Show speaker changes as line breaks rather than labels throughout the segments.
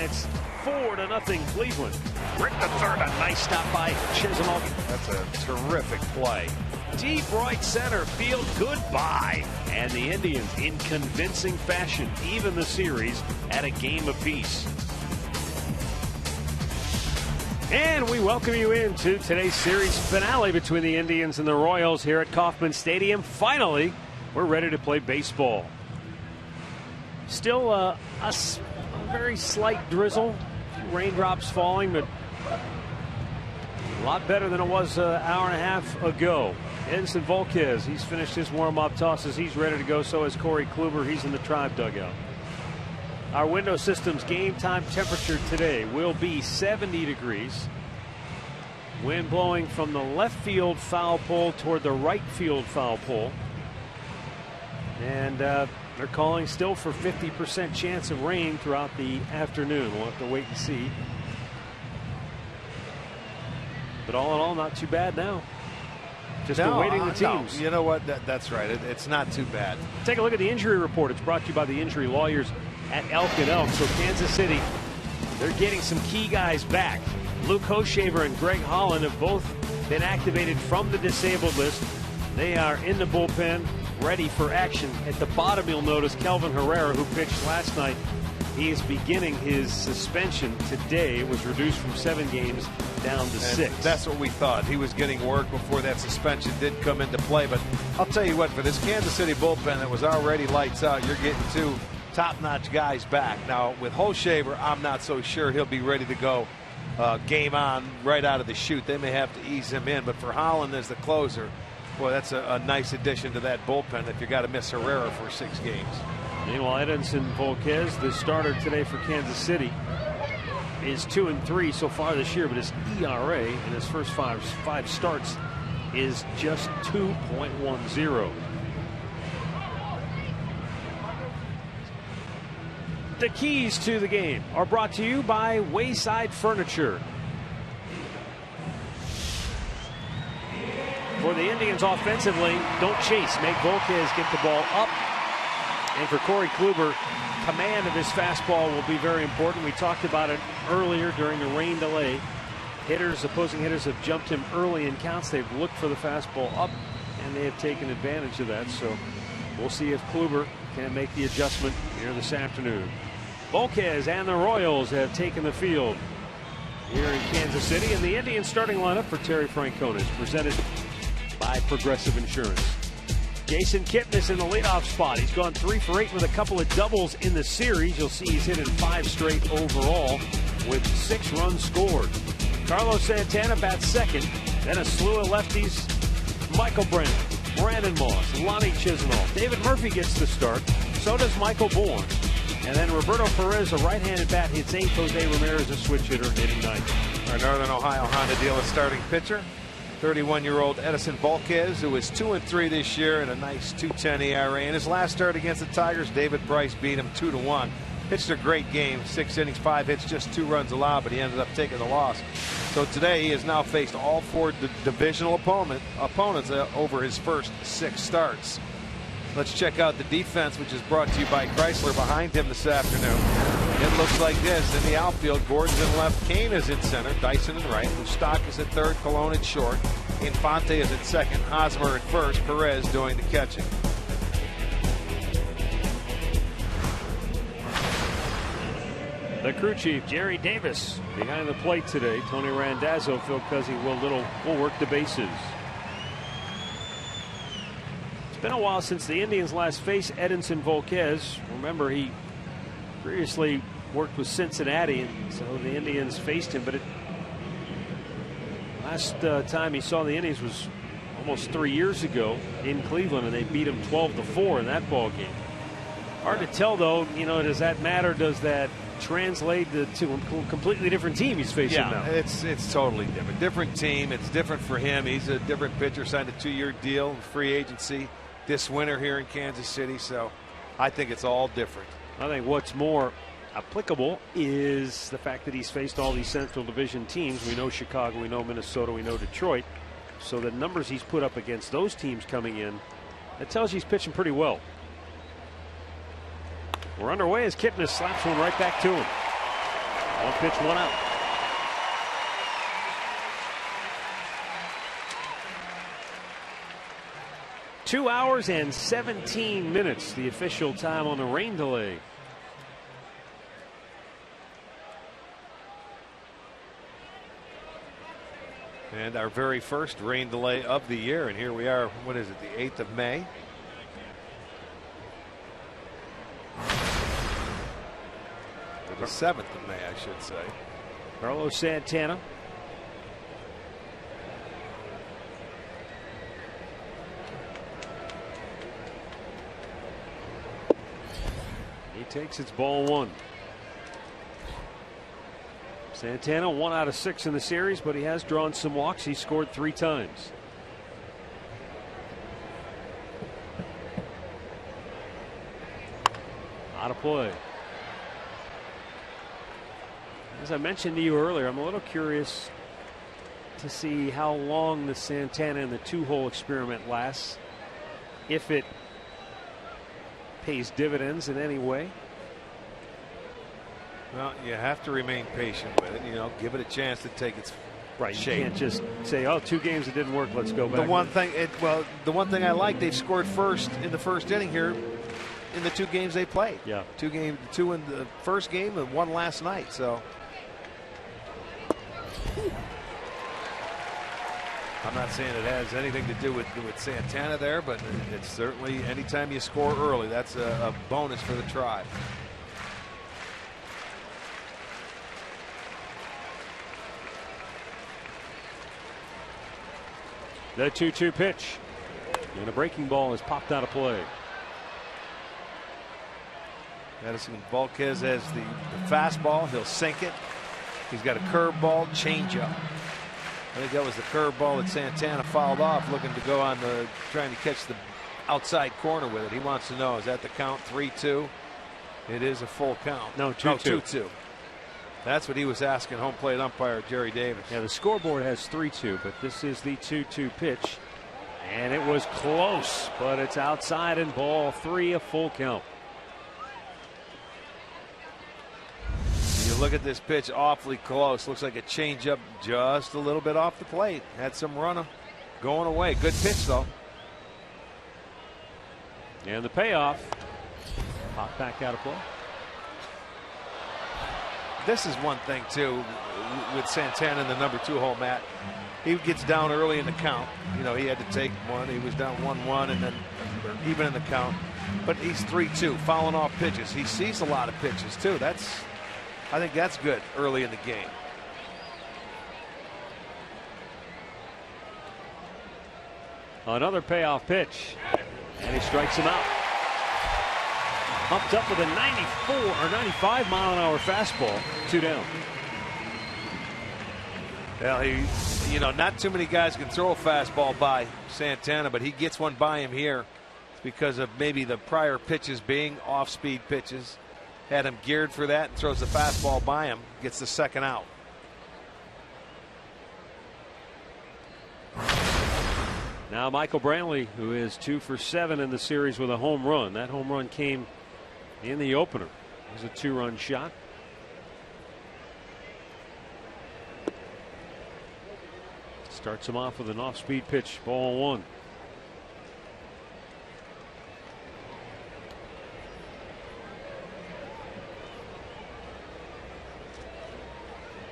it's 4-0 Cleveland. Rick the third, a nice stop by CHISENHALL.
That's a terrific play.
Deep right center field, goodbye. And the Indians, in convincing fashion, even the series at a game apiece. And we welcome you into today's series finale between the Indians and the Royals here at Kauffman Stadium. Finally, we're ready to play baseball. Still a very slight drizzle, raindrops falling, but a lot better than it was an hour and a half ago. Edinson Volquez, he's finished his warm-up tosses. He's ready to go. So is Corey Kluber. He's in the Tribe dugout. Our window system's game time temperature today will be 70 degrees. Wind blowing from the left field foul pole toward the right field foul pole. And they're calling still for 50% chance of rain throughout the afternoon. We'll have to wait and see. But all in all, not too bad now. Just awaiting the teams.
No, you know what? That's right. It's not too bad.
Take a look at the injury report. It's brought to you by the injury lawyers at Elk & Elk. So Kansas City, they're getting some key guys back. Luke Hochevar and Greg Holland have both been activated from the disabled list. They are in the bullpen, ready for action. At the bottom, you'll notice Kelvin Herrera, who pitched last night. He is beginning his suspension today. It was reduced from 7 games down to 6.
That's what we thought. He was getting work before that suspension did come into play. But I'll tell you what, for this Kansas City bullpen that was already lights out, you're getting 2 top-notch guys back. Now, with Hochevar, I'm not so sure he'll be ready to go game on right out of the chute. They may have to ease him in. But for Holland as the closer, boy, that's a nice addition to that bullpen if you got to miss Herrera for 6 games.
Meanwhile, Edinson Volquez, the starter today for Kansas City, is 2-3 so far this year, but his ERA in his first five starts is just 2.10. The keys to the game are brought to you by Wayside Furniture. For the Indians offensively, don't chase. Make Volquez get the ball up. And for Corey Kluber, command of his fastball will be very important. We talked about it earlier during the rain delay. Opposing hitters have jumped him early in counts. They've looked for the fastball up, and they have taken advantage of that. So we'll see if Kluber can make the adjustment here this afternoon. Volquez and the Royals have taken the field here in Kansas City. And the Indians starting lineup for Terry Francona is presented by Progressive Insurance. Jason Kipnis in the leadoff spot. He's gone 3 for 8 with a couple of doubles in the series. You'll see he's hit in 5 straight overall with 6 runs scored. Carlos Santana bats second. Then a slew of lefties. Michael Brennan, Brandon Moss, Lonnie Chisenhall. David Murphy gets the start. So does Michael Bourne. And then Roberto Perez, a right-handed bat, hits 8th. Jose Ramirez, a switch hitter, hitting 9th.
Our Northern Ohio Honda dealer starting pitcher, 31-year-old Edinson Volquez, who is 2-3 this year and a nice 2.10 ERA. In his last start against the Tigers, David Price beat him 2-1. Pitched a great game, 6 innings, 5 hits, just 2 runs allowed, but he ended up taking the loss. So today he has now faced all 4 divisional opponents over his first 6 starts. Let's check out the defense, which is brought to you by Chrysler behind him this afternoon. It looks like this. In the outfield, Gordon's in left, Cain is in center, Dyson in right, MOUSTAKAS at third, Colon at short, Infante is at second, Hosmer at first, Perez doing the catching.
The crew chief, Jerry Davis, behind the plate today. Tony Randazzo, Phil Cuzzy, Will Little will work the bases. It's been a while since the Indians last faced Edinson Volquez. Remember, he previously worked with Cincinnati, and so the Indians faced him. But last time he saw the Indians was almost 3 years ago in Cleveland, and they beat him 12-4 in that ball game. Hard to tell, though. You know, does that matter? Does that translate to a completely different team he's facing now?
It's totally different. Different team. It's different for him. He's a different pitcher. Signed a 2-year deal, free agency this winter here in Kansas City. So I think it's all different.
I think what's more applicable is the fact that he's faced all these Central Division teams. We know Chicago, we know Minnesota, we know Detroit. So the numbers he's put up against those teams coming in, that tells you he's pitching pretty well. We're underway as Kipnis slaps one right back to him. One pitch, one out. Two hours and 17 minutes, the official time on the rain delay.
And our very first rain delay of the year. And here we are, what is it, the 8th of May? Or the 7th of May, I should say.
Carlos Santana. He takes its ball one. Santana 1 out of 6 in the series, but he has drawn some walks. He scored 3 times. Out of play. As I mentioned to you earlier, I'm a little curious to see how long the Santana and the 2-hole experiment lasts, if it pays dividends in any way.
Well, you have to remain patient with it. You know, give it a chance to take its shape.
You can't just say, "Oh, 2 games it didn't work. Let's go back."
The one thing I like, they've scored first in the first inning here in the 2 games they played.
Yeah,
2 in the first game and 1 last night. So I'm not saying it has anything to do with Santana there, but it's certainly anytime you score early, that's a bonus for the Tribe.
The 2-2 pitch. And a breaking ball is popped out of play.
Edison Volquez has the fastball. He'll sink it. He's got a curveball, changeup. I think that was the curveball that Santana fouled off, looking to go on trying to catch the outside corner with it. He wants to know, is that the count? 3-2. It is a full count.
No, 2-2.
2-2. That's what he was asking home plate umpire Jerry Davis.
Yeah, the scoreboard has 3-2, but this is the 2-2 pitch. And it was close, but it's outside and ball 3, a full count.
You look at this pitch, awfully close. Looks like a changeup just a little bit off the plate. Had some runner going away. Good pitch, though.
And the payoff. Pop back out of play.
This is one thing, too, with Santana in the number 2 hole, Matt. He gets down early in the count. You know, he had to take one. He was down 1-1 and then even in the count. But he's 3-2, fouling off pitches. He sees a lot of pitches, too. I think that's good early in the game.
Another payoff pitch. And he strikes him out. Pumped up with a 94 or 95 mile an hour fastball. 2 down.
Well, not too many guys can throw a fastball by Santana, but he gets one by him here. It's because of maybe the prior pitches being off-speed pitches. Had him geared for that and throws the fastball by him. Gets the second out.
Now Michael Brantley, who is 2 for 7 in the series with a home run. That home run came in the opener. It was a 2-run shot. Starts him off with an off-speed pitch, ball 1.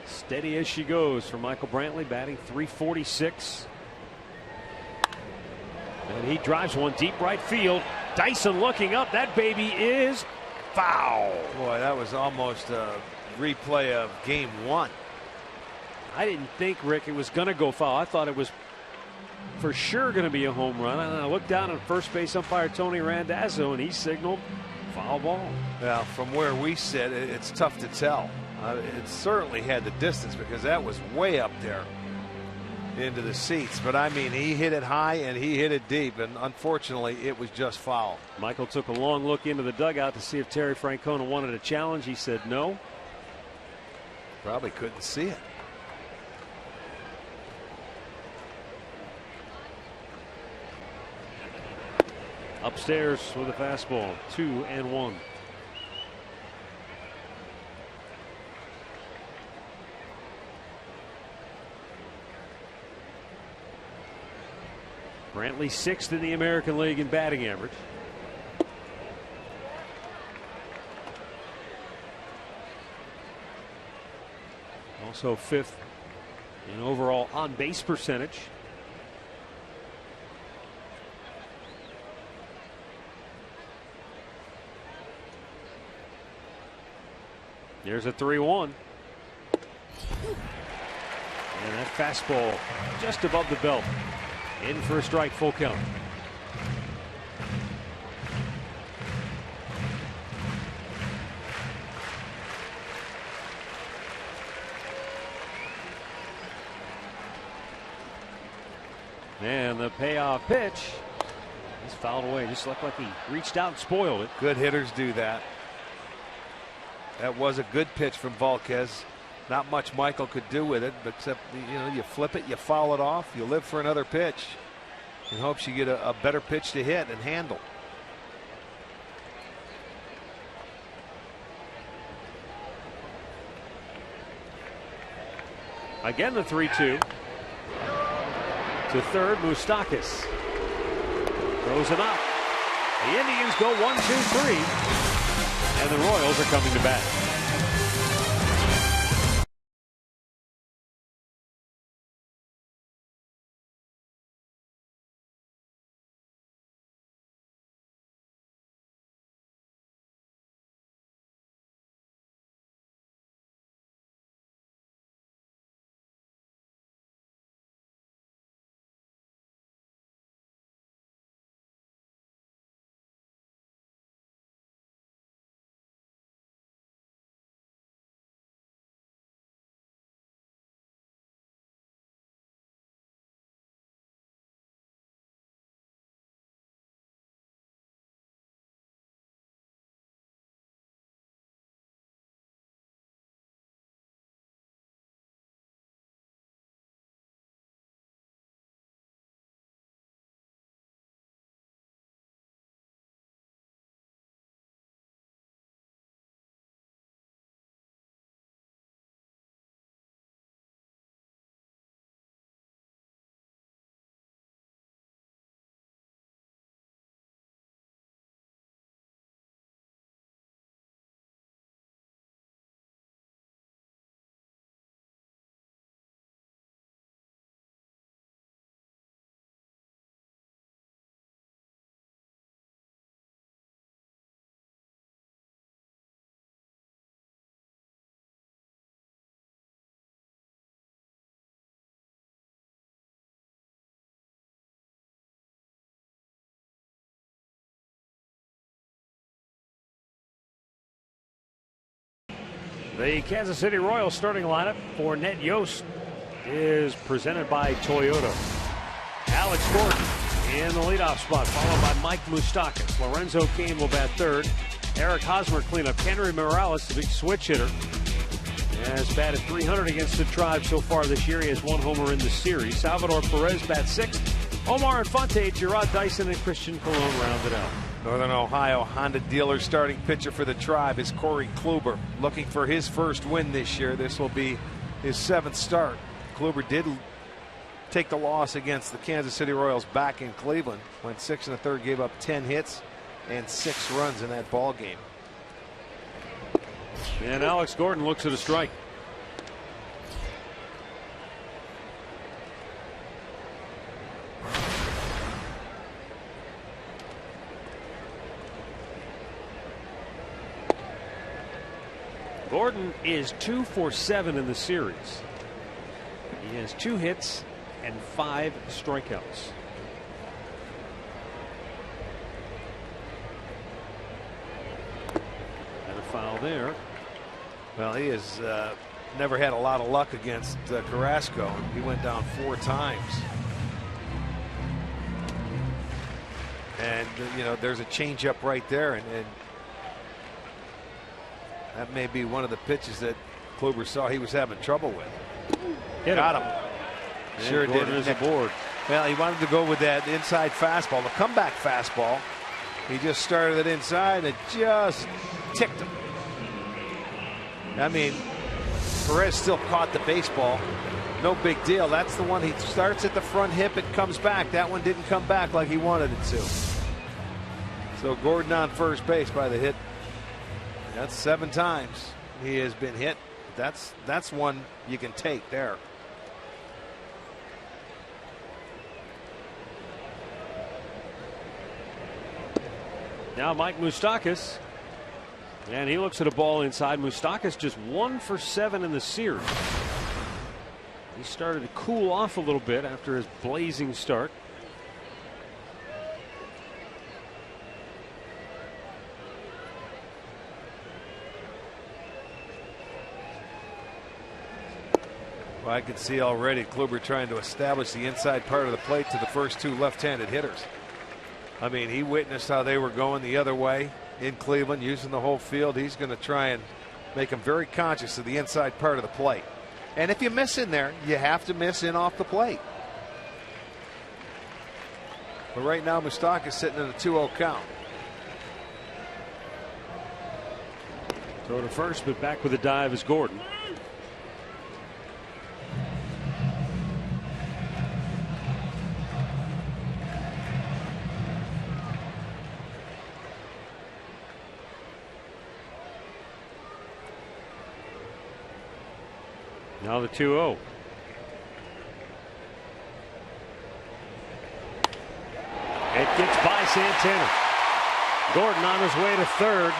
Steady as she goes for Michael Brantley, batting .346. And he drives one deep right field. Dyson looking up. That baby is foul.
Boy, that was almost a replay of game 1.
I didn't think, Rick, it was going to go foul. I thought it was for sure going to be a home run. And I looked down at first base umpire Tony Randazzo, and he signaled foul ball.
Well, from where we sit, it's tough to tell. It certainly had the distance because that was way up there into the seats. But I mean, he hit it high and he hit it deep, and unfortunately it was just foul.
Michael took a long look into the dugout to see if Terry Francona wanted a challenge. He said no.
Probably couldn't see it.
Upstairs with a fastball, 2-1. Brantley 6th in the American League in batting average. Also 5th in overall on base percentage. There's a 3-1. And that fastball just above the belt. In for a strike, full count. And the payoff pitch is fouled away. Just looked like he reached out and spoiled it.
Good hitters do that. That was a good pitch from Volquez. Not much Michael could do with it, but except, you know, you flip it, you foul it off, you live for another pitch in hopes you get a better pitch to hit and handle.
Again, the 3-2. To third, MOUSTAKAS throws him out. The Indians go 1-2-3, and the Royals are coming to bat. The Kansas City Royals starting lineup for Net Yost is presented by Toyota. Alex Gordon in the leadoff spot, followed by Mike MOUSTAKAS. Lorenzo Cain will bat third. Eric Hosmer cleanup. Kendry Morales, the big switch hitter, has batted .300 against the Tribe so far this year. He has 1 homer in the series. Salvador Perez bats sixth. Omar Infante, Gerard Dyson, and Christian Colon rounded out.
Northern Ohio Honda dealer starting pitcher for the Tribe is Corey Kluber, looking for his first win this year. This will be his 7th start. Kluber did take the loss against the Kansas City Royals back in Cleveland. Went 6 1/3, gave up 10 hits and 6 runs in that ball game.
And Alex Gordon looks at a strike. Gordon is 2 for 7 in the series. He has 2 hits and 5 strikeouts. And a foul there.
Well, he has never had a lot of luck against Carrasco. He went down 4 times. And, you know, there's a changeup right there. And that may be one of the pitches that Kluber saw he was having trouble with. Got him. Sure did.
Is aboard.
Well, he wanted to go with that inside fastball, the comeback fastball. He just started it inside and just ticked him. I mean, Perez still caught the baseball. no big deal. That's the one he starts at the front hip. It comes back. That one didn't come back like he wanted it to. So Gordon on first base by the hit. That's 7 times he has been hit. That's one you can take there.
Now Mike Moustakas, and he looks at a ball inside. Moustakas just 1 for 7 in the series. He started to cool off a little bit after his blazing start.
Well, I can see already Kluber trying to establish the inside part of the plate to the first 2 left-handed hitters. I mean, he witnessed how they were going the other way in Cleveland, using the whole field. He's going to try and make them very conscious of the inside part of the plate. And if you miss in there, you have to miss in off the plate. But right now, Moustakas is sitting in a 2-0 count.
Throw to first, but back with a dive is Gordon. Now the 2-0. It gets by Santana. Gordon on his way to third.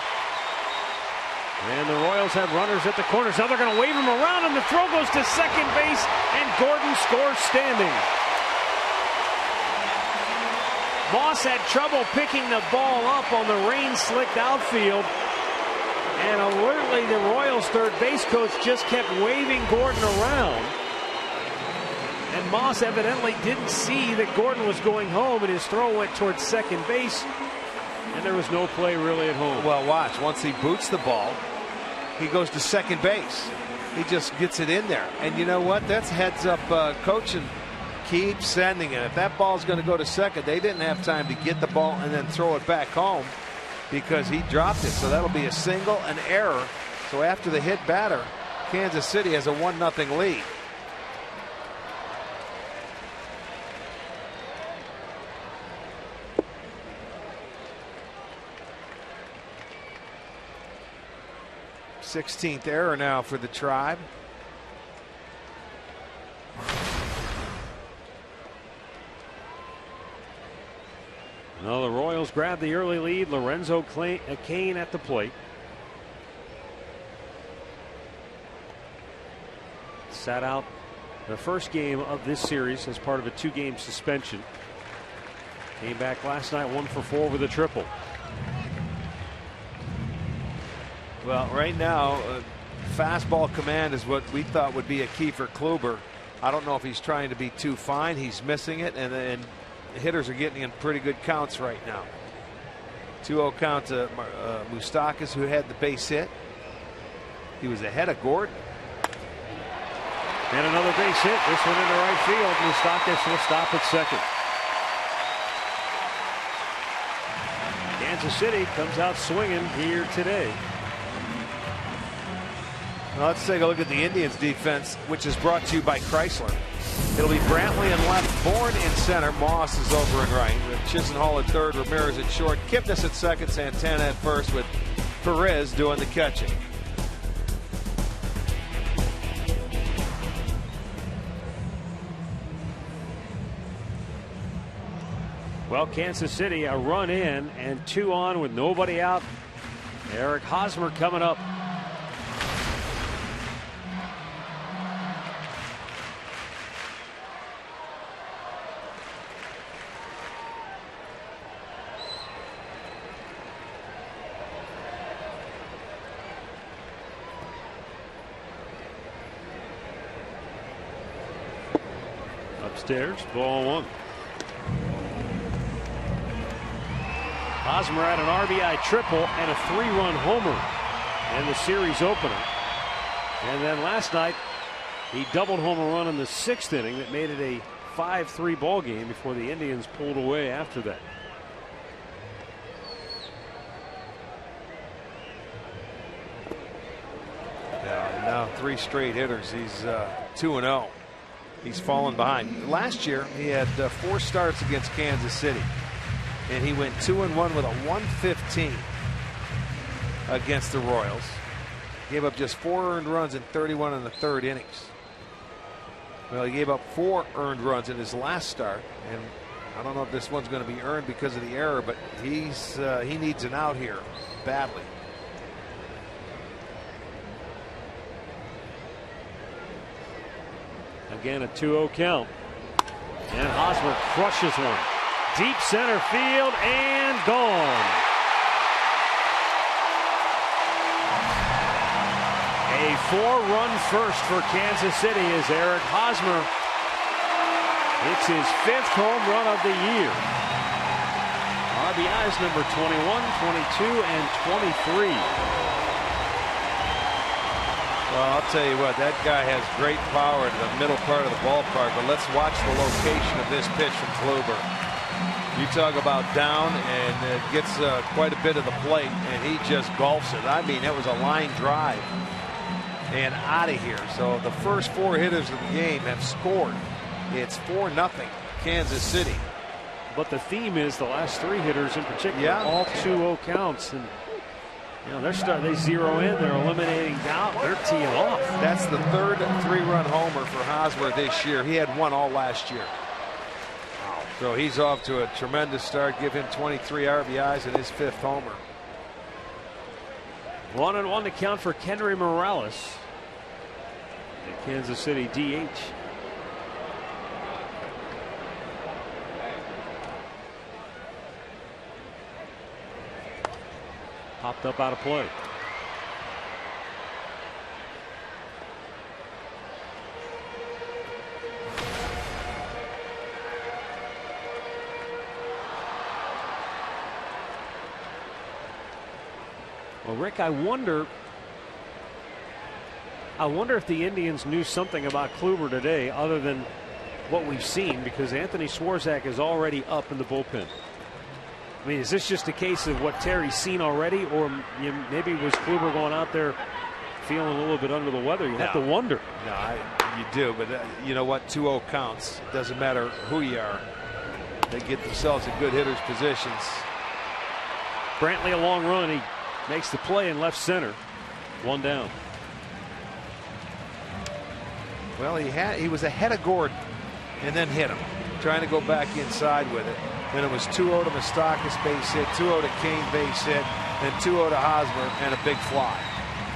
And the Royals have runners at the corners. Now they're going to wave him around, and the throw goes to second base, and Gordon scores standing. Moss had trouble picking the ball up on the rain-slicked outfield. And alertly, the Royals third base coach just kept waving Gordon around. And Moss evidently didn't see that Gordon was going home, and his throw went towards second base. And there was no play really at home.
Well, watch. Once he boots the ball, he goes to second base. He just gets it in there. And you know what? That's heads up coaching. Keep sending it. If that ball's going to go to second, they didn't have time to get the ball and then throw it back home, because he dropped it. So that'll be a single, an error. So after the hit batter, Kansas City has a 1-0 lead. Sixteenth error now for the Tribe.
Well, the Royals grab the early lead. Lorenzo CAIN at the plate. Sat out the first game of this series as part of a 2-game suspension. Came back last night, 1 for 4 with a triple.
Well, right now, fastball command is what we thought would be a key for Kluber. I don't know if he's trying to be too fine. He's missing it, and then the hitters are getting in pretty good counts right now. 2-0 count to Moustakas, who had the base hit. He was ahead of Gordon.
And another base hit. This one into right field. Moustakas will stop at second. Kansas City comes out swinging here today.
Now let's take a look at the Indians defense, which is brought to you by Chrysler. It'll be Brantley in left, Bourne in center, Moss is over in right, with Chisenhall at third, Ramirez at short, Kipnis at second, Santana at first, with Perez doing the catching.
Well, Kansas City a run in and 2 on with nobody out. Eric Hosmer coming up. Upstairs, ball 1. Hosmer had an RBI triple and a 3-run homer in the series opener. And then last night, he doubled home a run in the 6th inning that made it a 5-3 ball game before the Indians pulled away after that.
Yeah, now 3 straight hitters. He's 2-0. he's fallen behind. Last year, he had 4 starts against Kansas City, and he went 2-1 with a 115 against the Royals. Gave up just 4 earned runs in 31 in the 3rd innings. Well, he gave up 4 earned runs in his last start, and I don't know if this one's going to be earned because of the error, but he needs an out here badly.
Again, a 2-0 count. And Hosmer crushes one. Deep center field and gone. A 4-run first for Kansas City as Eric Hosmer hits his 5th home run of the year. RBIs number 21, 22, and 23.
Well, I'll tell you what, that guy has great power to the middle part of the ballpark, but let's watch the location of this pitch from Kluber. You talk about down, and it gets quite a bit of the plate, and he just golfs it. I mean, it was a line drive and out of here. So the first 4 hitters of the game have scored. It's 4-0 Kansas City.
But the theme is the last 3 hitters in particular, all 2-0 counts. And you know, they zero in, they're eliminating doubt, they're teeing off.
That's the 3rd 3-run homer for Hosmer this year. He had 1 all last year. Wow. So he's off to a tremendous start. Give him 23 RBIs and his 5th homer.
1-1 to count for Kendry Morales. The Kansas City DH. Popped up out of play. Well, Rick, I wonder if the Indians knew something about Kluber today other than what we've seen, because Anthony Swarzak is already up in the bullpen. I mean, is this just a case of what Terry's seen already, or maybe was Kluber going out there feeling a little bit under the weather? You have to wonder.
No, you do, but you know what? 2-0 counts. It doesn't matter who you are. They get themselves in good hitters' positions.
Brantley a long run. He makes the play in left center. 1 down.
Well, he was ahead of Gordon and then hit him, trying to go back inside with it. Then it was 2-0 to MOUSTAKAS base hit, 2-0 to CAIN base hit, then 2-0 to Hosmer and a big fly.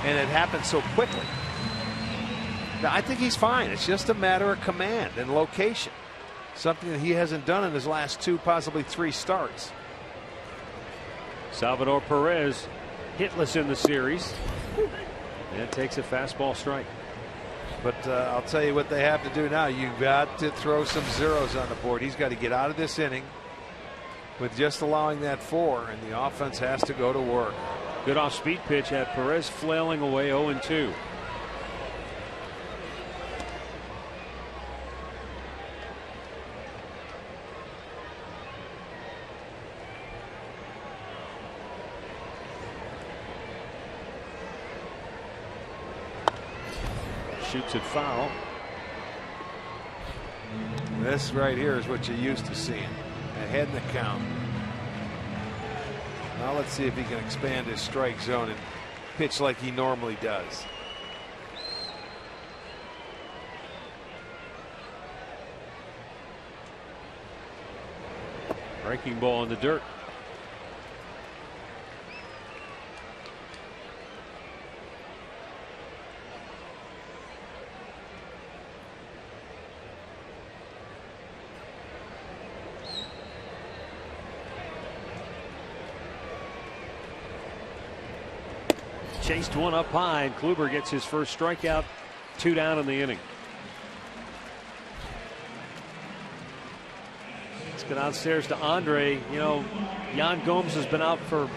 And it happened so quickly. Now, I think he's fine. It's just a matter of command and location. Something that he hasn't done in his last 2, possibly 3 starts.
Salvador Perez hitless in the series. And takes a fastball strike.
But I'll tell you what they have to do now. You've got to throw some zeros on the board. He's got to get out of this inning with just allowing that 4, and the offense has to go to work.
Good off-speed pitch had Perez flailing away 0-2. Shoots it foul.
This right here is what you're used to seeing. Ahead in the count. Now let's see if he can expand his strike zone and pitch like he normally does.
Breaking ball in the dirt. Chased one up high, and Kluber gets his first strikeout. 2 down in the inning. Let's get downstairs to Andre. You know, Yan Gomes has been out for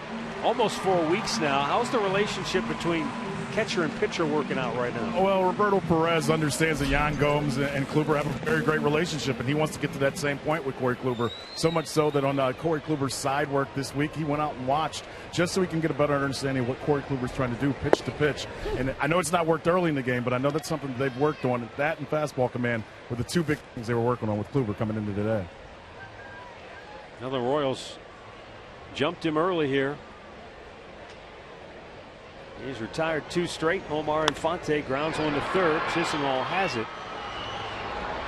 almost 4 weeks now. How's the relationship between catcher and pitcher working out right now?
Well, Roberto Perez understands that Yan Gomes and Kluber have a very great relationship, and he wants to get to that same point with Corey Kluber. So much so that on Corey Kluber's side work this week, he went out and watched just so he can get a better understanding of what Corey Kluber's trying to do pitch to pitch. And I know it's not worked early in the game, but I know that's something that they've worked on. That and fastball command were the two big things they were working on with Kluber coming into today.
Now the Royals jumped him early here. He's retired 2 straight. Omar Infante grounds one to third. Chisenhall has it.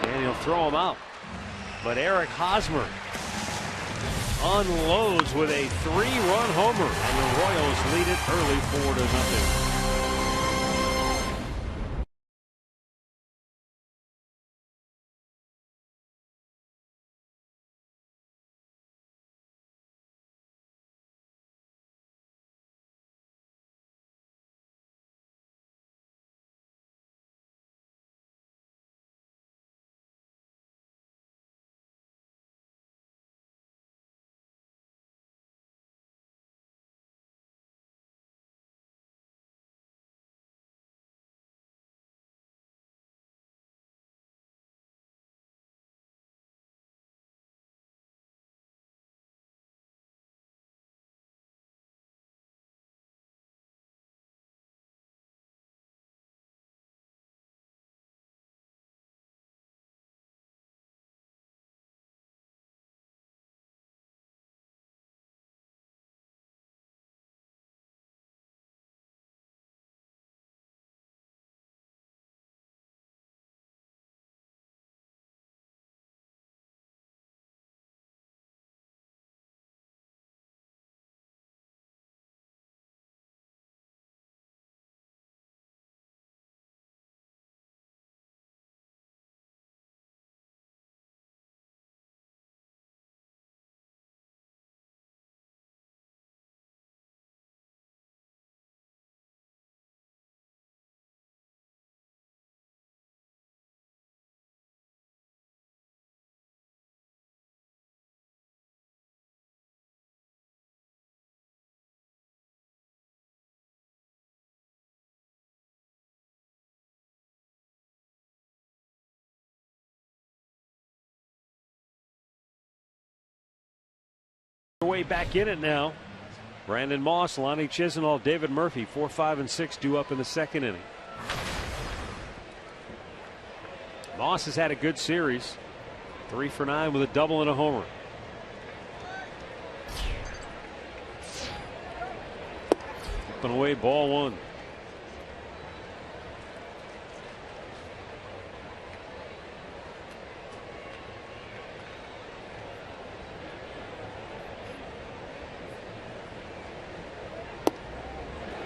And he'll throw him out. But Eric Hosmer unloads with a 3-run homer. And the Royals lead it early 4-0. Way back in it now. Brandon Moss, Lonnie Chisenhall, David Murphy, 4, 5, and 6 due up in the second inning. Moss has had a good series. 3 for 9 with a double and a homer. Up and away, ball 1.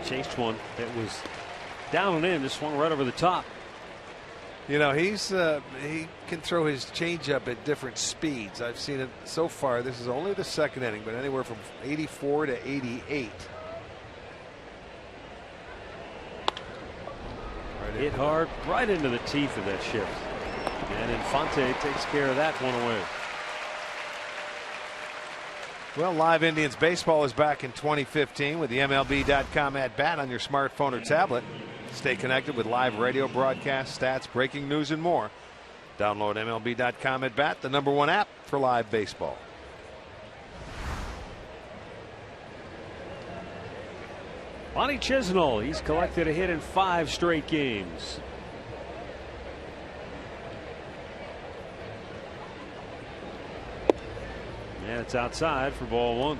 Chased one that was down and in, just swung right over the top.
You know, he can throw his changeup at different speeds. I've seen it so far. This is only the second inning, but anywhere from 84 to 88.
Hit hard right into the teeth of that shift. And Infante takes care of that one away.
Well, Live Indians baseball is back in 2015 with the MLB.com at bat on your smartphone or tablet. Stay connected with live radio broadcasts, stats, breaking news, and more. Download MLB.com at bat, the #1 app for live baseball.
Lonnie Chisenhall, he's collected a hit in 5 straight games. And it's outside for ball 1.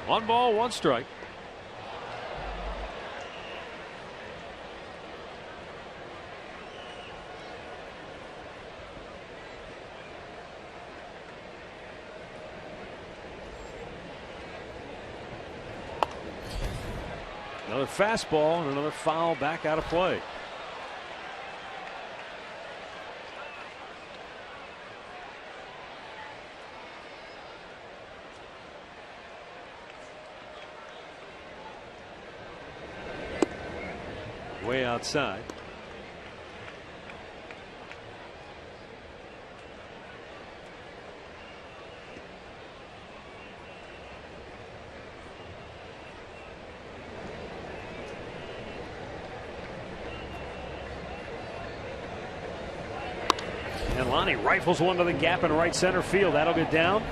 One ball, 1 strike. Another fastball and another foul back out of play. Way outside. Lonnie rifles one to the gap in right center field. That'll get down.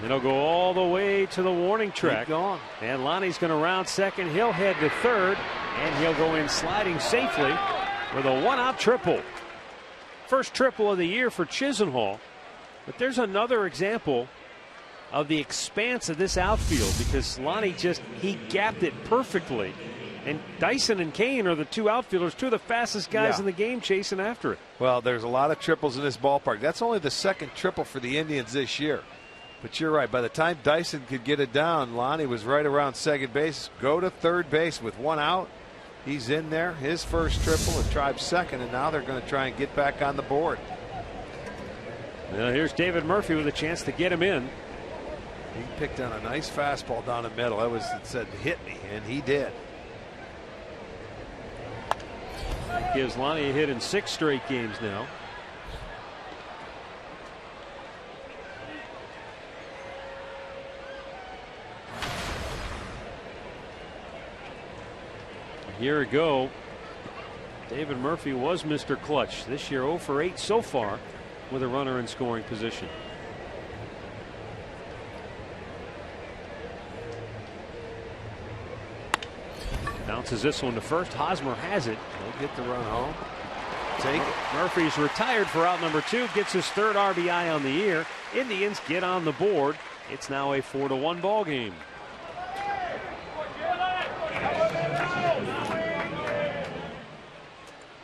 It'll go all the way to the warning track. And Lonnie's going to round second. He'll head to third, and he'll go in sliding safely with a one-out triple. First triple of the year for Chisenhall. But there's another example of the expanse of this outfield, because Lonnie he gapped it perfectly. And Dyson and CAIN are the two outfielders, two of the fastest guys in the game chasing after it.
Well, there's a lot of triples in this ballpark. That's only the second triple for the Indians this year. But you're right. By the time Dyson could get it down, Lonnie was right around second base. Go to third base with one out. He's in there. His first triple, and Tribe's second, and now they're going to try and get back on the board.
Now here's David Murphy with a chance to get him in.
He picked on a nice fastball down the middle. It said hit me, and he did.
Gives Lonnie a hit in 6 straight games now. A year ago, David Murphy was Mr. Clutch. This year 0 for 8 so far with a runner in scoring position. Bounces this one to first. Hosmer has it.
He'll get the run home. Take it.
Murphy's retired for out number 2. Gets his 3rd RBI on the year. Indians get on the board. It's now a 4-1 ball game.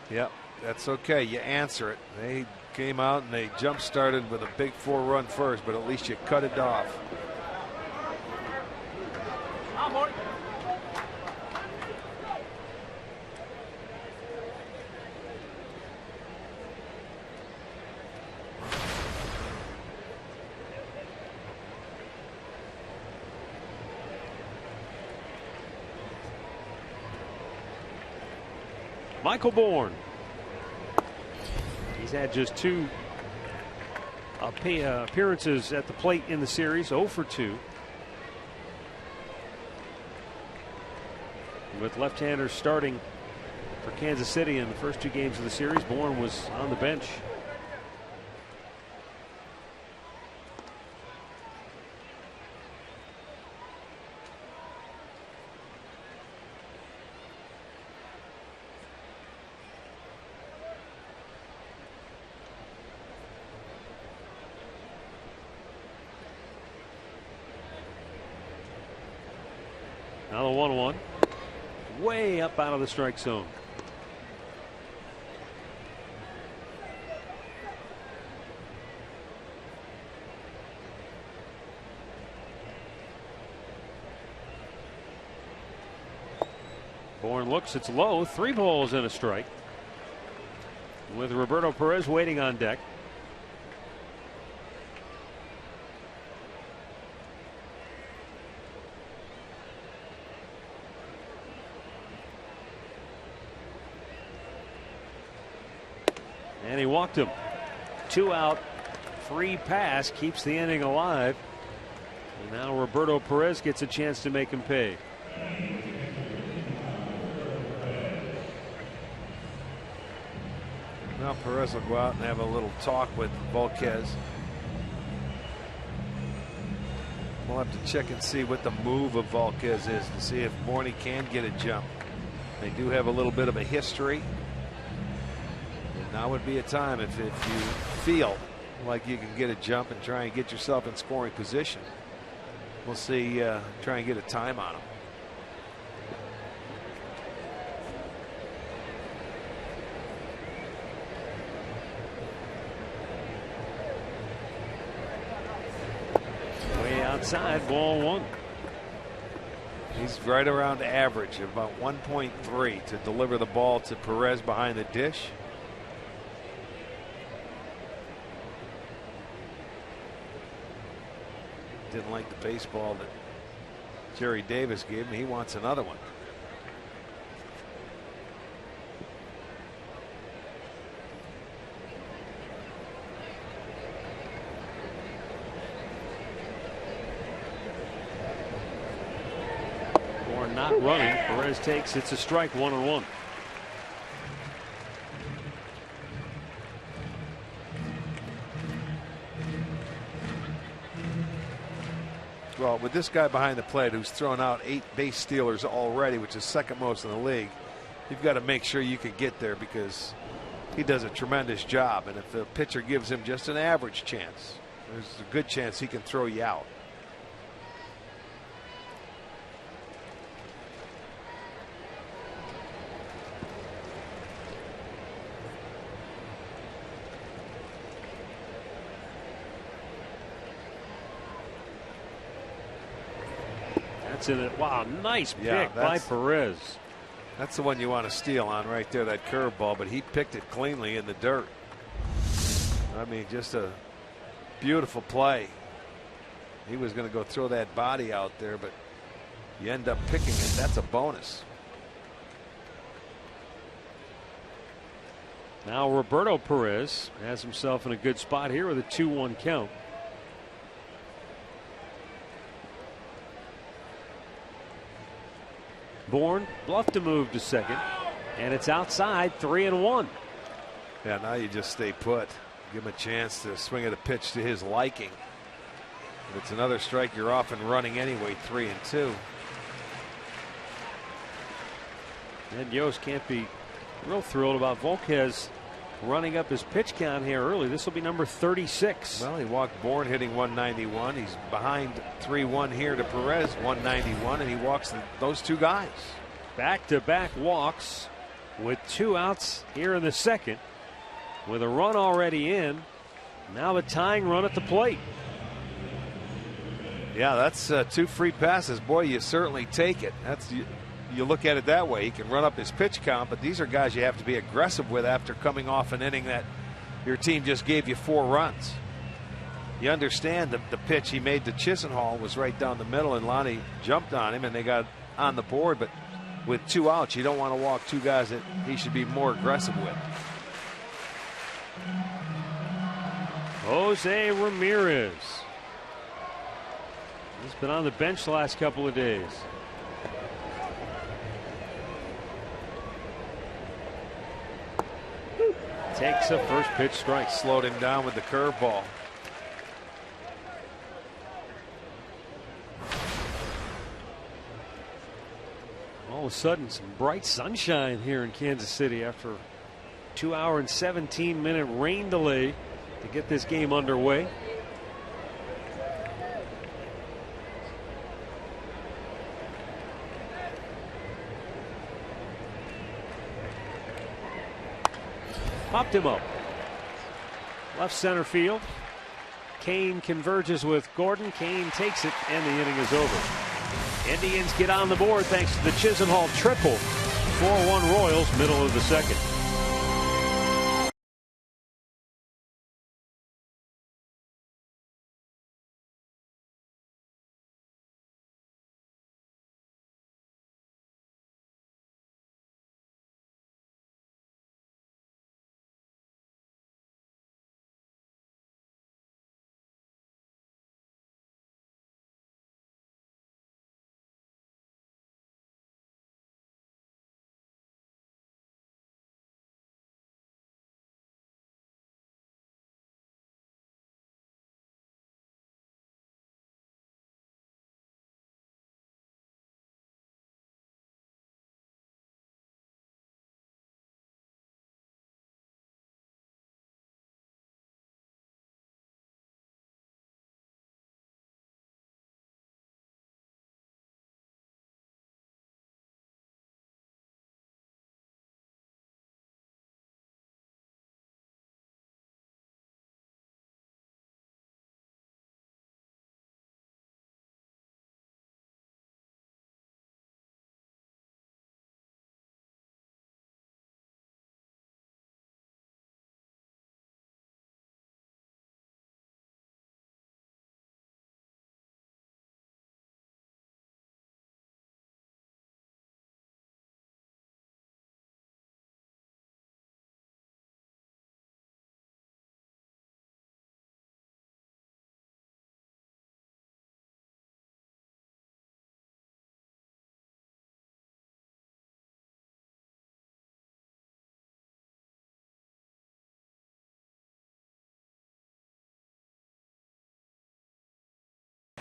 Yep, that's okay. You answer it. They came out and they jump started with a big 4-run first, but at least you cut it off.
Michael Bourne. He's had just 2 appearances at the plate in the series, 0 for 2. With left-handers starting for Kansas City in the first 2 games of the series, Bourne was on the bench. Now the 1-1. Way up out of the strike zone. Bourne looks, it's low. 3 balls and a strike. With Roberto Perez waiting on deck. And he walked him. 2 out, free pass keeps the inning alive. And now Roberto Perez gets a chance to make him pay.
Now Perez will go out and have a little talk with Volquez. We'll have to check and see what the move of Volquez is to see if Bourne can get a jump. They do have a little bit of a history. Now would be a time if you feel like you can get a jump and try and get yourself in scoring position. We'll see, try and get a time on him.
Way outside, ball 1.
He's right around average, about 1.3 to deliver the ball to Perez behind the dish. Didn't like the baseball that Jerry Davis gave him. He wants another one.
Bourne not running. Perez takes. It's a strike, 1-1.
Well, with this guy behind the plate who's thrown out 8 base stealers already, which is second most in the league, you've got to make sure you can get there because he does a tremendous job. And if the pitcher gives him just an average chance, there's a good chance he can throw you out.
That's in it. Wow, nice pick by Perez.
That's the one you want to steal on right there, that curveball, but he picked it cleanly in the dirt. I mean, just a beautiful play. He was going to go throw that body out there, but you end up picking it. That's a bonus.
Now Roberto Perez has himself in a good spot here with a 2-1 count. Bourne bluffed to move to second, and it's outside, 3-1.
Yeah, now you just stay put. Give him a chance to swing at a pitch to his liking. If it's another strike, you're off and running anyway, 3-2.
And Yost can't be real thrilled about Volquez running up his pitch count here early. This will be number 36.
Well, he walked Bourne hitting 191. He's behind 3-1 here to Perez, 191, and he walks those two guys.
Back-to-back walks with 2 outs here in the second. With a run already in, now the tying run at the plate.
Yeah, that's 2 free passes. Boy, you certainly take it. You look at it that way. He can run up his pitch count, but these are guys you have to be aggressive with after coming off an inning that your team just gave you 4 runs. You understand that the pitch he made to Chisenhall was right down the middle, and Lonnie jumped on him, and they got on the board. But with 2 outs, you don't want to walk 2 guys that he should be more aggressive with.
Jose Ramirez. He's been on the bench the last couple of days. Takes a first pitch strike.
Slowed him down with the curveball.
All of a sudden, some bright sunshine here in Kansas City after a 2-hour and 17-minute rain delay to get this game underway. Popped him up. Left center field. CAIN converges with Gordon. CAIN takes it, and the inning is over. Indians get on the board thanks to the Chisenhall triple. 4-1 Royals, middle of the second.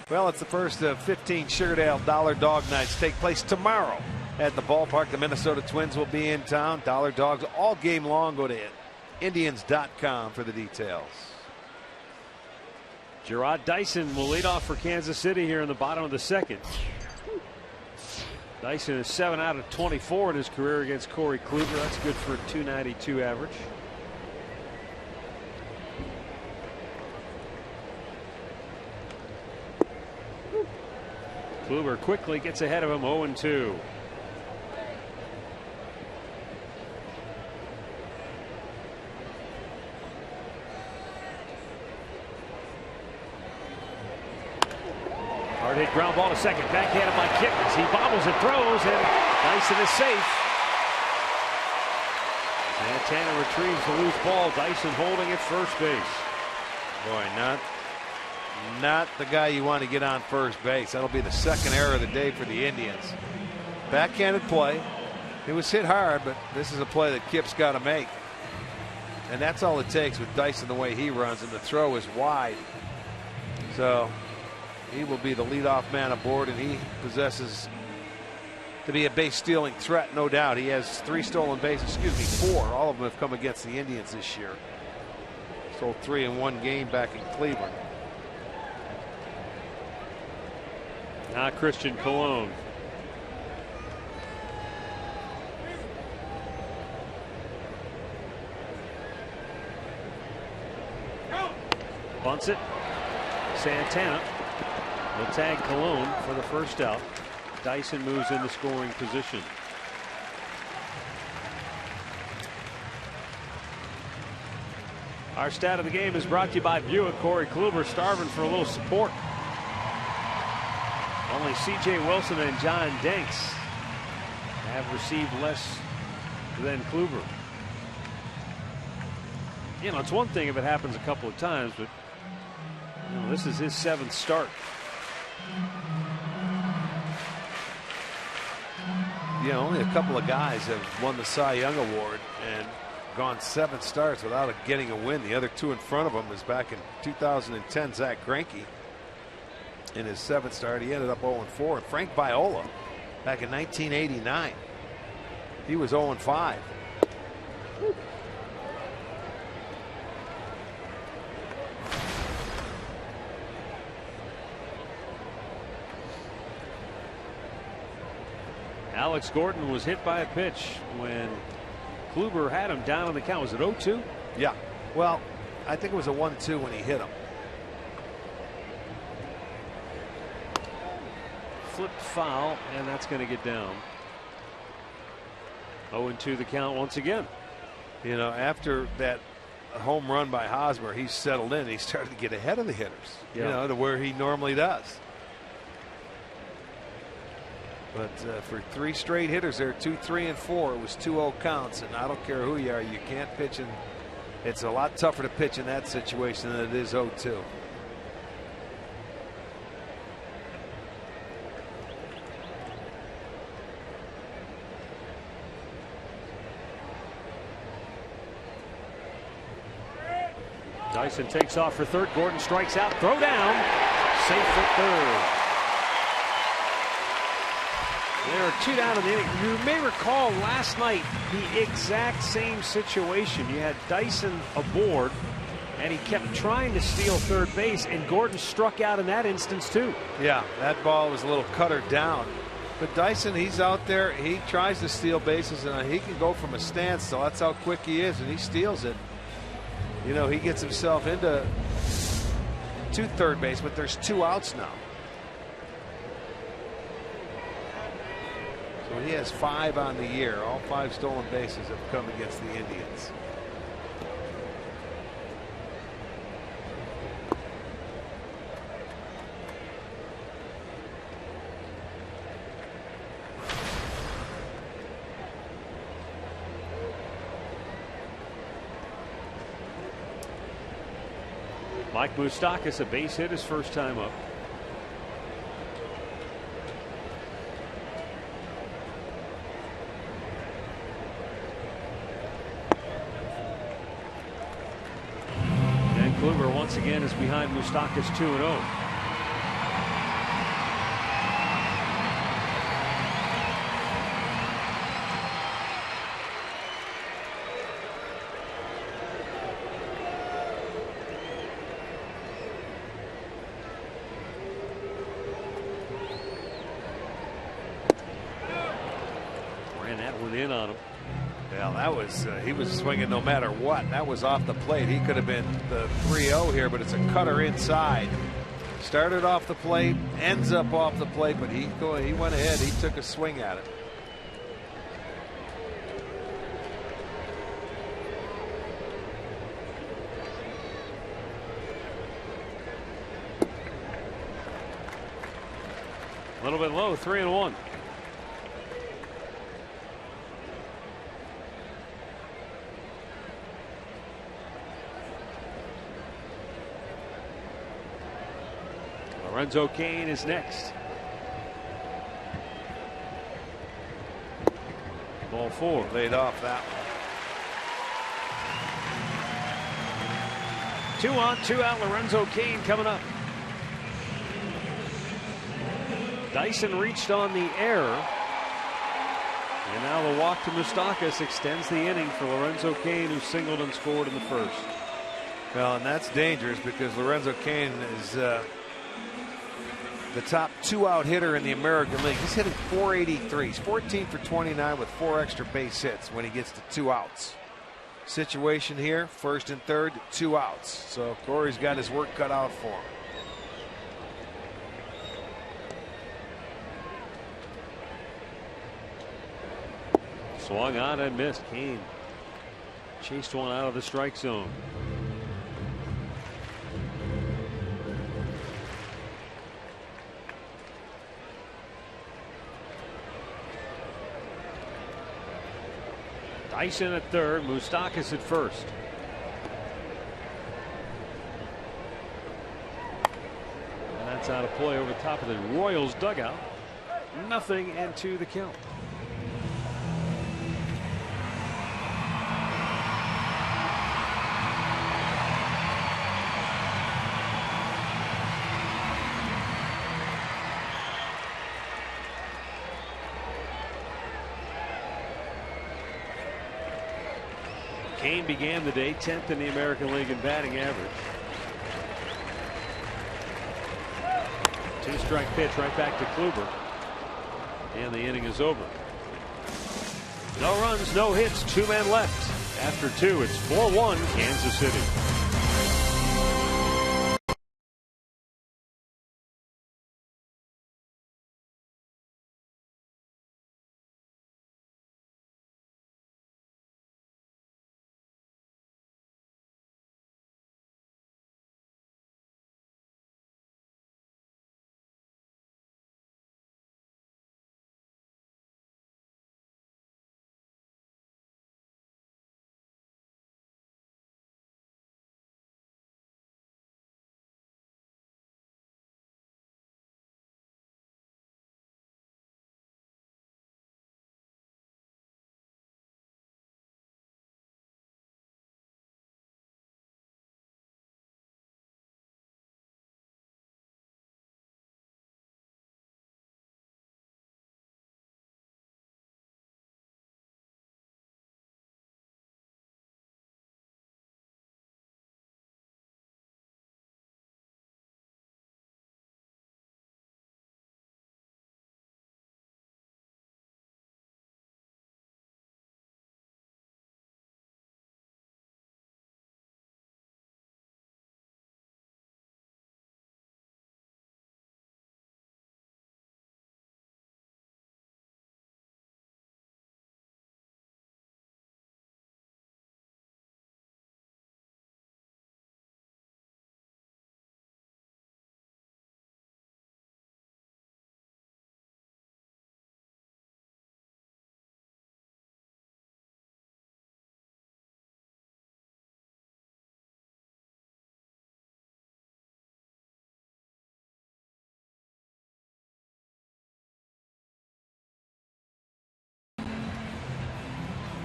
Well, it's the first of 15 Sugardale Dollar Dog Nights take place tomorrow at the ballpark. The Minnesota Twins will be in town. Dollar Dogs all game long. Go to Indians.com for the details.
Gerard Dyson will lead off for Kansas City here in the bottom of the second. Dyson is 7 out of 24 in his career against Corey Kluber. That's good for a .292 average. Kluber quickly gets ahead of him, 0-2. Hard hit ground ball to second. Backhanded by Kittens. He bobbles and throws, and Dyson is safe. Santana retrieves the loose ball. Dyson holding at first base.
Boy, not the guy you want to get on first base. That'll be the second error of the day for the Indians. Backhanded play. It was hit hard, but this is a play that Kip's got to make. And that's all it takes with Dyson the way he runs, and the throw is wide. So he will be the leadoff man aboard, and he possesses to be a base stealing threat, no doubt. He has 3 stolen bases, 4. All of them have come against the Indians this year. Stole 3 in one game back in Cleveland.
Now Christian Colon. Bunts it. Santana will tag Colon for the first out. Dyson moves into scoring position. Our stat of the game is brought to you by Buick. Corey Kluber starving for a little support. Only C.J. Wilson and John Danks have received less than Kluber. You know, it's one thing if it happens a couple of times, but you know, this is his 7th start.
Yeah, only a couple of guys have won the Cy Young Award and gone 7 starts without getting a win. The other 2 in front of him is back in 2010, Zach Greinke. In his 7th start, he ended up 0-4. And Frank Viola, back in 1989, he was 0-5.
Alex Gordon was hit by a pitch when Kluber had him down on the count. Was it 0-2?
Yeah. Well, I think it was a 1-2 when he hit him.
Flipped foul, and that's going to get down. 0-2 the count once again.
You know, after that home run by Hosmer, he's settled in. He started to get ahead of the hitters, you know, to where he normally does. But for 3 straight hitters there, 2, 3, and 4, it was 2-0 counts. And I don't care who you are, you can't pitch in. It's a lot tougher to pitch in that situation than it is 0-2.
Dyson takes off for third. Gordon strikes out. Throw down. Safe for third. There are 2 down in the inning. You may recall last night the exact same situation. You had Dyson aboard, and he kept trying to steal third base, and Gordon struck out in that instance too.
Yeah, that ball was a little cutter down. But Dyson, he's out there. He tries to steal bases, and he can go from a standstill. That's how quick he is, and he steals it. You know, he gets himself into third base, but there's 2 outs now. So he has 5 on the year. All 5 stolen bases have come against the Indians.
Mike Moustakas, a base hit his first time up. And Kluber once again is behind Moustakas 2-0. That one in on him.
Well, that was he was swinging no matter what. That was off the plate. He could have been the 3-0 here, but it's a cutter inside. Started off the plate, ends up off the plate, but he went ahead. He took a swing at it.
A little bit low, 3-1. Lorenzo Cain is next. Ball 4.
Laid off that one.
2 on, 2 out. Lorenzo Cain coming up. Dyson reached on the error. And now the walk to MOUSTAKAS extends the inning for Lorenzo Cain, who singled and scored in the first.
Well, and that's dangerous because Lorenzo Cain is the top 2-out hitter in the American League. He's hitting .483. He's 14 for 29 with 4 extra base hits when he gets to 2 outs. Situation here, first and third, 2 outs. So Corey's got his work cut out for him.
Swung on and missed. Cain chased one out of the strike zone. Dyson at third, MOUSTAKAS at first. And that's out of play over top of the Royals dugout. 0-2 the count. Cain began the day 10th in the American League in batting average. 2-strike pitch right back to Kluber. And the inning is over. No runs, no hits, 2 men left. After 2, it's 4-1 Kansas City.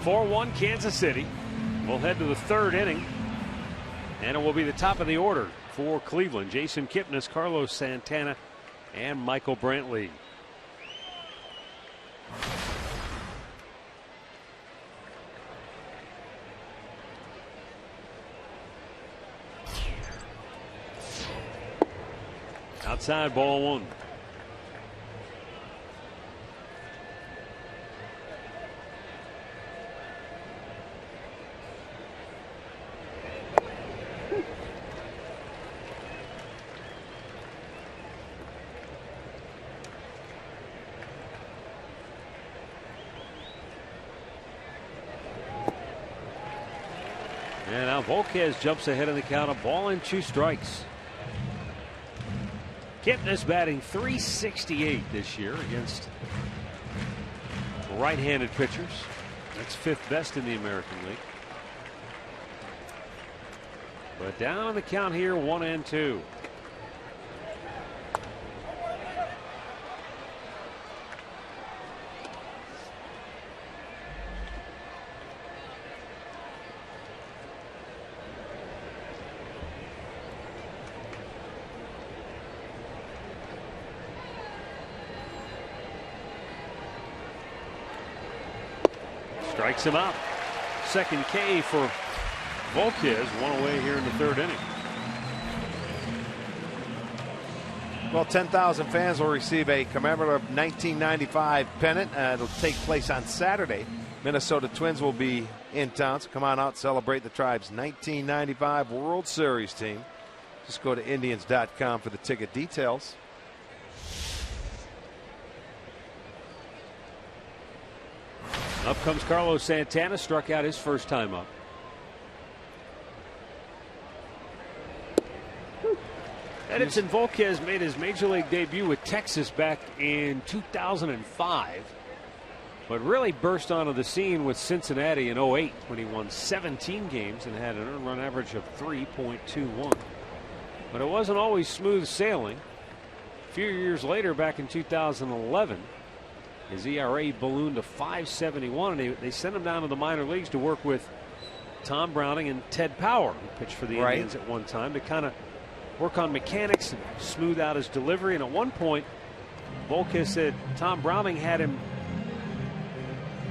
(4-1) Kansas City. We'll head to the third inning, and it will be the top of the order for Cleveland. Jason Kipnis, Carlos Santana, and Michael Brantley. Outside, ball 1. And now Volquez jumps ahead in the count, a ball and 2 strikes. Kipnis batting .368 this year against right-handed pitchers. That's 5th best in the American League. But down on the count here, 1-2. Strikes him out. Second K for Volquez, 1 away here in the 3rd inning.
Well, 10,000 fans will receive a commemorative 1995 pennant. It'll take place on Saturday. Minnesota Twins will be in town, so come on out, celebrate the Tribe's 1995 World Series team. Just go to Indians.com for the ticket details.
Up comes Carlos Santana, struck out his first time up. Edinson Volquez made his major league debut with Texas back in 2005, but really burst onto the scene with Cincinnati in 08 when he won 17 games and had an earned run average of 3.21. But it wasn't always smooth sailing. A few years later, back in 2011, his ERA ballooned to 5.71, and they sent him down to the minor leagues to work with Tom Browning and Ted Power, who pitched for the Indians at one time, to kind of work on mechanics and smooth out his delivery. And at one point, Volquez said Tom Browning had him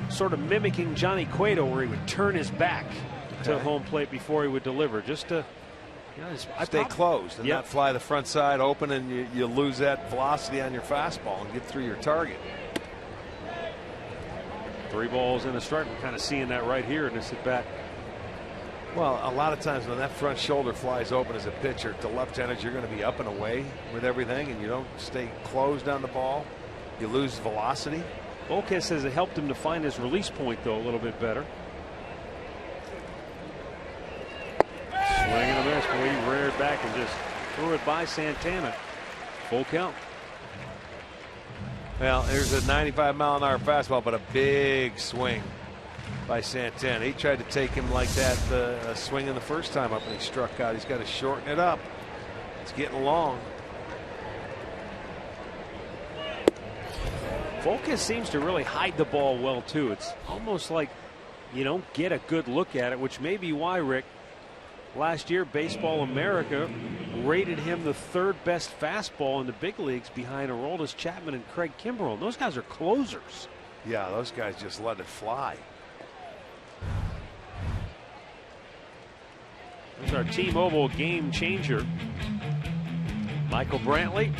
sort of mimicking Johnny Cueto, where he would turn his back to home plate before he would deliver, just to
stay closed and not fly the front side open, and you lose that velocity on your fastball and get through your target.
3 balls and a strike. We're kind of seeing that right here in this at bat.
Well, a lot of times when that front shoulder flies open as a pitcher, to left-handers, you're going to be up and away with everything, and you don't stay closed on the ball. You lose velocity.
Volquez says it helped him to find his release point, though, a little bit better. Swing and a miss. Boy, he reared back and just threw it by Santana. Full count.
Well, there's a 95-mile-an-hour fastball, but a big swing by Santana. He tried to take him like that swinging the first time up, and he struck out. He's got to shorten it up. It's getting long.
Volquez seems to really hide the ball well, too. It's almost like you don't get a good look at it, which may be why, Rick, last year Baseball America rated him the 3rd best fastball in the big leagues behind Aroldis Chapman and Craig Kimbrell. And those guys are closers.
Yeah, those guys just let it fly.
There's our T-Mobile game changer. Michael Brantley,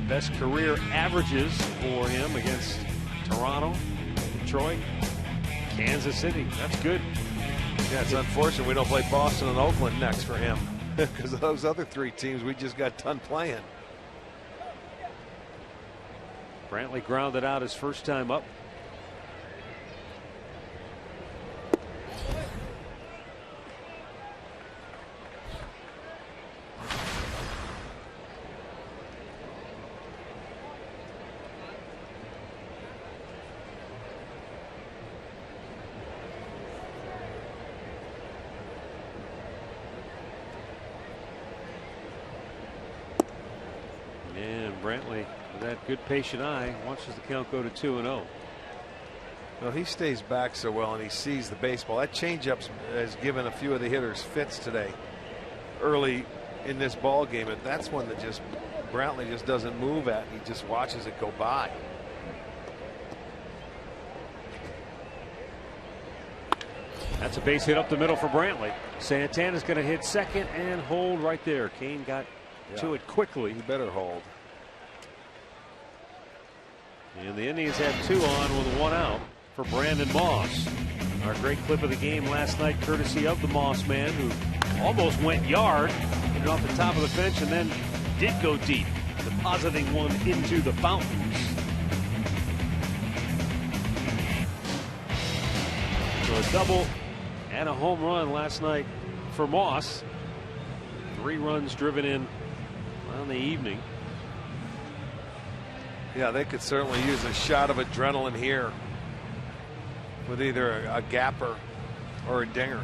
best career averages for him against Toronto, Detroit, Kansas City. That's good.
Yeah, it's unfortunate we don't play Boston and Oakland next for him, because those other 3 teams we just got done playing.
Brantley grounded out his first time up. Brantley, with that good patient eye, watches the count go to 2-0.
Well, he stays back so well, and he sees the baseball. That changeup has given a few of the hitters fits today, early in this ball game, and that's one that just Brantley just doesn't move at. He just watches it go by.
That's a base hit up the middle for Brantley. Santana's going to hit second and hold right there. Cain got to it quickly.
He better hold.
And the Indians have 2 on with 1 out for Brandon Moss. Our great clip of the game last night, courtesy of the Moss man, who almost went yard, hit it off the top of the fence, and then did go deep, depositing one into the fountains. So a double and a home run last night for Moss. 3 runs driven in on the evening.
Yeah, they could certainly use a shot of adrenaline here with either a gapper or a dinger.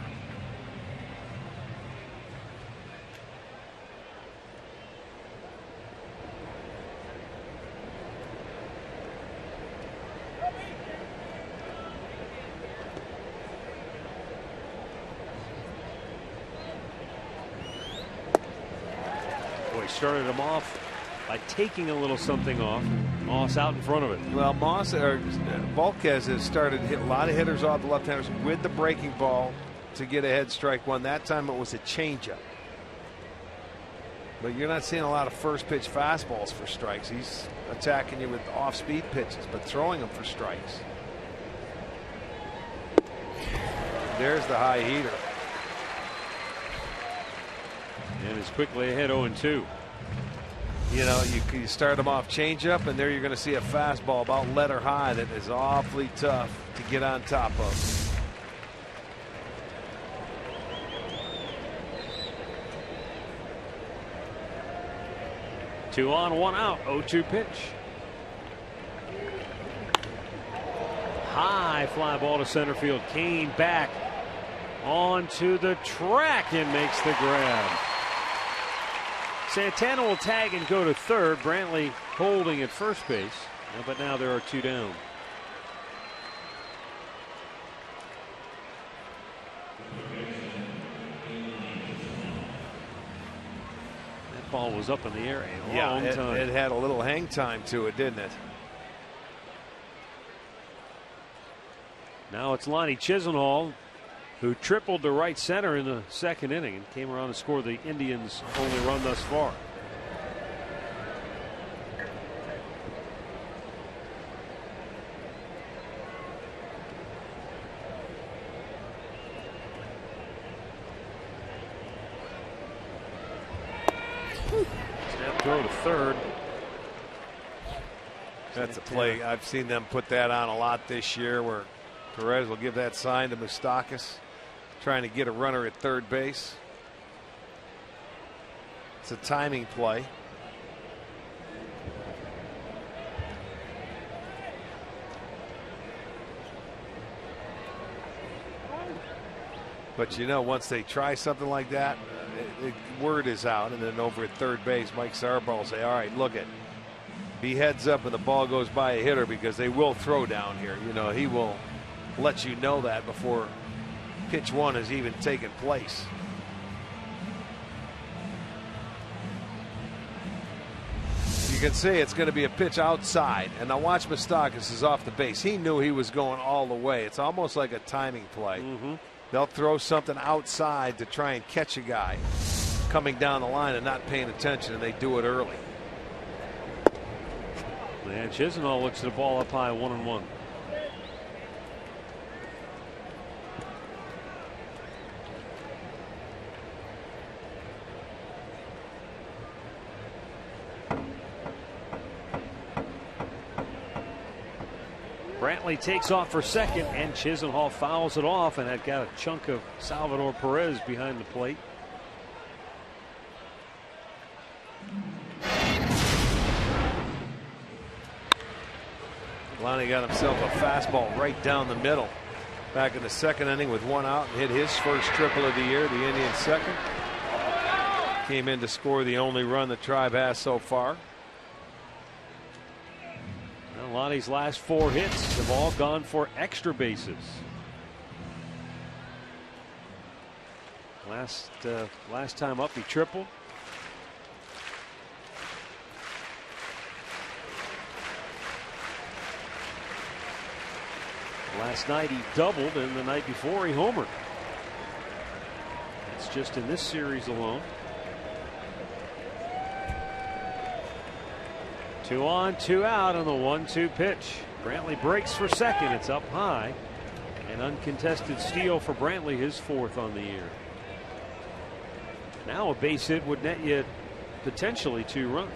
Started him off by taking a little something off. Moss out in front of it.
Well, Moss or Volquez has started to hit a lot of hitters off the left-handers with the breaking ball to get ahead strike one. That time it was a changeup. But you're not seeing a lot of first pitch fastballs for strikes. He's attacking you with off-speed pitches, but throwing them for strikes. There's the high heater.
And is quickly ahead 0-2.
You know, you start them off changeup, and there you're going to see a fastball about letter high that is awfully tough to get on top of.
Two on, 1 out. 0-2 pitch. High fly ball to center field. Cain back onto the track and makes the grab. Santana will tag and go to third. Brantley holding at first base. But now there are 2 down. That ball was up in the air a long time.
It had a little hang time to it, didn't it?
Now it's Lonnie Chisenhall, who tripled to right center in the 2nd inning and came around to score the Indians' only run thus far. Snap throw to third.
That's a play. I've seen them put that on a lot this year, where Perez will give that sign to MOUSTAKAS, trying to get a runner at third base. It's a timing play. But you know, once they try something like that, word is out, and then over at third base, Mike Sarball will say, all right, look it. Be heads up when the ball goes by a hitter, because they will throw down here. You know, he will let you know that before pitch 1 has even taken place. You can see it's going to be a pitch outside, and now watch MOUSTAKAS is off the base. He knew he was going all the way. It's almost like a timing play. They'll throw something outside to try and catch a guy coming down the line and not paying attention, and they do it early.
And Chisenhall looks at the ball up high, 1-1. Brantley takes off for second, and Chisenhall fouls it off, and that got a chunk of Salvador Perez behind the plate.
Lonnie got himself a fastball right down the middle back in the 2nd inning with 1 out, and hit his first triple of the year. The Indians' 2nd. Came in to score the only run the Tribe has so far.
Well, Lonnie's last 4 hits have all gone for extra bases. Last time up, he tripled. Last night he doubled, and the night before he homered. That's just in this series alone. 2 on, 2 out on the 1-2 pitch. Brantley breaks for second. It's up high. An uncontested steal for Brantley, his 4th on the year. Now a base hit would net you potentially 2 runs.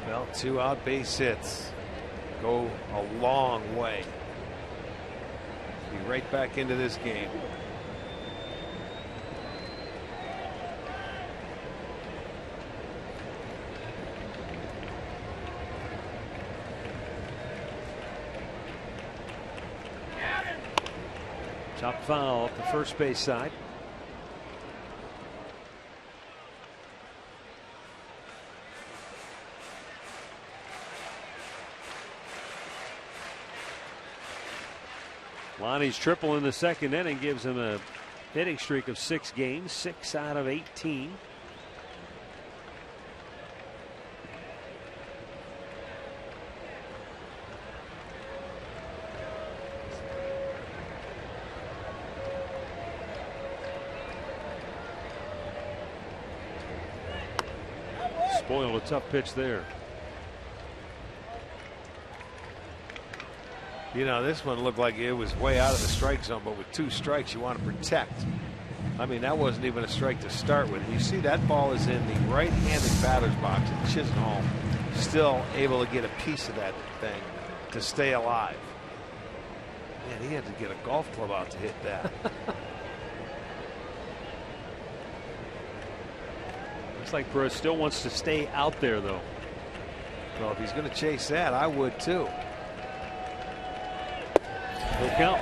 Well, 2 out base hits go a long way. Be right back into this game.
Chop foul up the first base side. Lonnie's triple in the second inning gives him a hitting streak of 6 games, 6 out of 18. Spoiled a tough pitch there.
You know, this one looked like it was way out of the strike zone, but with 2 strikes, you want to protect. I mean, that wasn't even a strike to start with. You see that ball is in the right-handed batter's box, and Chisenhall still able to get a piece of that thing to stay alive. Man, he had to get a golf club out to hit that.
Looks like Perez still wants to stay out there, though.
Well, if he's going to chase that, I would too.
Full count.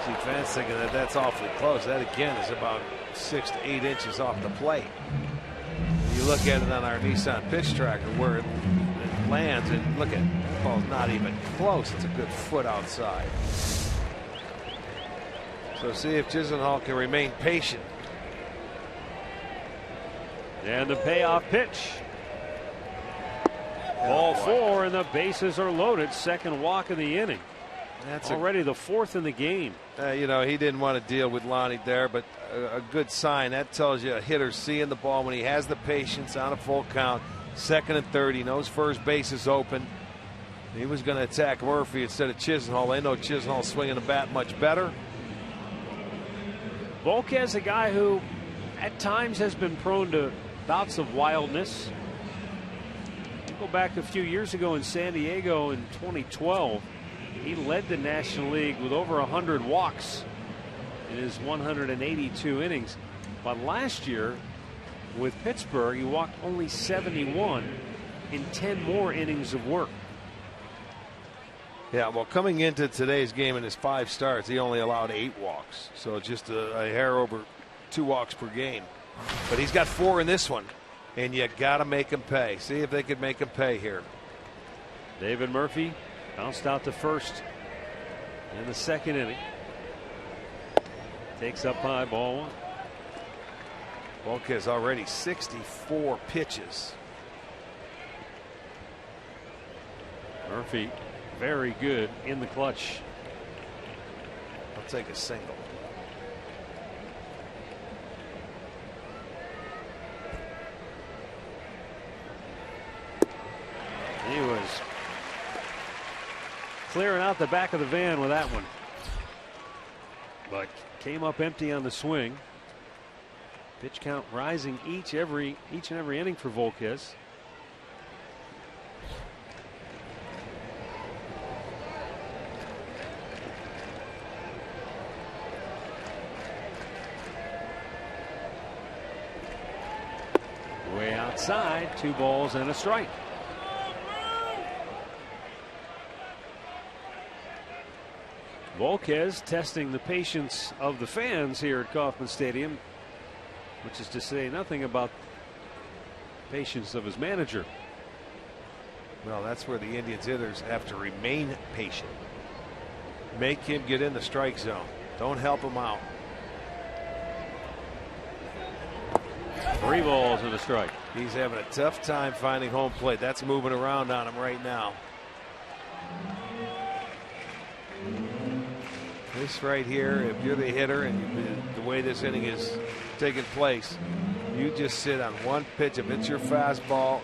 See, fans thinking that that's awfully close. That again is about 6 to 8 inches off the plate. You look at it on our Nissan pitch tracker where it lands, and look at it. The ball's not even close. It's a good foot outside. So see if Chisenhall can remain patient.
And the payoff pitch. Ball 4, and the bases are loaded. Second walk of the inning. That's already the 4th in the game.
You know, he didn't want to deal with Lonnie there, but a good sign. That tells you a hitter seeing the ball when he has the patience on a full count. 2nd and 3rd. He knows first base is open. He was going to attack Murphy instead of Chisenhall. They know Chisenhall swinging the bat much better.
Volquez, a guy who at times has been prone to bouts of wildness. You go back a few years ago in San Diego in 2012. He led the National League with over 100 walks in his 182 innings. But last year with Pittsburgh, he walked only 71 in 10 more innings of work.
Yeah, well, coming into today's game in his 5 starts, he only allowed 8 walks. So just a hair over 2 walks per game. But he's got 4 in this one, and you got to make him pay. See if they could make him pay here.
David Murphy bounced out to first in the second inning. Takes up high, ball 1.
Volquez already 64 pitches.
Murphy very good in the clutch.
I'll take a single.
He was clearing out the back of the van with that one, but came up empty on the swing. Pitch count rising each and every inning for Volquez. Way outside, 2 balls and a strike. Volquez testing the patience of the fans here at Kauffman Stadium, which is to say nothing about the patience of his manager.
Well, that's where the Indians hitters have to remain patient. Make him get in the strike zone. Don't help him out.
3 balls and a strike.
He's having a tough time finding home plate. That's moving around on him right now. This right here, if you're the hitter and the way this inning is taking place, you just sit on one pitch. If it's your fastball,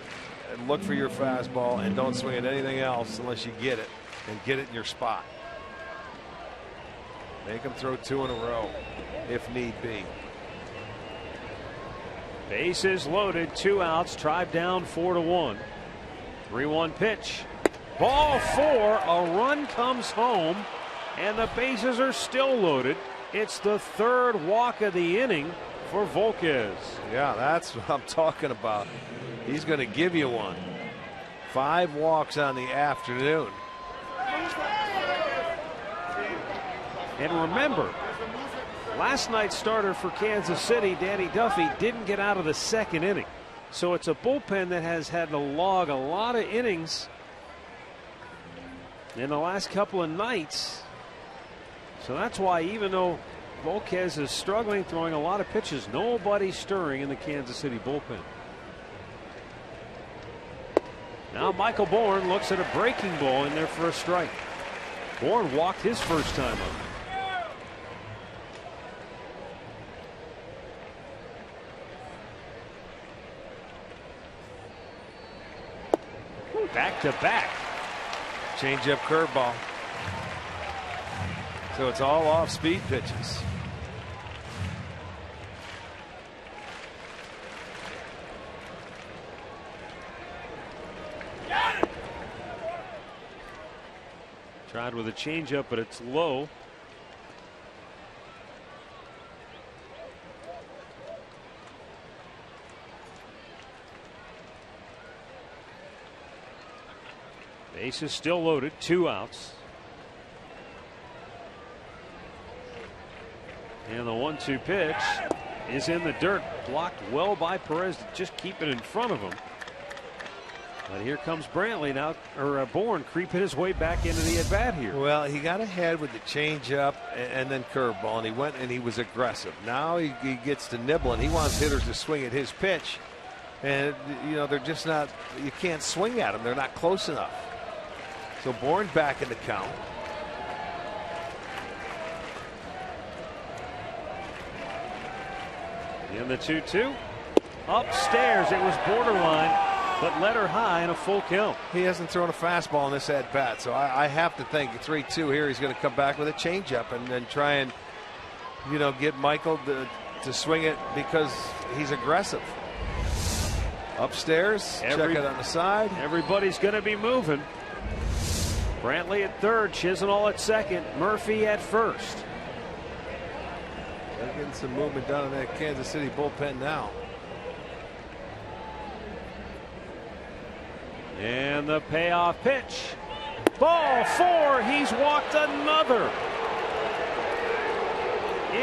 and look for your fastball and don't swing at anything else unless you get it, and get it in your spot. Make him throw 2 in a row if need be.
Bases loaded, 2 outs, Tribe down 4-1. 3-1 pitch. Ball 4, a run comes home, and the bases are still loaded. It's the 3rd walk of the inning for Volquez.
Yeah, that's what I'm talking about. He's going to give you one. 5 walks on the afternoon.
And remember, last night's starter for Kansas City, Danny Duffy, didn't get out of the second inning. So it's a bullpen that has had to log a lot of innings in the last couple of nights. So that's why, even though Volquez is struggling, throwing a lot of pitches, nobody stirring in the Kansas City bullpen. Now Michael Bourne looks at a breaking ball in there for a strike. Bourne walked his first time up. Back to back.
Change-up curveball. So it's all off-speed pitches.
Tried with a changeup, but it's low. Base is still loaded, 2 outs. And the 1-2 pitch is in the dirt, blocked well by Perez to just keep it in front of him. But here comes Brantley now, or Bourne creeping his way back into the at bat here.
Well, he got ahead with the changeup and then curveball, and he went and he was aggressive. Now he gets to nibble, and he wants hitters to swing at his pitch. And, you know, they're just not, you can't swing at them. They're not close enough. So Bourne back in the count.
In the 2-2. Upstairs, it was borderline, but led her high in a full count.
He hasn't thrown a fastball in this at bat, so I have to think 3-2 here. He's going to come back with a changeup and then try and, you know, get Michael to swing it because he's aggressive. Upstairs, check it on the side.
Everybody's going to be moving. Brantley at third, Chisenhall at second, Murphy at first.
They're getting some movement down in that Kansas City bullpen now.
And the payoff pitch. Ball 4. He's walked another.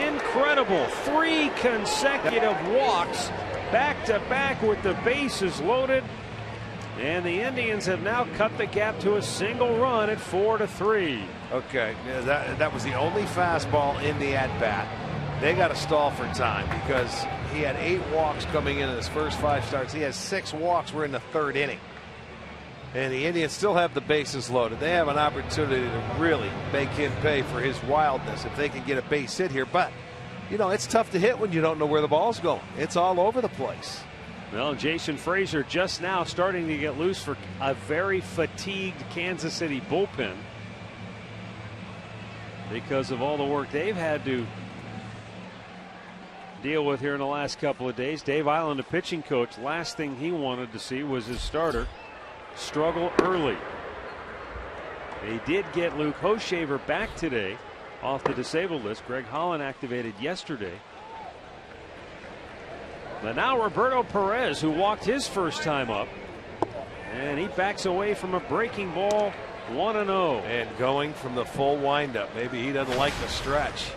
Incredible. 3 consecutive walks back to back with the bases loaded. And the Indians have now cut the gap to a single run at 4-3.
Okay, yeah, that was the only fastball in the at bat. They got to stall for time because he had 8 walks coming in his first 5 starts. He has 6 walks. We're in the 3rd inning. And the Indians still have the bases loaded. They have an opportunity to really make him pay for his wildness if they can get a base hit here. But, you know, it's tough to hit when you don't know where the ball's going. It's all over the place.
Well, Jason Frazier just now starting to get loose for a very fatigued Kansas City bullpen because of all the work they've had to deal with here in the last couple of days. Dave Island, a pitching coach, last thing he wanted to see was his starter struggle early. They did get Luke Hochevar back today off the disabled list. Greg Holland activated yesterday. But now Roberto Perez, who walked his first time up, and he backs away from a breaking ball, 1-0.
And going from the full windup. Maybe he doesn't like the stretch.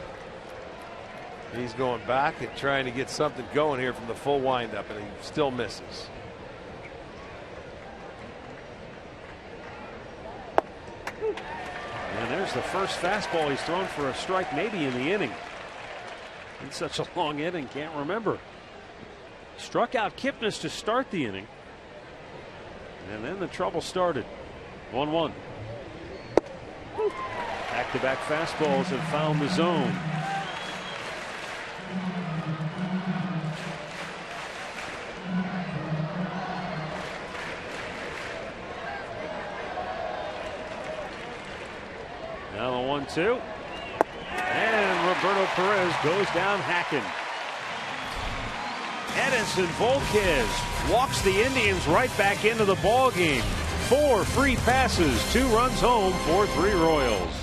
He's going back and trying to get something going here from the full windup, and he still misses.
And there's the first fastball he's thrown for a strike, maybe in the inning. In such a long inning, can't remember. Struck out Kipnis to start the inning. And then the trouble started. 1-1. Back-to-back fastballs have found the zone. Now the 1-2. And Roberto Perez goes down hacking. Edinson Volquez walks the Indians right back into the ball game. 4 free passes, 2 runs home for 3 Royals.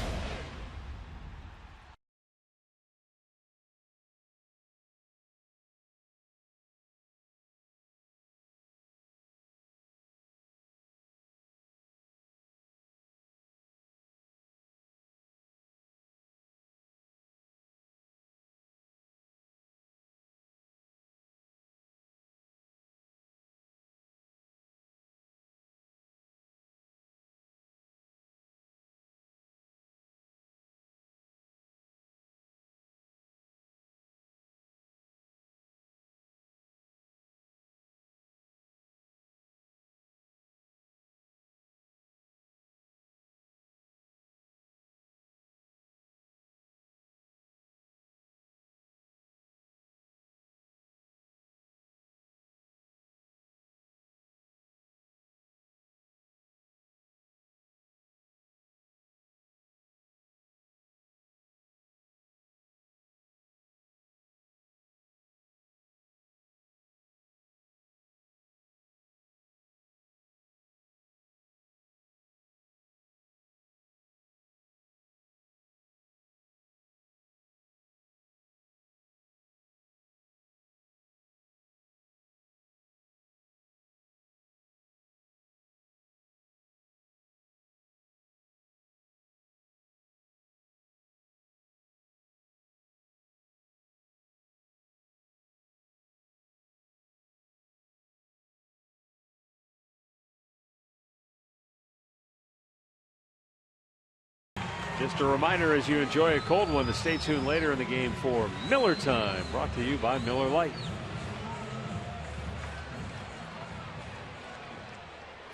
Just a reminder as you enjoy a cold one to stay tuned later in the game for Miller Time, brought to you by Miller Lite.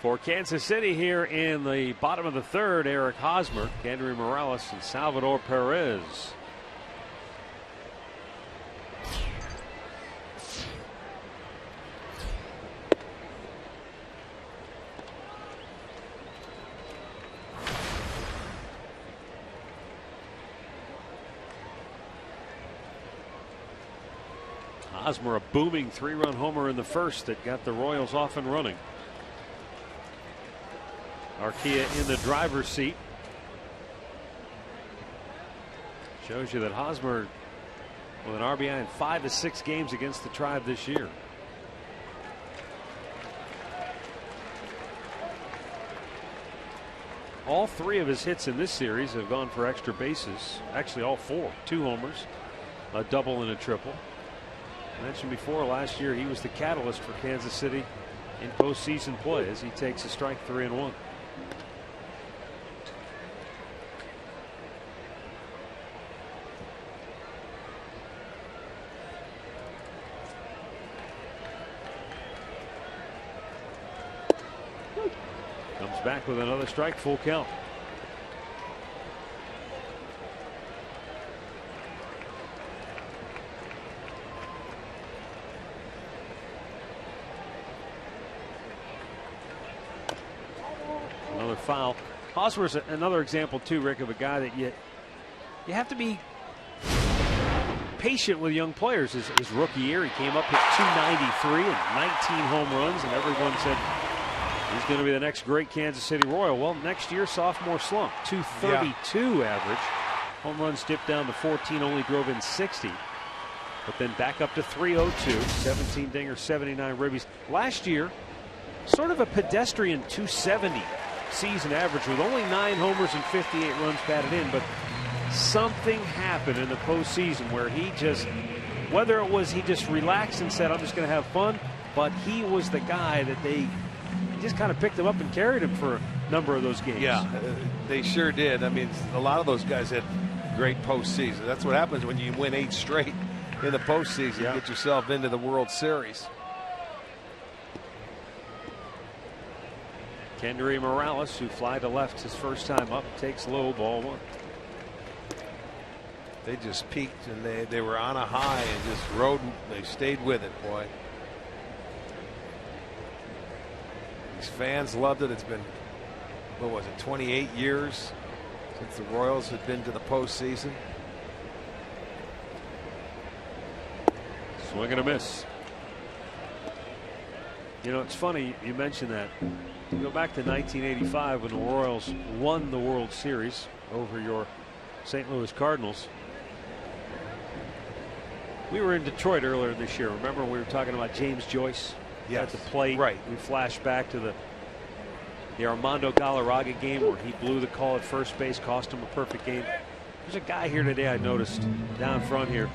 For Kansas City here in the bottom of the third, Eric Hosmer, Kendry Morales, and Salvador Perez. Hosmer, a booming 3-run homer in the first that got the Royals off and running. Arcia in the driver's seat. Shows you that Hosmer with an RBI in 5 of 6 games against the Tribe this year. All 3 of his hits in this series have gone for extra bases. Actually, all 4. 2 homers, a double and a triple. I mentioned before, last year he was the catalyst for Kansas City in postseason play as he takes a strike 3 and 1. Comes back with another strike, full count. Another foul. Hosmer's another example too, Rick, of a guy that you have to be patient with young players. His rookie year, he came up, hit .293 and 19 home runs, and everyone said he's going to be the next great Kansas City Royal. Well, next year, sophomore slump, .232 average. Home runs dipped down to 14, only drove in 60. But then back up to .302, 17 dingers, 79 ribbies. Last year, sort of a pedestrian .270 season average with only 9 homers and 58 runs batted in. But something happened in the postseason where he just, whether it was he just relaxed and said, I'm just going to have fun, but he was the guy that they just kind of picked him up and carried him for a number of those games.
Yeah, they sure did. I mean, a lot of those guys had great postseason. That's what happens when you win 8 straight in the postseason. Yeah. Get yourself into the World Series.
Kendry Morales, who fly to left his first time up, takes low, ball 1.
They just peaked and they were on a high and just rode. They stayed with it, boy. These fans loved it. It's been, what was it, 28 years since the Royals had been to the postseason.
Swing and a miss. You know, it's funny you mentioned that. You go back to 1985 when the Royals won the World Series over your St. Louis Cardinals. We were in Detroit earlier this year. Remember we were talking about James Joyce at the plate?
Right.
We flashed back to the Armando Galarraga game where he blew the call at first base, cost him a perfect game. There's a guy here today I noticed down front here.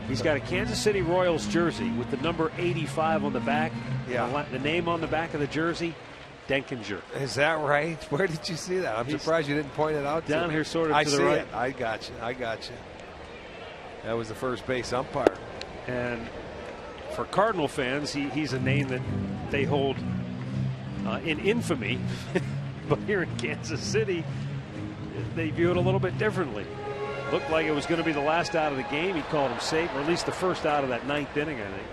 He's got a Kansas City Royals jersey with the number 85 on the back.
Yeah.
The name on the back of the jersey, Denkinger.
Is that right? Where did you see that? I'm surprised you didn't point it out.
Down here, sort of to the right.
It. I got you. I got you. That was the first base umpire.
And for Cardinal fans, he's a name that they hold in infamy. But here in Kansas City, they view it a little bit differently. Looked like it was going to be the last out of the game. He called him safe, or at least the first out of that 9th inning, I think.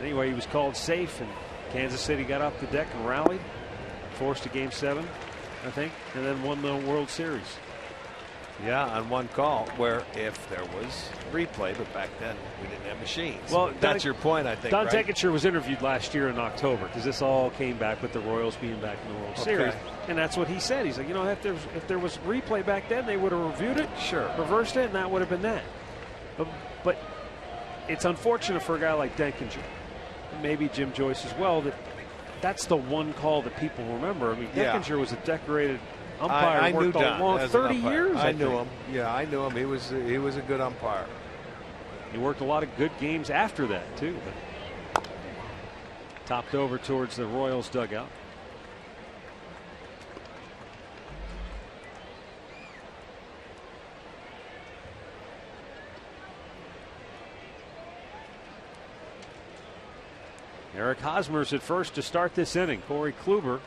Anyway, he was called safe, and Kansas City got off the deck and rallied, forced a Game 7, I think, and then won the World Series.
Yeah, on one call where if there was replay, but back then we didn't have machines.
Well,
that's your point, I think.
Don
right?
Tekicher was interviewed last year in October because this all came back with the Royals being back in the World Series, and that's what he said. He's like, you know, if there was replay back then, they would have reviewed it, reversed it, and that would have been that. But it's unfortunate for a guy like Denkinger, and maybe Jim Joyce as well, that's the one call that people remember. I mean, Denkinger was a decorated umpire.
I knew Don
long 30 years.
I knew him. Yeah, I knew him. He was a good umpire.
He worked a lot of good games after that too. But topped over towards the Royals dugout. Eric Hosmer's at first to start this inning. Corey Kluber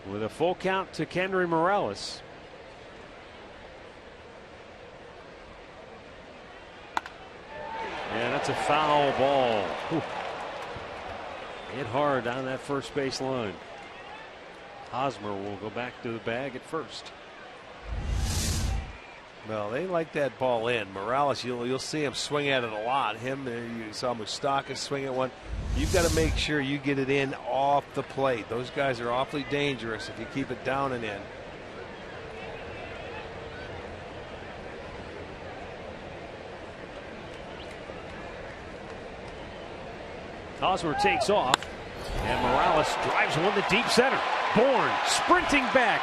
with a full count to Kendry Morales. And that's a foul ball. Whew. Hit hard down that first base line. Hosmer will go back to the bag at first.
Well, they like that ball in. Morales, you'll see him swing at it a lot. Him, you saw Moustakas swing at one. You've got to make sure you get it in off the plate. Those guys are awfully dangerous if you keep it down and in.
Hosmer takes off, and Morales drives one to deep center. Bourne sprinting back,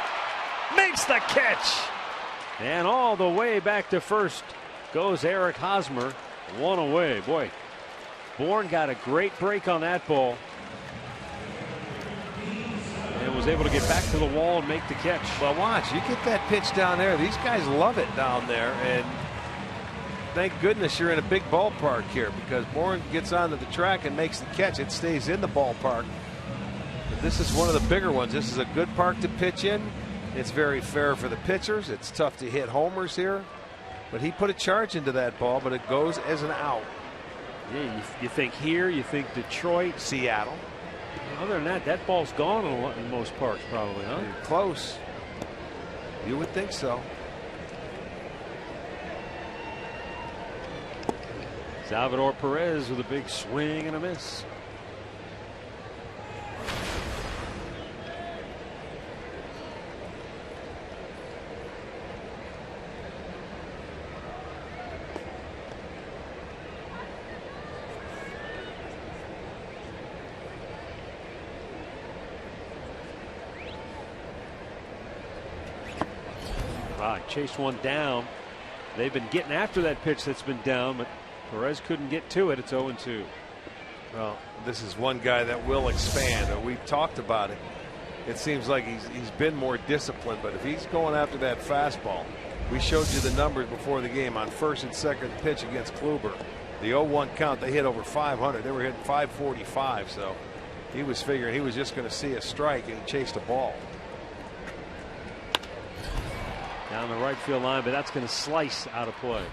makes the catch, and all the way back to first goes Eric Hosmer. One away. Boy, Bourne got a great break on that ball and was able to get back to the wall and make the catch.
Well, watch, you get that pitch down there. These guys love it down there, and thank goodness you're in a big ballpark here, because Bourne gets onto the track and makes the catch. It stays in the ballpark. But this is one of the bigger ones. This is a good park to pitch in. It's very fair for the pitchers. It's tough to hit homers here. But he put a charge into that ball, but it goes as an out.
Yeah, you think here, you think Detroit,
Seattle.
Other than that, that ball's gone in most parks probably, huh?
Close. You would think so.
Salvador Perez with a big swing and a miss. Chased one down. They've been getting after that pitch that's been down, but Perez couldn't get to it. It's 0-2.
Well, this is one guy that will expand. We've talked about it. It seems like he's been more disciplined, but if he's going after that fastball, we showed you the numbers before the game on first and second pitch against Kluber. The 0-1 count, they hit over 500. They were hitting 545, so he was figuring he was just going to see a strike, and he chased a ball
down the right field line, but that's going to slice out of play.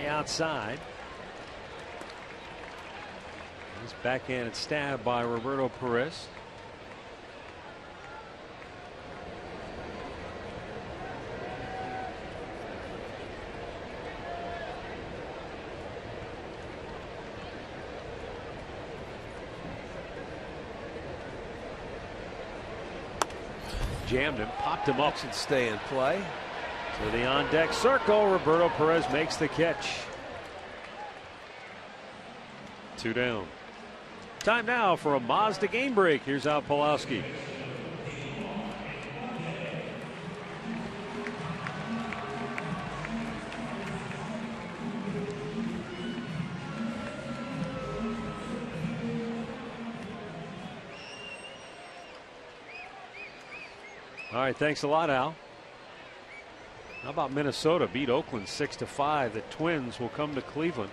Outside. This backhanded stab by Roberto Perez. Jammed him, popped him up.
Should stay in play.
To the on deck circle, Roberto Perez makes the catch. 2 down. Time now for a Mazda game break. Here's Al Pawlowski. All right, thanks a lot, Al. How about Minnesota beat Oakland 6-5? The Twins will come to Cleveland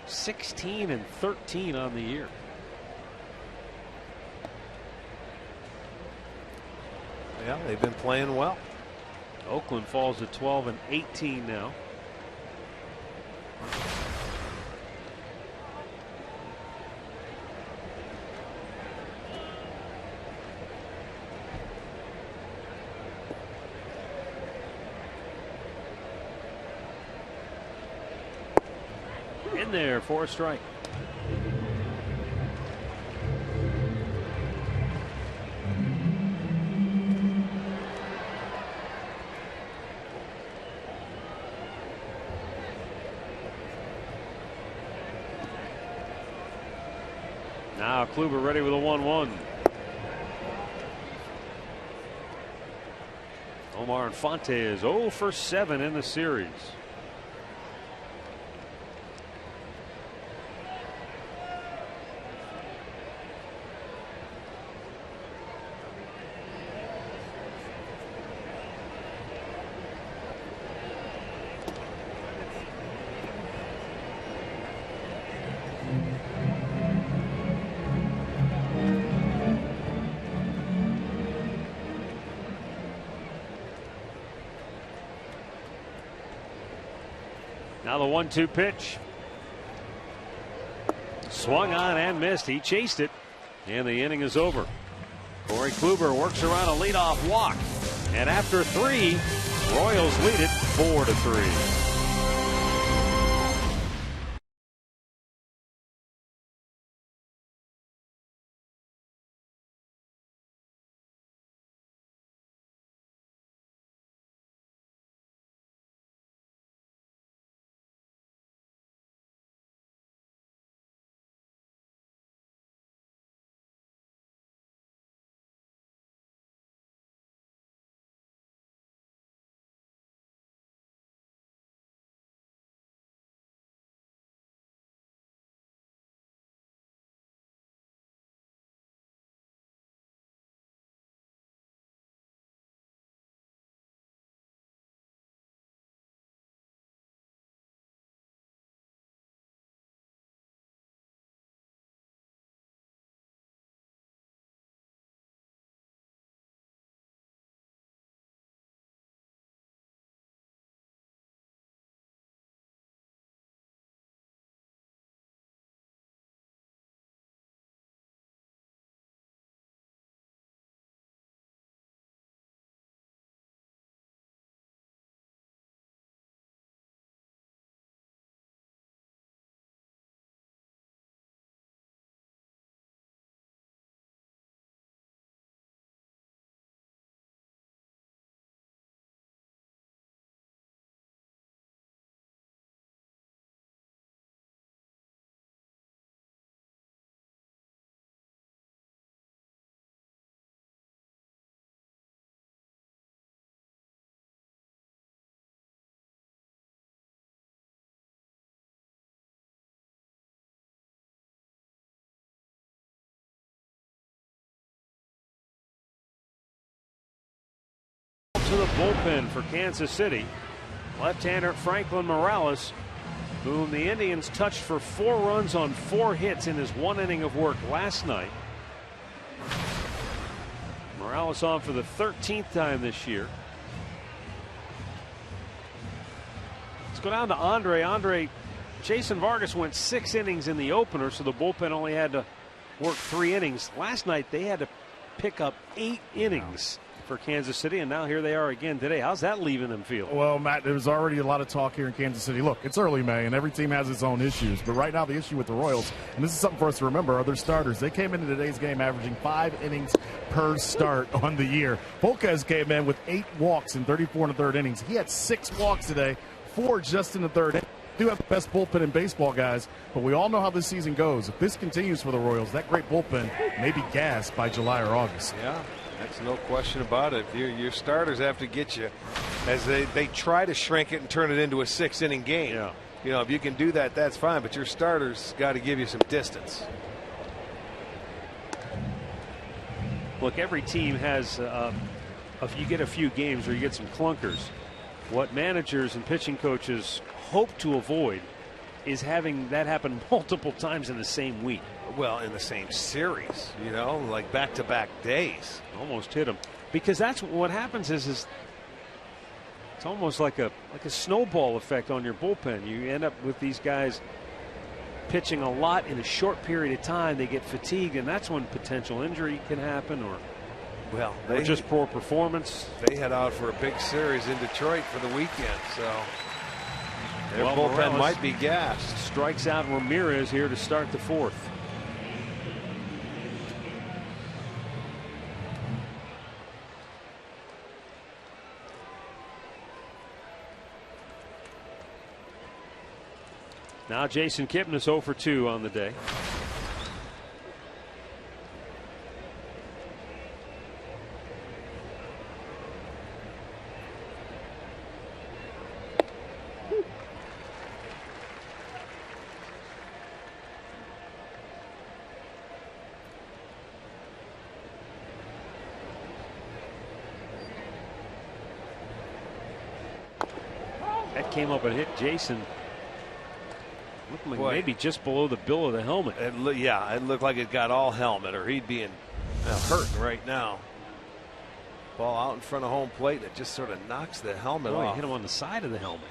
16-13 on the year.
Yeah, they've been playing well.
Oakland falls to 12-18 now. In there for a strike. Now Kluber ready with a 1-1. Omar Infante is 0 for 7 in the series. Now the 1-2 pitch. Swung on and missed. He chased it, and the inning is over. Corey Kluber works around a leadoff walk, and after 3, Royals lead it 4-3. To the bullpen for Kansas City. Left-hander Franklin Morales, whom the Indians touched for 4 runs on 4 hits in his 1 inning of work last night. Morales on for the 13th time this year. Let's go down to Andre. Jason Vargas went 6 innings in the opener, so the bullpen only had to work 3 innings. Last night they had to pick up 8 innings for Kansas City, and now here they are again today. How's that leaving them feel?
Well, Matt, there's already a lot of talk here in Kansas City. Look, it's early May, and every team has its own issues. But right now, the issue with the Royals, and this is something for us to remember, are their starters. They came into today's game averaging 5 innings per start on the year. Volquez came in with 8 walks in 34 1/3 innings. He had 6 walks today, 4 just in the 3rd inning. Do have the best bullpen in baseball, guys, but we all know how this season goes. If this continues for the Royals, that great bullpen may be gassed by July or August.
Yeah. That's no question about it. Your starters have to get you, as they try to shrink it and turn it into a 6-inning game.
Yeah.
You know, if you can do that, that's fine, but your starters got to give you some distance.
Look, every team has you get a few games where you get some clunkers. What managers and pitching coaches hope to avoid is having that happen multiple times in the same week.
Well, in the same series, you know, like back-to-back days.
Almost hit him, because that's what happens is it's almost like a snowball effect on your bullpen. You end up with these guys pitching a lot in a short period of time. They get fatigued, and that's when potential injury can happen, or just poor performance.
They head out for a big series in Detroit for the weekend, so their bullpen
Morales
might be gassed.
Strikes out Ramirez here to start the 4th. Now Jason Kipnis 0 for 2 on the day. that came up and hit Jason. Looked like maybe just below the bill of the helmet.
Yeah, it looked like it got all helmet, or he'd be hurting right now. Ball out in front of home plate. It just sort of knocks the helmet off.
Hit him on the side of the helmet.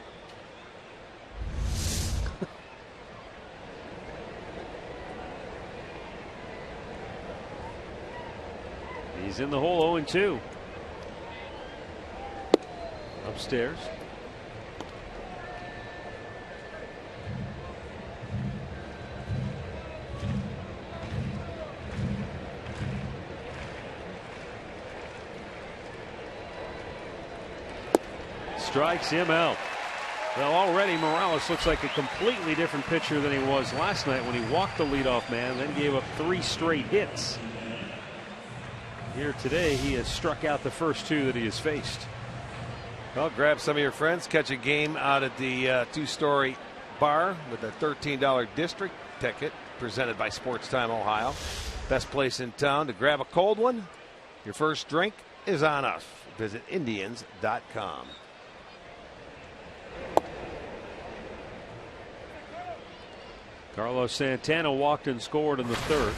He's in the hole 0-2. Upstairs. Strikes him out. Well, already Morales looks like a completely different pitcher than he was last night when he walked the leadoff man, then gave up 3 straight hits. Here today, he has struck out the first 2 that he has faced.
Well, grab some of your friends, catch a game out at the 2-story bar with a $13 district ticket presented by Sports Time Ohio. Best place in town to grab a cold one. Your first drink is on us. Visit Indians.com.
Carlos Santana walked and scored in the 3rd.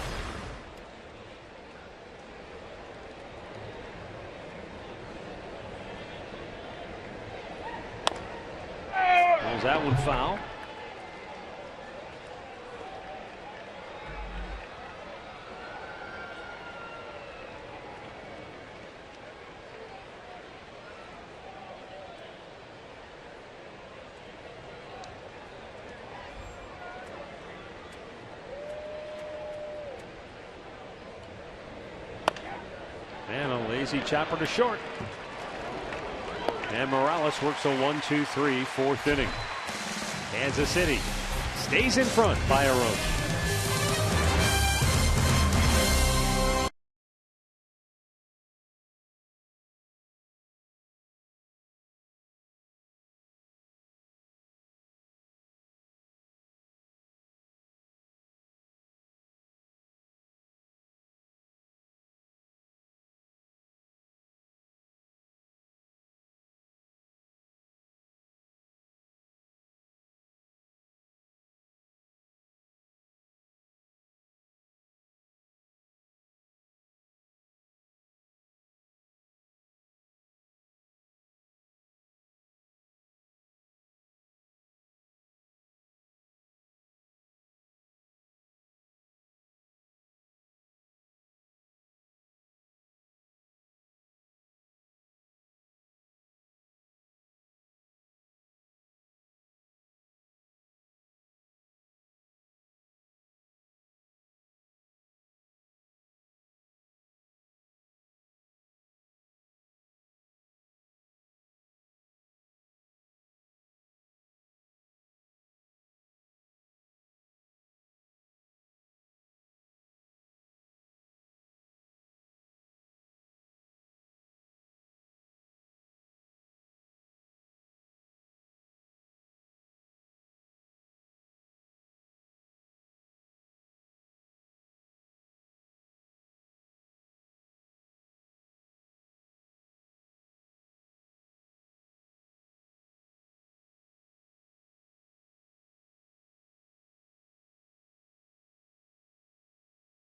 Was that one foul? And a lazy chopper to short. And Morales works a 1-2-3 4th inning. Kansas City stays in front by a run.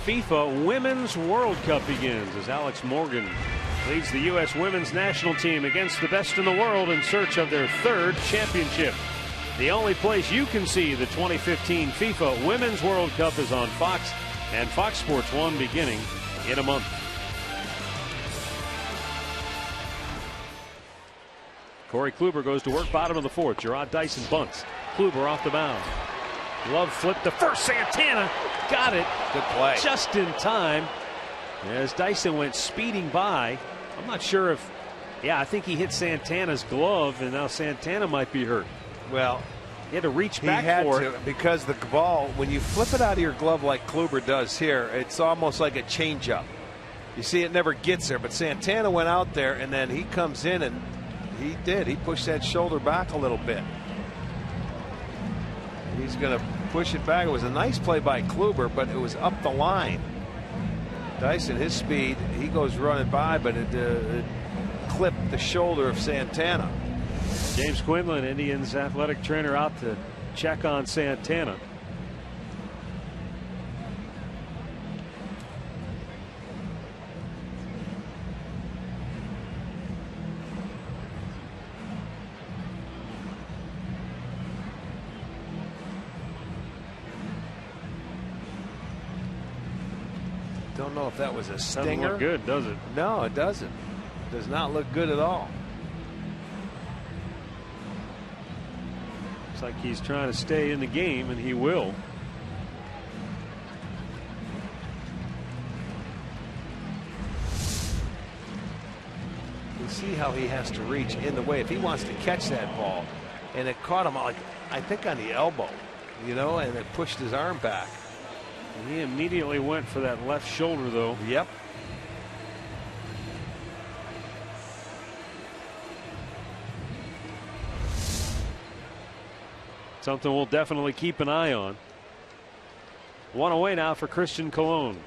FIFA Women's World Cup begins as Alex Morgan leads the U.S. women's national team against the best in the world in search of their 3rd championship. The only place you can see the 2015 FIFA Women's World Cup is on Fox and Fox Sports 1 beginning in a month. Corey Kluber goes to work, bottom of the 4th. Gerard Dyson bunts. Kluber off the mound. Glove flip to first. Santana got it.
Good play.
Just in time as Dyson went speeding by. I'm not sure if, I think he hit Santana's glove, and now Santana might be hurt.
Well,
he had to reach back for it.
Because the ball, when you flip it out of your glove like Kluber does here, it's almost like a changeup. You see, it never gets there, but Santana went out there, and then he comes in, and he did. He pushed that shoulder back a little bit. He's going to push it back. It was a nice play by Kluber, but it was up the line. Dyson, his speed, he goes running by, but it clipped the shoulder of Santana.
James Quinlan, Indians athletic trainer, out to check on Santana.
Don't know if that was a stinger.
Doesn't look good, does it?
No, it doesn't. Does not look good at all.
Looks like he's trying to stay in the game, and he will.
You see how he has to reach in the way if he wants to catch that ball, and it caught him, like, I think, on the elbow, you know, and it pushed his arm back.
And he immediately went for that left shoulder, though.
Yep.
Something we'll definitely keep an eye on. One away now for Christian Colon.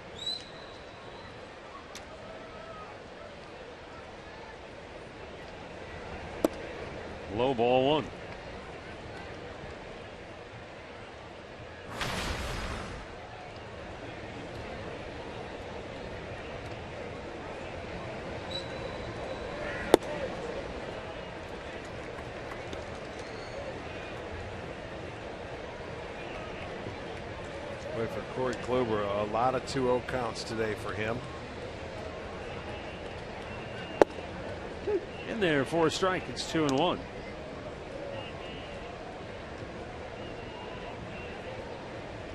Low ball one.
For Corey Kluber, a lot of 2-0 counts today for him.
In there for a strike. It's 2-1.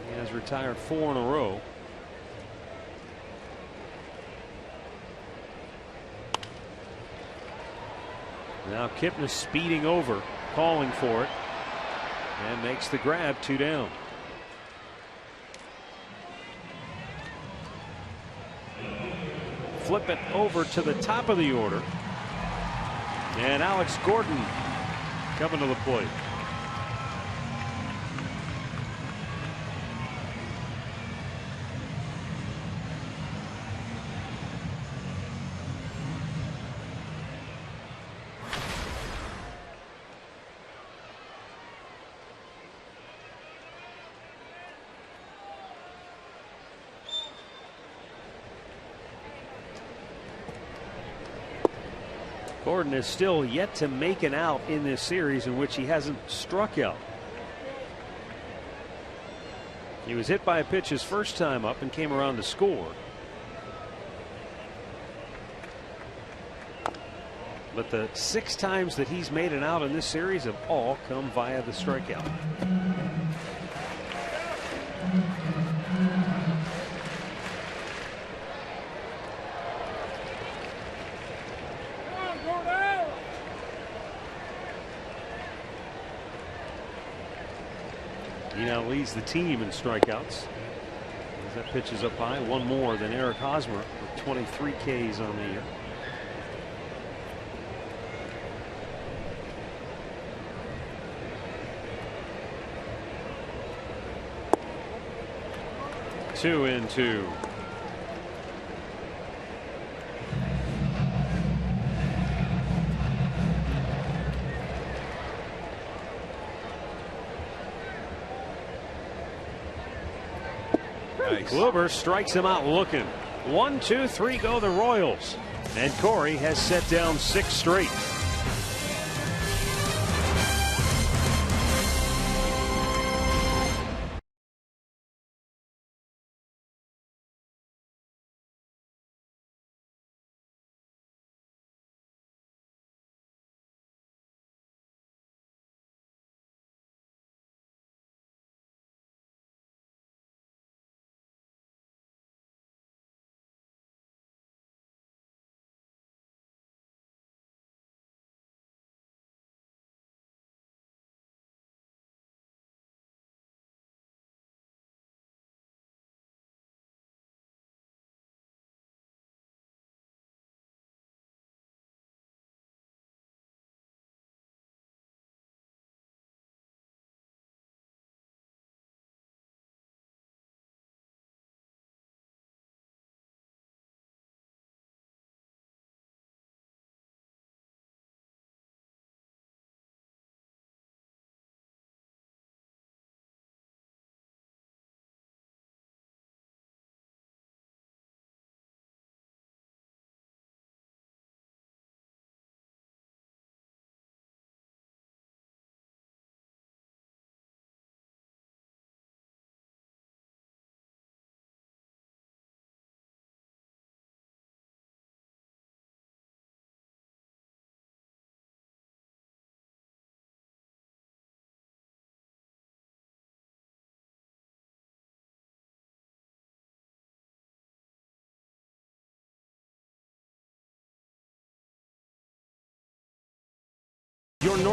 He has retired 4 in a row. Now Kipnis speeding over, calling for it, and makes the grab. 2 down. Flip it over to the top of the order. And Alex Gordon coming to the plate. Gordon is still yet to make an out in this series in which he hasn't struck out. He was hit by a pitch his first time up and came around to score. But the 6 times that he's made an out in this series have all come via the strikeout. He now leads the team in strikeouts. As that pitch is up high, one more than Eric Hosmer with 23 Ks on the year. Two and two.
Nice.
Kluber strikes him out looking. 1, 2, 3 go the Royals. And Corey has set down 6 straight.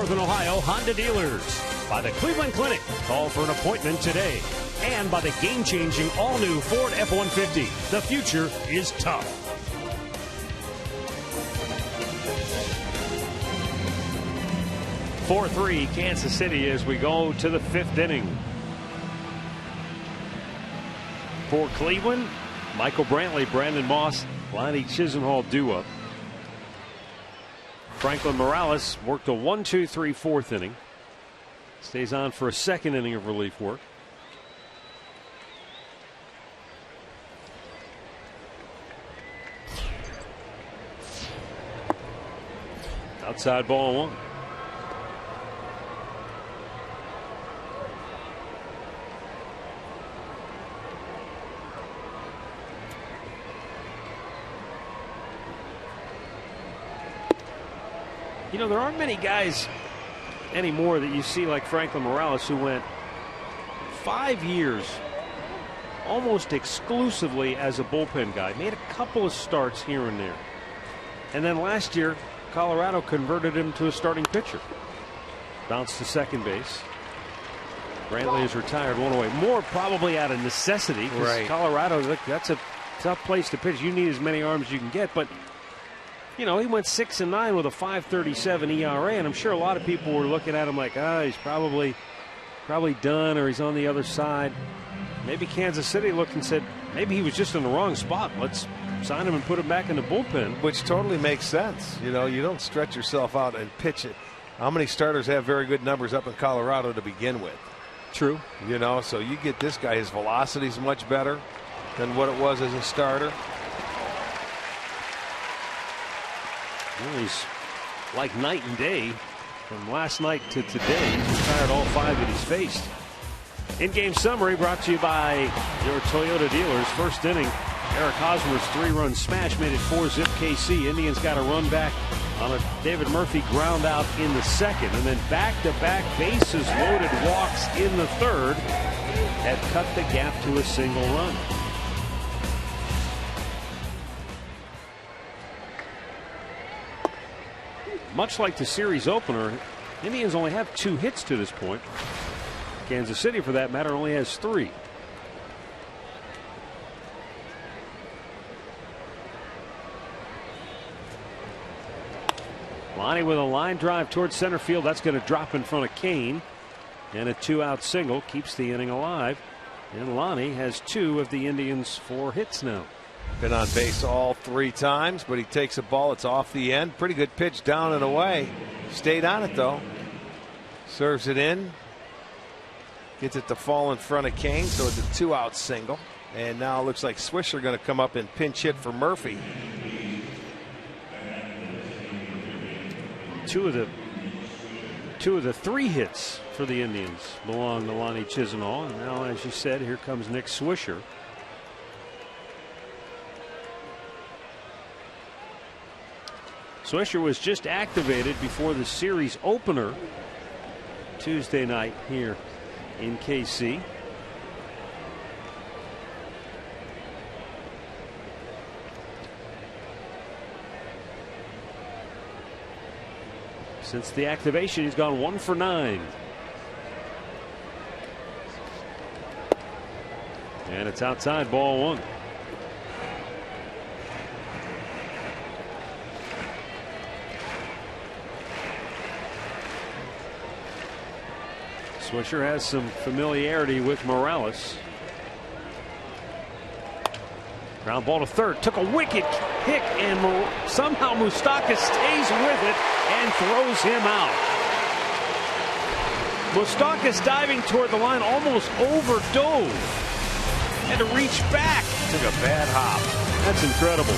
Northern Ohio Honda dealers. By the Cleveland Clinic. Call for an appointment today. And by the game-changing all-new Ford F-150. The future is tough. 4-3 Kansas City as we go to the 5th inning. For Cleveland, Michael Brantley, Brandon Moss, Lonnie Chisenhall duo. Franklin Morales worked a 1-2-3 4th inning. Stays on for a 2nd inning of relief work. Outside ball 1. You know, there aren't many guys anymore that you see like Franklin Morales, who went 5 years almost exclusively as a bullpen guy. Made a couple of starts here and there. And then last year, Colorado converted him to a starting pitcher. Bounced to second base. Brantley is retired 1 away. More probably out of necessity. Right. Colorado, that's a tough place to pitch. You need as many arms as you can get. But you know, he went 6-9 with a 5.37 ERA, and I'm sure a lot of people were looking at him like, he's probably done, or he's on the other side. Maybe Kansas City looked and said, maybe he was just in the wrong spot. Let's sign him and put him back in the bullpen.
Which totally makes sense. You know, you don't stretch yourself out and pitch it. How many starters have very good numbers up in Colorado to begin with?
True.
You know, so you get this guy, his velocity's much better than what it was as a starter.
Well, he's like night and day from last night to today. He's retired all 5 that he's faced. In-game summary brought to you by your Toyota dealers. First inning, Eric Hosmer's 3-run smash made it 4-zip KC. Indians got a run back on a David Murphy ground out in the 2nd. And then back-to-back bases loaded walks in the 3rd had cut the gap to a single run. Much like the series opener, Indians only have 2 hits to this point. Kansas City, for that matter, only has 3. Lonnie with a line drive towards center field. That's going to drop in front of CAIN. And a 2-out single keeps the inning alive. And Lonnie has 2 of the Indians' 4 hits now.
Been on base all 3 times, but he takes a ball. It's off the end. Pretty good pitch down and away. Stayed on it, though. Serves it in. Gets it to fall in front of CAIN, so it's a 2-out single. And now it looks like Swisher going to come up and pinch hit for Murphy.
Two of the 3 hits for the Indians belong to Lonnie Chisenhall. And now, as you said, here comes Nick Swisher. Swisher was just activated before the series opener Tuesday night here in KC. Since the activation, he's gone 1 for 9. And it's outside, ball 1. Swisher has some familiarity with Morales. Ground ball to third. Took a wicked kick, and somehow Moustakas stays with it and throws him out. Moustakas diving toward the line, almost overdove. Had to reach back.
Took a bad hop.
That's incredible.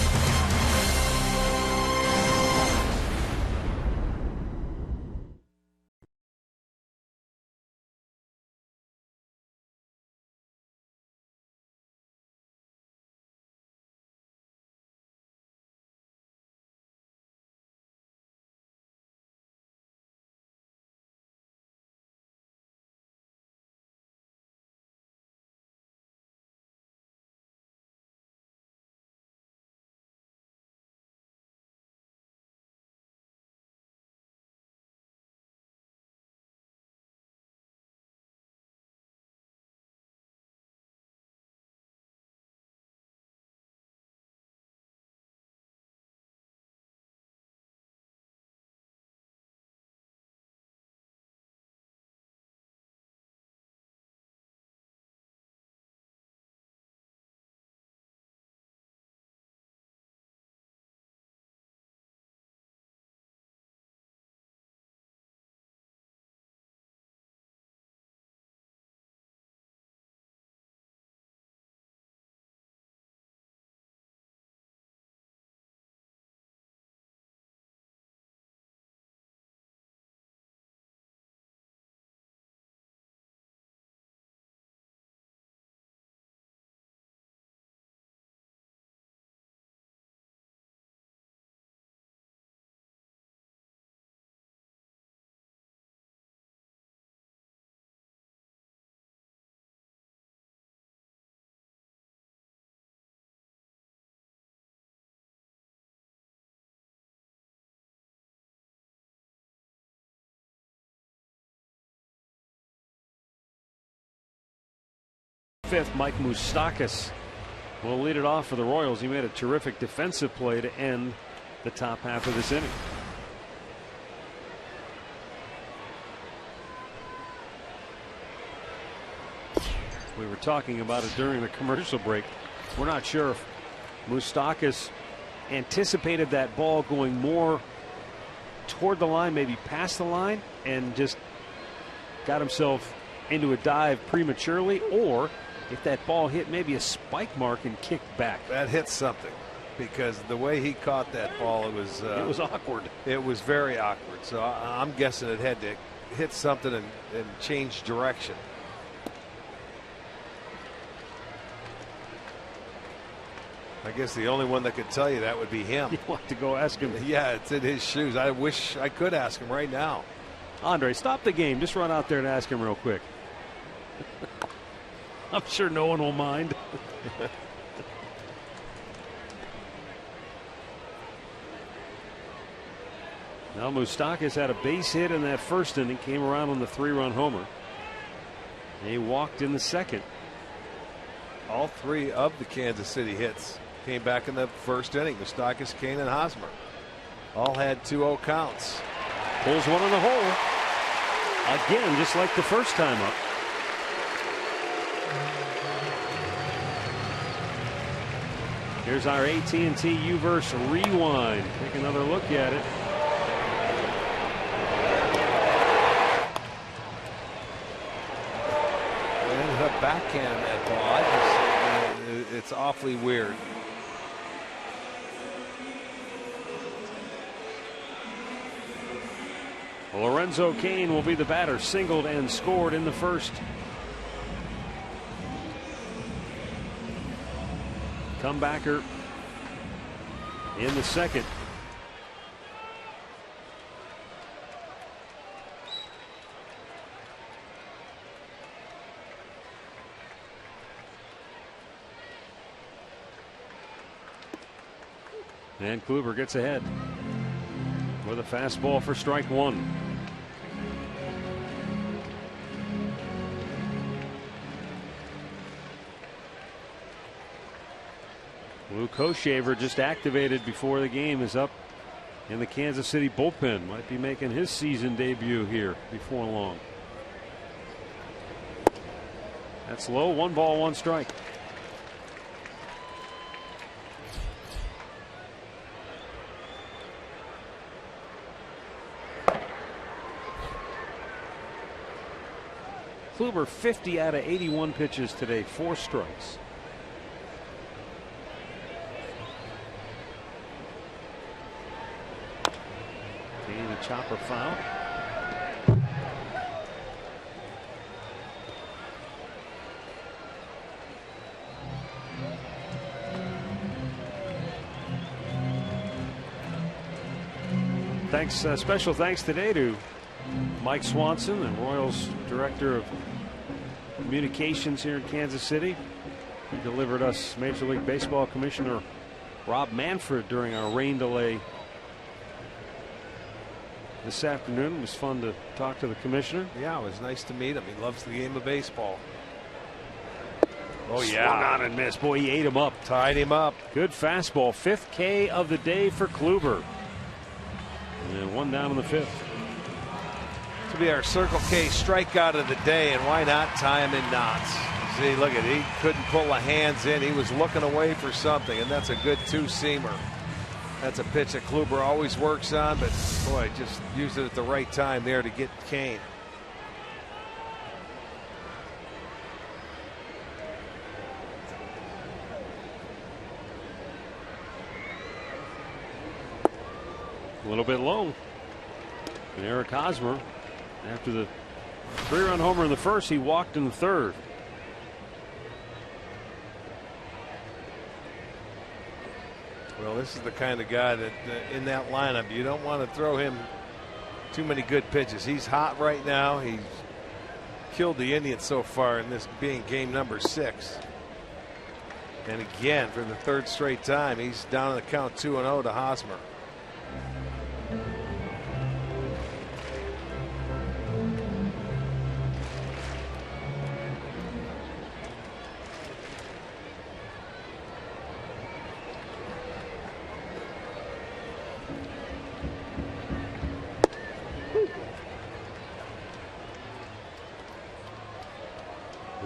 5th, Mike Moustakas will lead it off for the Royals. He made a terrific defensive play to end the top half of this inning. We were talking about it during the commercial break. We're not sure if Moustakas anticipated that ball going more toward the line, maybe past the line, and just got himself into a dive prematurely, or if that ball hit maybe a spike mark and kicked back.
That hit something, because the way he caught that ball, it was
awkward.
It was very awkward. So I'm guessing it had to hit something and change direction. I guess the only one that could tell you that would be him.
You want to go ask him?
Yeah, it's in his shoes. I wish I could ask him right now.
Andre, stop the game. Just run out there and ask him real quick. I'm sure no one will mind. Now Moustakas had a base hit in that first inning, came around on the 3-run homer. He walked in the second.
All 3 of the Kansas City hits came back in the first inning. Moustakas, Cain, and Hosmer all had 2-0 counts.
Pulls one in the hole. Again, just like the first time up. Here's our AT&T U-verse rewind. Take another look at it.
Ended up backhand that ball. It's awfully weird.
Lorenzo Cain will be the batter, singled and scored in the first. Comebacker in the second. And Kluber gets ahead with a fastball for strike 1. Lou Koshaver, just activated before the game, is up in the Kansas City bullpen. Might be making his season debut here before long. That's low. 1 ball, 1 strike. Kluber 50 out of 81 pitches today, 4 strikes. Cain, a chopper foul. Thanks, special thanks today to Mike Swanson, the Royals Director of Communications here in Kansas City. He delivered us Major League Baseball Commissioner Rob Manfred during our rain delay this afternoon. It was fun to talk to the commissioner.
Yeah, it was nice to meet him. He loves the game of baseball.
Oh, yeah. Swung on and missed. Boy, he ate him up.
Tied him up.
Good fastball. 5th K of the day for Kluber. And 1 down in the 5th.
To be our Circle K strikeout of the day, and why not tie him in knots? See, look at it. He couldn't pull the hands in. He was looking away for something, and that's a good 2-seamer. That's a pitch that Kluber always works on, but boy, just used it at the right time there to get Cain.
A little bit low. And Eric Hosmer, after the 3-run homer in the first, he walked in the third.
Well, this is the kind of guy that in that lineup, you don't want to throw him too many good pitches. He's hot right now. He's killed the Indians so far in this being game number 6. And again, for the 3rd straight time, he's down in the count 2-0 to Hosmer.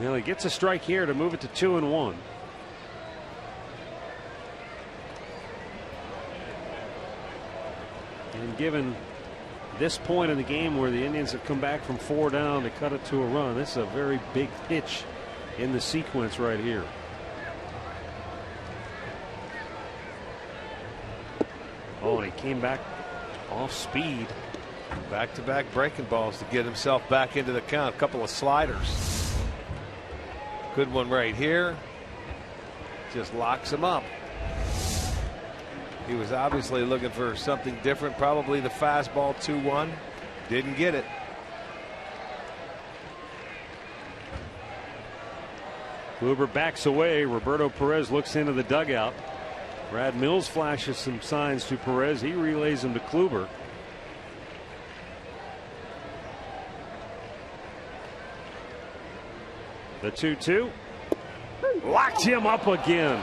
Well, he gets a strike here to move it to 2-1. And given this point in the game where the Indians have come back from 4 down to cut it to a run, this is a very big pitch in the sequence right here. Oh, and he came back off speed.
Back-to-back breaking balls to get himself back into the count. A couple of sliders. Good one right here. Just locks him up. He was obviously looking for something different, probably the fastball. 2-1. Didn't get it.
Kluber backs away. Roberto Perez looks into the dugout. Brad Mills flashes some signs to Perez. He relays them to Kluber. The 2-2. Locked him up again.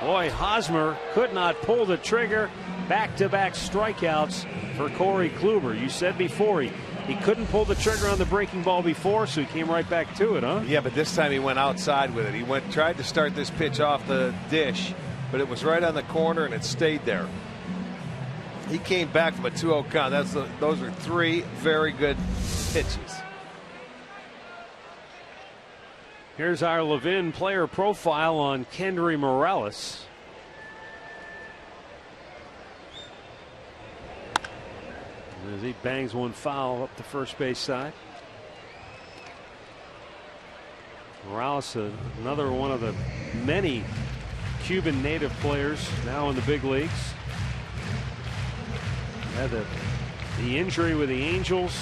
Boy, Hosmer could not pull the trigger. Back-to-back strikeouts for Corey Kluber. You said before he couldn't pull the trigger on the breaking ball before, so he came right back to it, huh?
Yeah, but this time he went outside with it. He tried to start this pitch off the dish, but it was right on the corner and it stayed there. He came back from a 2-0 count. Those are 3 very good pitches.
Here's our Levin player profile on Kendry Morales. As he bangs one foul up the first base side. Morales, another one of the many Cuban native players now in the big leagues. Had the injury with the Angels.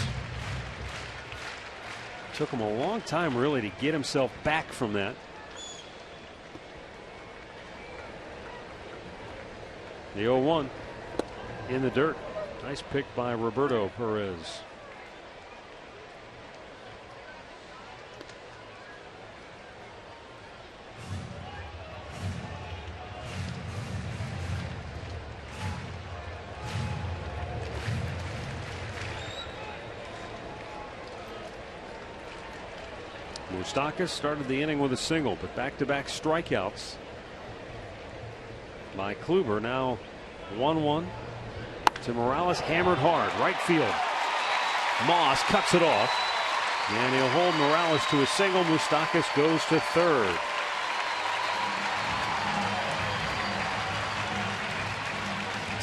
Took him a long time really to get himself back from that. The 0-1 in the dirt. Nice pick by Roberto Perez. Moustakas started the inning with a single, but back-to-back strikeouts by Kluber. Now 1-1 to Morales, hammered hard, right field. Moss cuts it off, and he'll hold Morales to a single. Moustakas goes to third.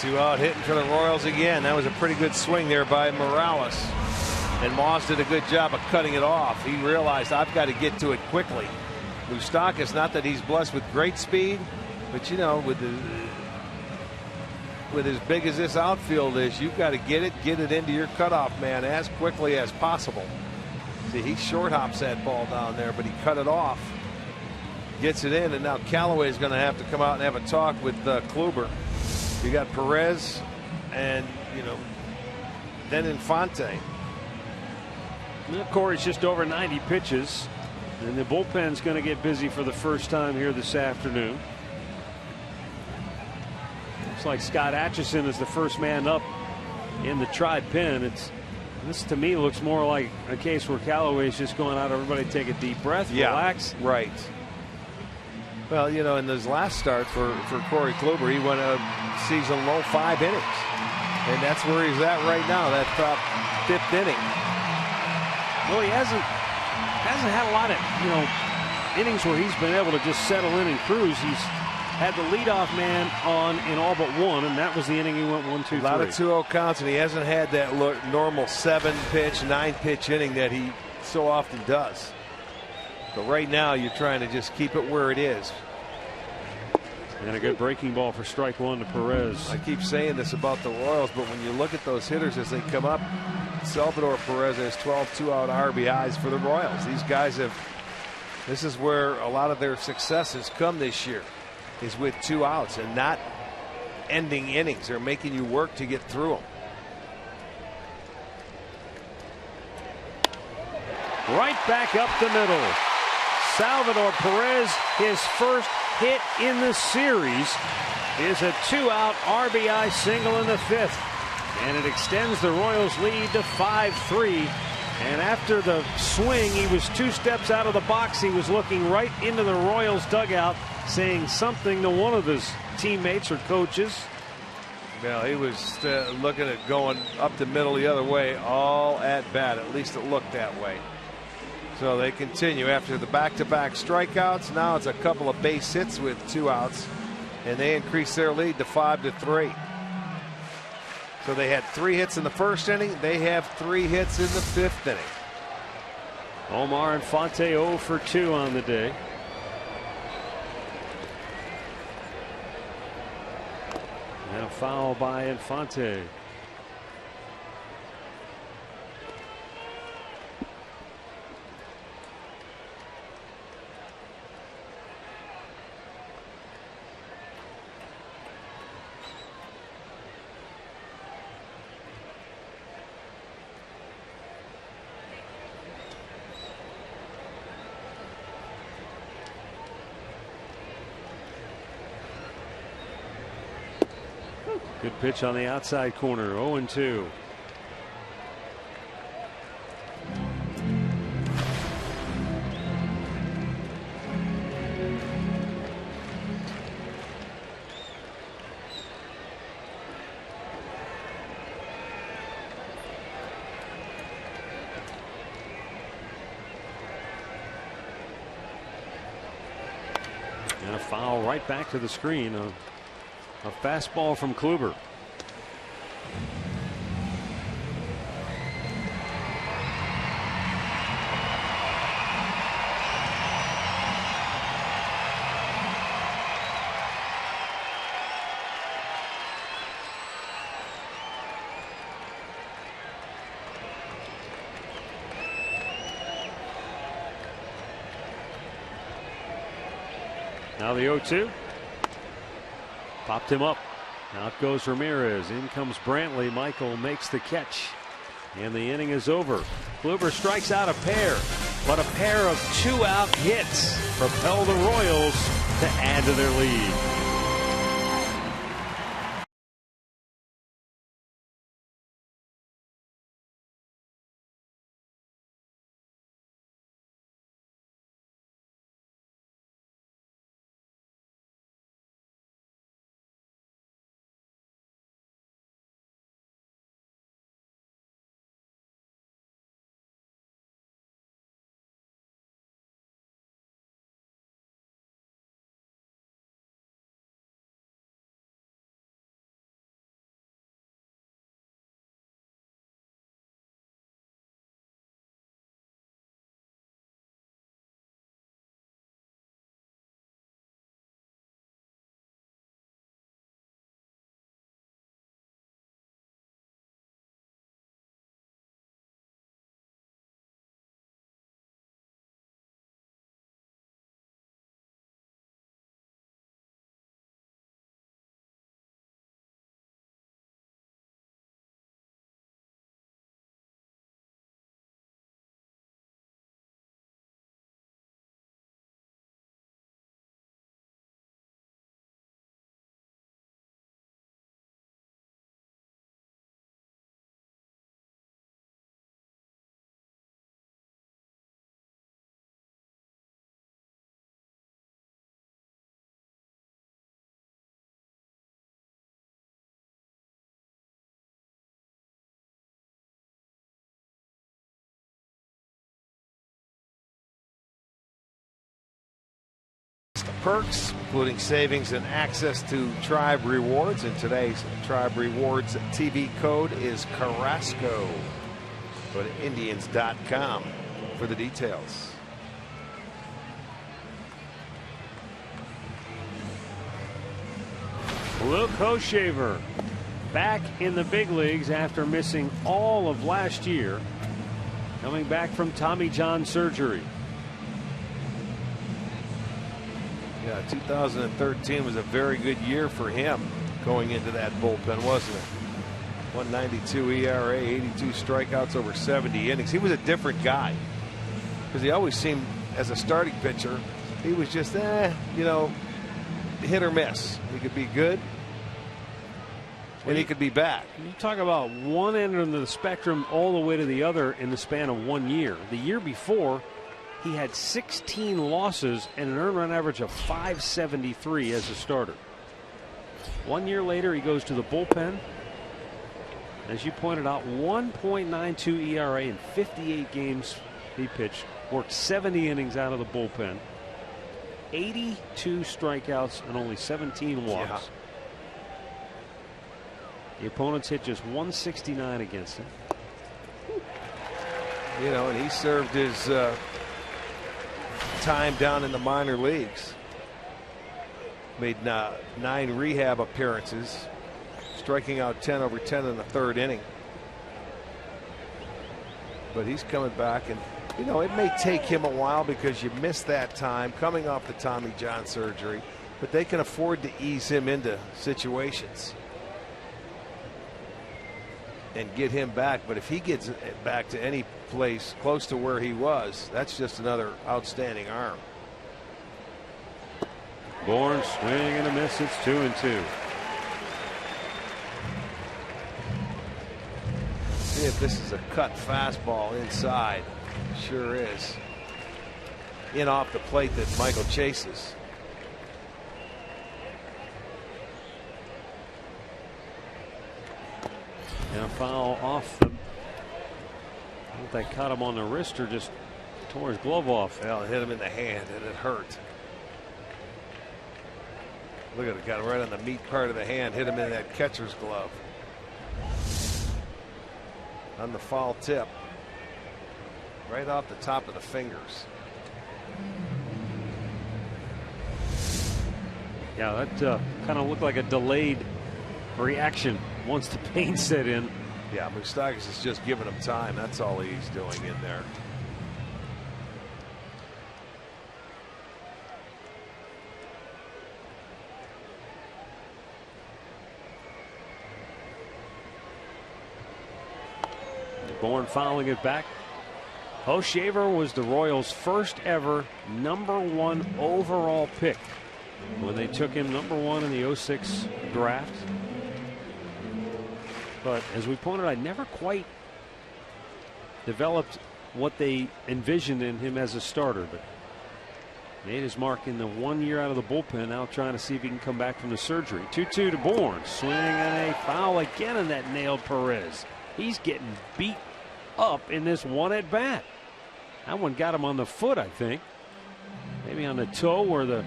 Two out hitting for the Royals again. That was a pretty good swing there by Morales. And Moss did a good job of cutting it off. He realized, I've got to get to it quickly. Moustakas, not that he's blessed with great speed, but you know, with as big as this outfield is, you've got to get it into your cutoff man as quickly as possible. See, he short hops that ball down there, but he cut it off, gets it in, and now Callaway is going to have to come out and have a talk with Kluber. You got Perez, and then Infante.
Well, Corey's just over 90 pitches, and the bullpen's going to get busy for the first time here this afternoon. Looks like Scott Atchison is the first man up in the Tribe pen. This to me looks more like a case where Callaway's just going out. Everybody take a deep breath, relax.
Right. Well, in those last starts for Corey Kluber, he went a season low 5 innings, and that's where he's at right now. That top 5th inning.
Well, he hasn't had a lot of innings where he's been able to just settle in and cruise. He's had the leadoff man on in all but one, and that was the inning he went 1-2-3.
A lot of 2-0 counts, and he hasn't had that normal 7-pitch, 9-pitch inning that he so often does. But right now, you're trying to just keep it where it is.
And a good breaking ball for strike one to Perez.
I keep saying this about the Royals, but when you look at those hitters as they come up, Salvador Perez has 12 2-out RBIs for the Royals. These guys this is where a lot of their successes come this year, is with 2 outs and not ending innings. They're making you work to get through them.
Right back up the middle. Salvador Perez, his first hit in the series, is a 2-out RBI single in the 5th. And it extends the Royals lead to 5-3 And after the swing, he was 2 steps out of the box. He was looking right into the Royals dugout, saying something to one of his teammates or coaches.
Well, he was looking at going up the middle the other way all at bat. At least it looked that way. So they continue after the back-to-back strikeouts. Now it's a couple of base hits with 2 outs, and they increase their lead to 5-3. So they had 3 hits in the first inning. They have 3 hits in the 5th inning.
Omar Infante 0 for 2 on the day. And a foul by Infante. Good pitch on the outside corner. 0-2. And a foul right back to the screen. A fastball from Kluber. Now the 0-2. Popped him up. Out goes Ramirez. In comes Brantley. Michael makes the catch. And the inning is over. Kluber strikes out a pair. But a pair of 2-out hits propel the Royals to add to their lead.
Perks, including savings and access to Tribe Rewards. And today's Tribe Rewards TV code is Carrasco. Go to Indians.com for the details.
Luke Hochevar back in the big leagues after missing all of last year, coming back from Tommy John surgery.
Yeah, 2013 was a very good year for him going into that bullpen, wasn't it? 192 ERA, 82 strikeouts over 70 innings. He was a different guy because he always seemed, as a starting pitcher, he was just, hit or miss. He could be good and he could be back.
You talk about one end of the spectrum all the way to the other in the span of 1 year. The year before, he had 16 losses and an earned run average of .573 as a starter. 1 year later, he goes to the bullpen. As you pointed out, 1.92 ERA in 58 games he pitched. Worked 70 innings out of the bullpen. 82 strikeouts and only 17 walks.
Yeah.
The opponents hit just 169 against him.
You know, and he served his time down in the minor leagues. Made 9 rehab appearances, striking out 10 over 10 in the 3rd inning. But he's coming back, and you know, it may take him a while because you missed that time coming off the Tommy John surgery, but they can afford to ease him into situations and get him back. But if he gets back to any place close to where he was, that's just another outstanding arm.
Bourne swing and a miss. It's 2-2.
See if this is a cut fastball inside. Sure is. In off the plate that Michael chases.
And a foul off the. I don't know if that caught him on the wrist or just tore his glove off.
Well, it hit him in the hand and it hurt. Look at it, got him right on the meat part of the hand, hit him in that catcher's glove. On the foul tip. Right off the top of the fingers.
Yeah, that kind of looked like a delayed reaction once the pain set in.
Yeah, MOUSTAKAS is just giving him time. That's all he's doing in there.
Bourne fouling it back. Hochevar was the Royals' first ever #1 overall pick when they took him #1 in the 06 draft. But as we pointed out, I never quite developed what they envisioned in him as a starter, but made his mark in the 1 year out of the bullpen, now trying to see if he can come back from the surgery. 2-2 to Bourne. Swing and a foul again, and that nailed Perez. He's getting beat up in this one at bat. That one got him on the foot, I think. Maybe on the toe where you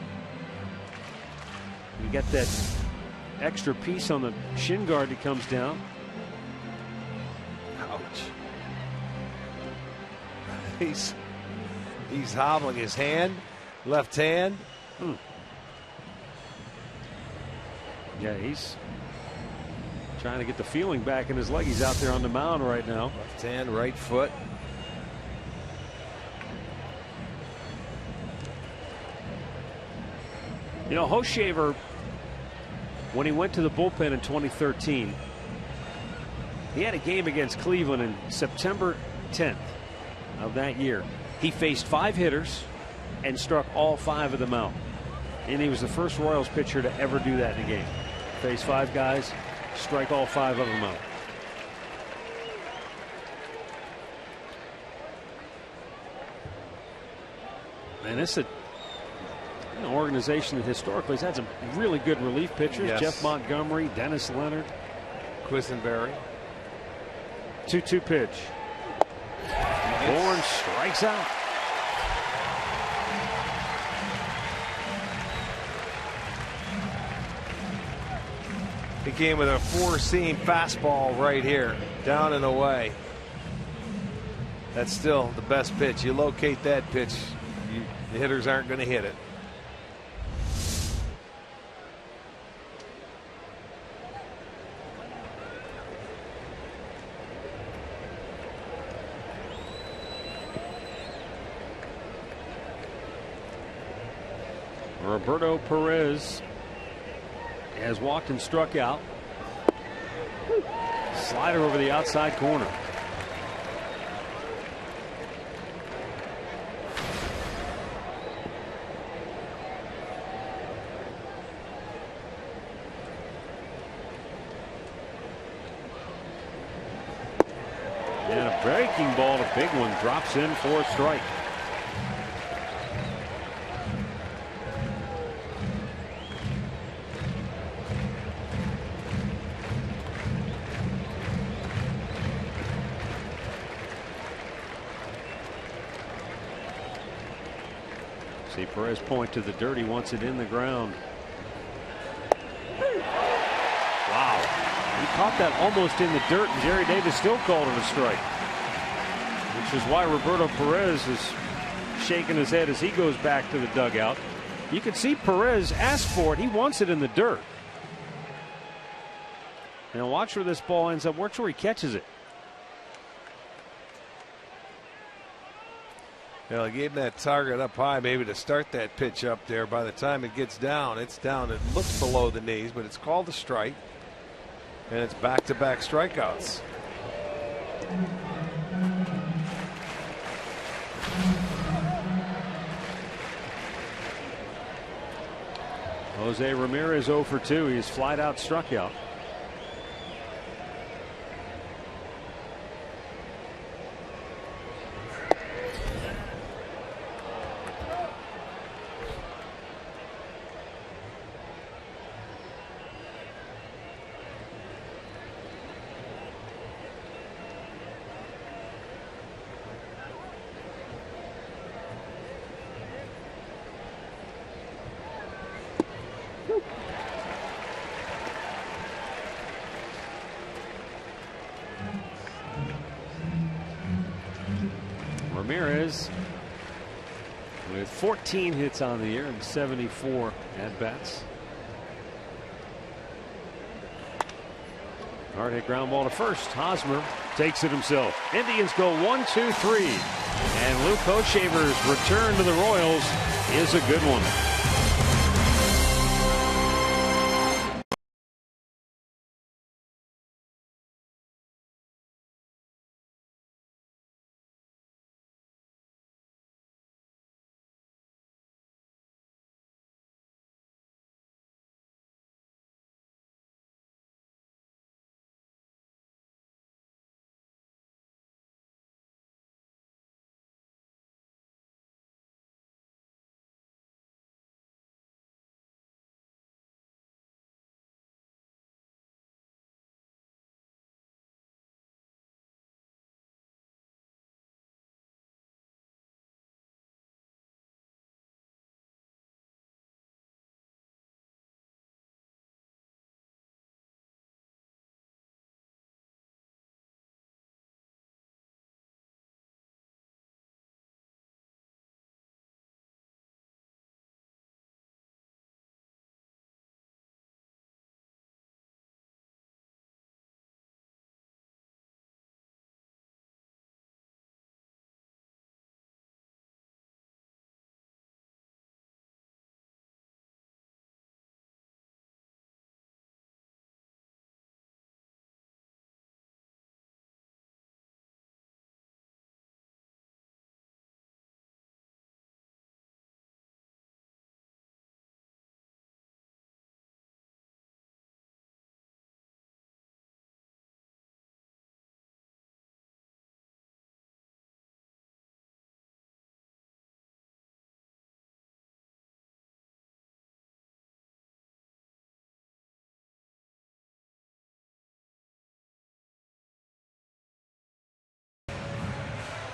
get that extra piece on the shin guard that comes down.
Ouch. He's hobbling his hand, left hand.
Yeah, he's trying to get the feeling back in his leg. He's out there on the mound right now.
Left hand, right foot.
You know, Hochevar, when he went to the bullpen in 2013, he had a game against Cleveland in September 10th of that year. He faced 5 hitters and struck all 5 of them out. And he was the first Royals pitcher to ever do that in a game. Face 5 guys, strike all 5 of them out. And this is an organization that historically has had some really good relief pitchers.
Yes.
Jeff Montgomery, Dennis Leonard,
Quisenberry.
2-2 pitch. Bourne strikes out.
He came with a 4-seam fastball right here, down and away. That's still the best pitch. You locate that pitch, the hitters aren't going to hit it.
Roberto Perez has walked and struck out. Slider over the outside corner. And a breaking ball, a big one, drops in for a strike. See Perez point to the dirt. He wants it in the ground. Wow. He caught that almost in the dirt, and Jerry Davis still called it a strike. Which is why Roberto Perez is shaking his head as he goes back to the dugout. You can see Perez ask for it. He wants it in the dirt. Now watch where this ball ends up. Watch where he catches it.
Well, he gave that target up high maybe to start that pitch up there. By the time it gets down, it's down. It looks below the knees, but it's called a strike. And it's back-to-back strikeouts.
Jose Ramirez 0 for 2. He's flat out struck out. Ramirez with 14 hits on the year and 74 at-bats. Hard hit ground ball to first. Hosmer takes it himself. Indians go 1-2-3. And Luke Hochevar's return to the Royals is a good one.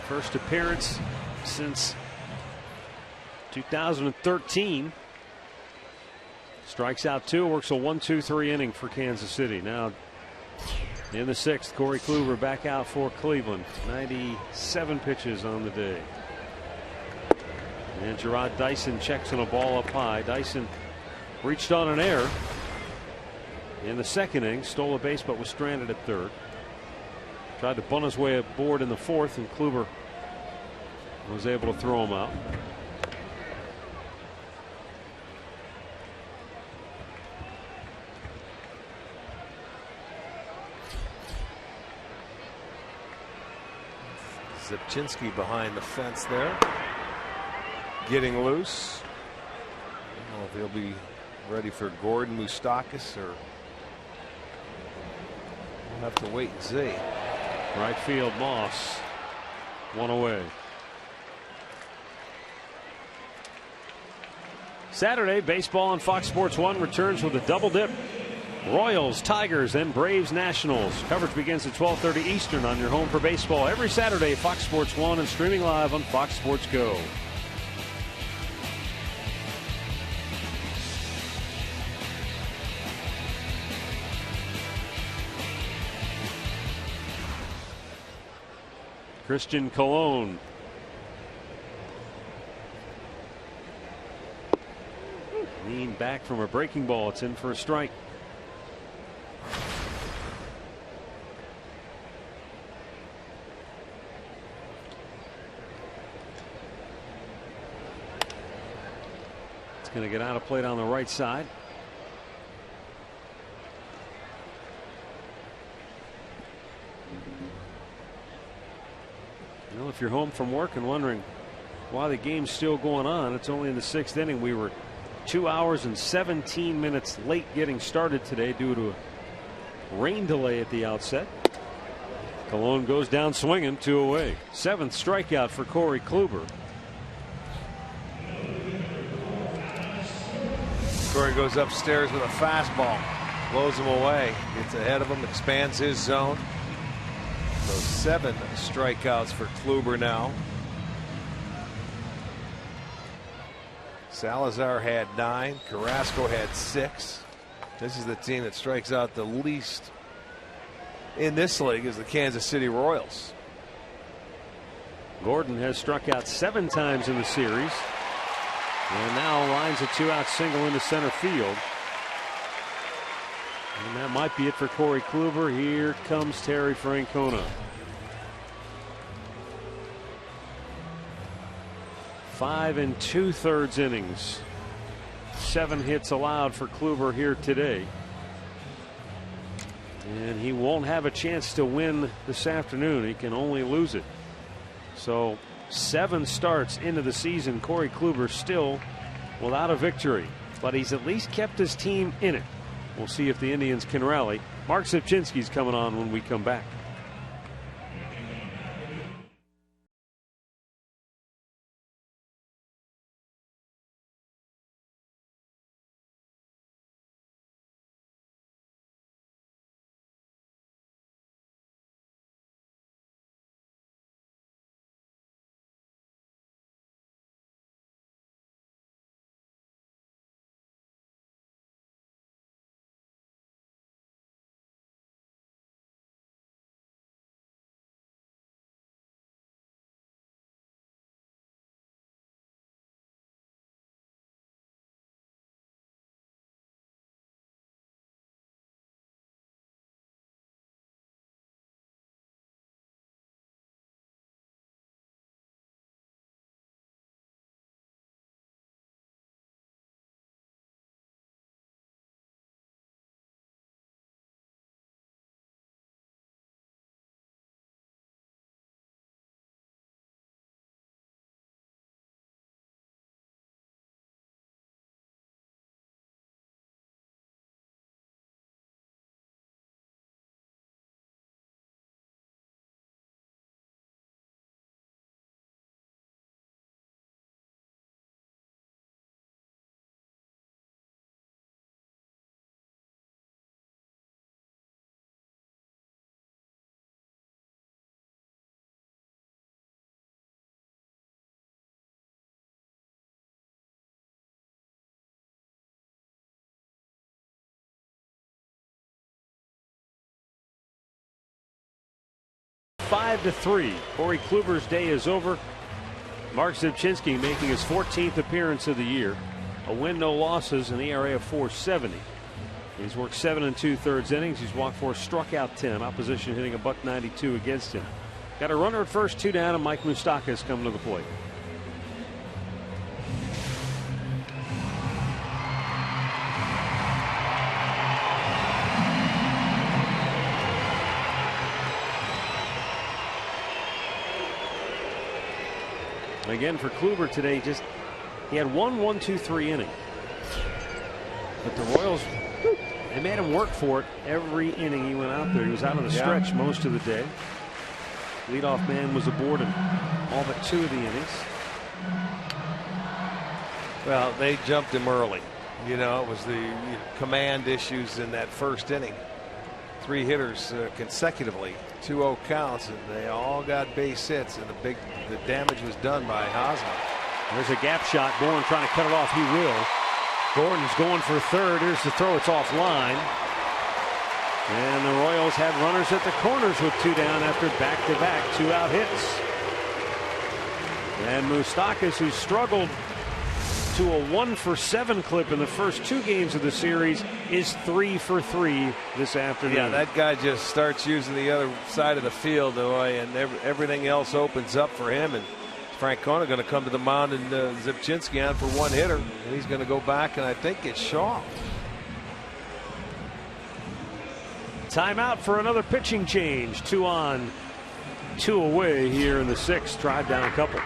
First appearance since 2013. Strikes out 2, works a 1-2-3 inning for Kansas City. Now in the 6th, Corey Kluber back out for Cleveland. 97 pitches on the day. And Gerard Dyson checks on a ball up high. Dyson reached on an error in the 2nd inning, stole a base but was stranded at 3rd. Tried to bunt his way aboard in the 4th, and Kluber was able to throw him out.
Zipchinski behind the fence there, getting loose. I don't know if he'll be ready for Gordon Moustakas, or we'll have to wait and see.
Right field, Moss. One away. Saturday, baseball on Fox Sports 1 returns with a double dip. Royals, Tigers, then Braves, Nationals. Coverage begins at 12:30 Eastern on your home for baseball every Saturday, Fox Sports 1, and streaming live on Fox Sports Go. Christian Colon. Leaned back from a breaking ball. It's in for a strike. It's going to get out of plate on the right side. Well, if you're home from work and wondering why the game's still going on, it's only in the 6th inning. We were 2 hours and 17 minutes late getting started today due to a rain delay at the outset. Colon goes down swinging, 2 away. 7th strikeout for Corey Kluber.
Corey goes upstairs with a fastball, blows him away, gets ahead of him, expands his zone. So 7 strikeouts for Kluber now. Salazar had 9. Carrasco had 6. This is the team that strikes out the least in this league, is the Kansas City Royals.
Gordon has struck out 7 times in the series, and now lines a 2-out single into center field. And that might be it for Corey Kluber. Here comes Terry Francona. 5 2/3 innings. 7 hits allowed for Kluber here today. And he won't have a chance to win this afternoon. He can only lose it. So 7 starts into the season. Corey Kluber still without a victory, but he's at least kept his team in it. We'll see if the Indians can rally. Mark Sipchinski's coming on when we come back. Five to 3. Corey Kluber's day is over. Mark Sipchinski making his 14th appearance of the year. A win, no losses, an ERA of 4.70. He's worked 7 2/3 innings. He's walked 4, struck out 10. Opposition hitting a .192 against him. Got a runner at first, 2 down, and Mike Moustakas coming to the plate. Again for Kluber today, he had 1 1-2-3 inning. But the Royals, they made him work for it every inning he went out there. He was out on the stretch most of the day. Leadoff man was aboard in all but 2 of the innings.
Well, they jumped him early. You know, it was the command issues in that first inning. 3 hitters consecutively, 2-0 counts, and they all got base hits, and the damage was done by Hosmer.
There's a gap shot. Bourne trying to cut it off. He will. Gordon's going for third. Here's the throw. It's offline. And the Royals have runners at the corners with 2 down after back-to-back 2-out hits. And Moustakas, who struggled to a 1-for-7 clip in the first 2 games of the series, is 3 for 3 this afternoon.
Yeah, that guy just starts using the other side of the field, boy, and everything else opens up for him. And Francona going to come to the mound and Zipchinski on for 1 hitter, and he's going to go back and I think it's Shaw.
Timeout for another pitching change. 2 on, 2 away here in the 6th. Drive down a couple.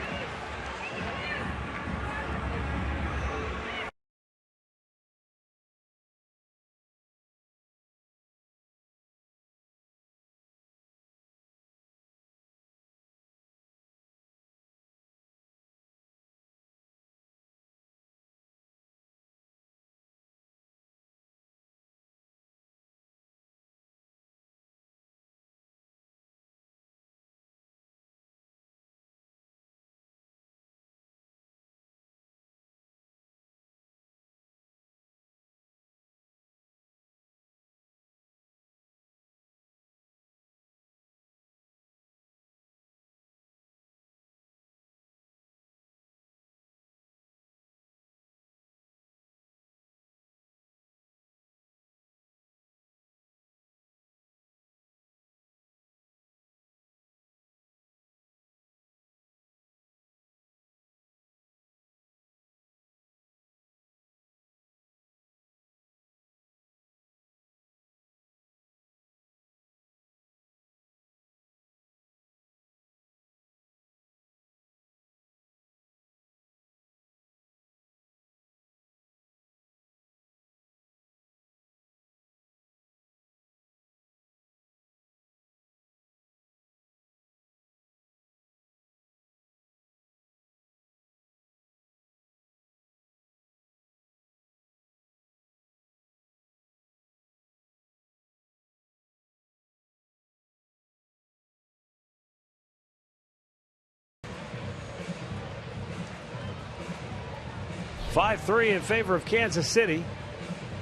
Five-3 in favor of Kansas City.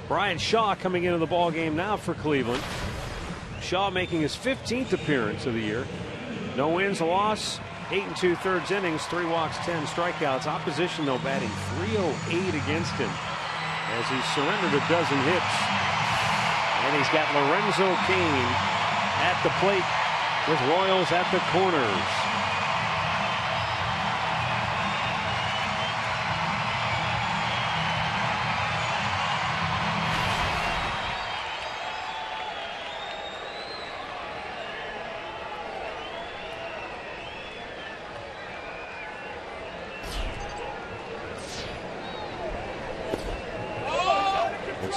Brian Shaw coming into the ball game now for Cleveland. Shaw making his 15th appearance of the year. No wins, a loss, 8 2/3 innings, 3 walks, 10 strikeouts. Opposition, though, batting .308 against him as he surrendered a dozen hits. And he's got Lorenzo Cain at the plate with Royals at the corners.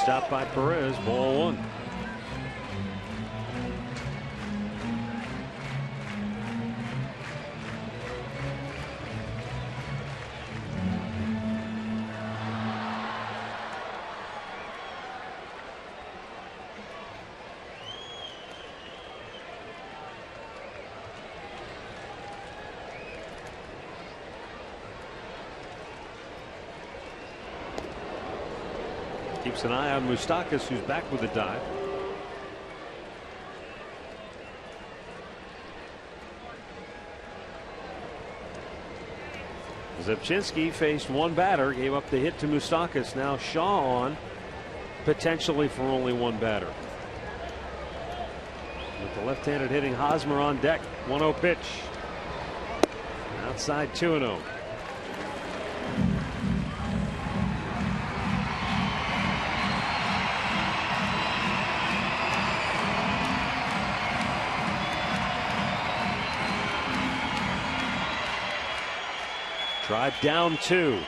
Stopped by Perez, ball 1. Keeps an eye on Moustakas, who's back with a dive. Zipchinski faced 1 batter, gave up the hit to Moustakas. Now Shaw on, potentially for only 1 batter. With the left-handed hitting Hosmer on deck. 1-0 pitch. Outside 2-0. Drive down 2.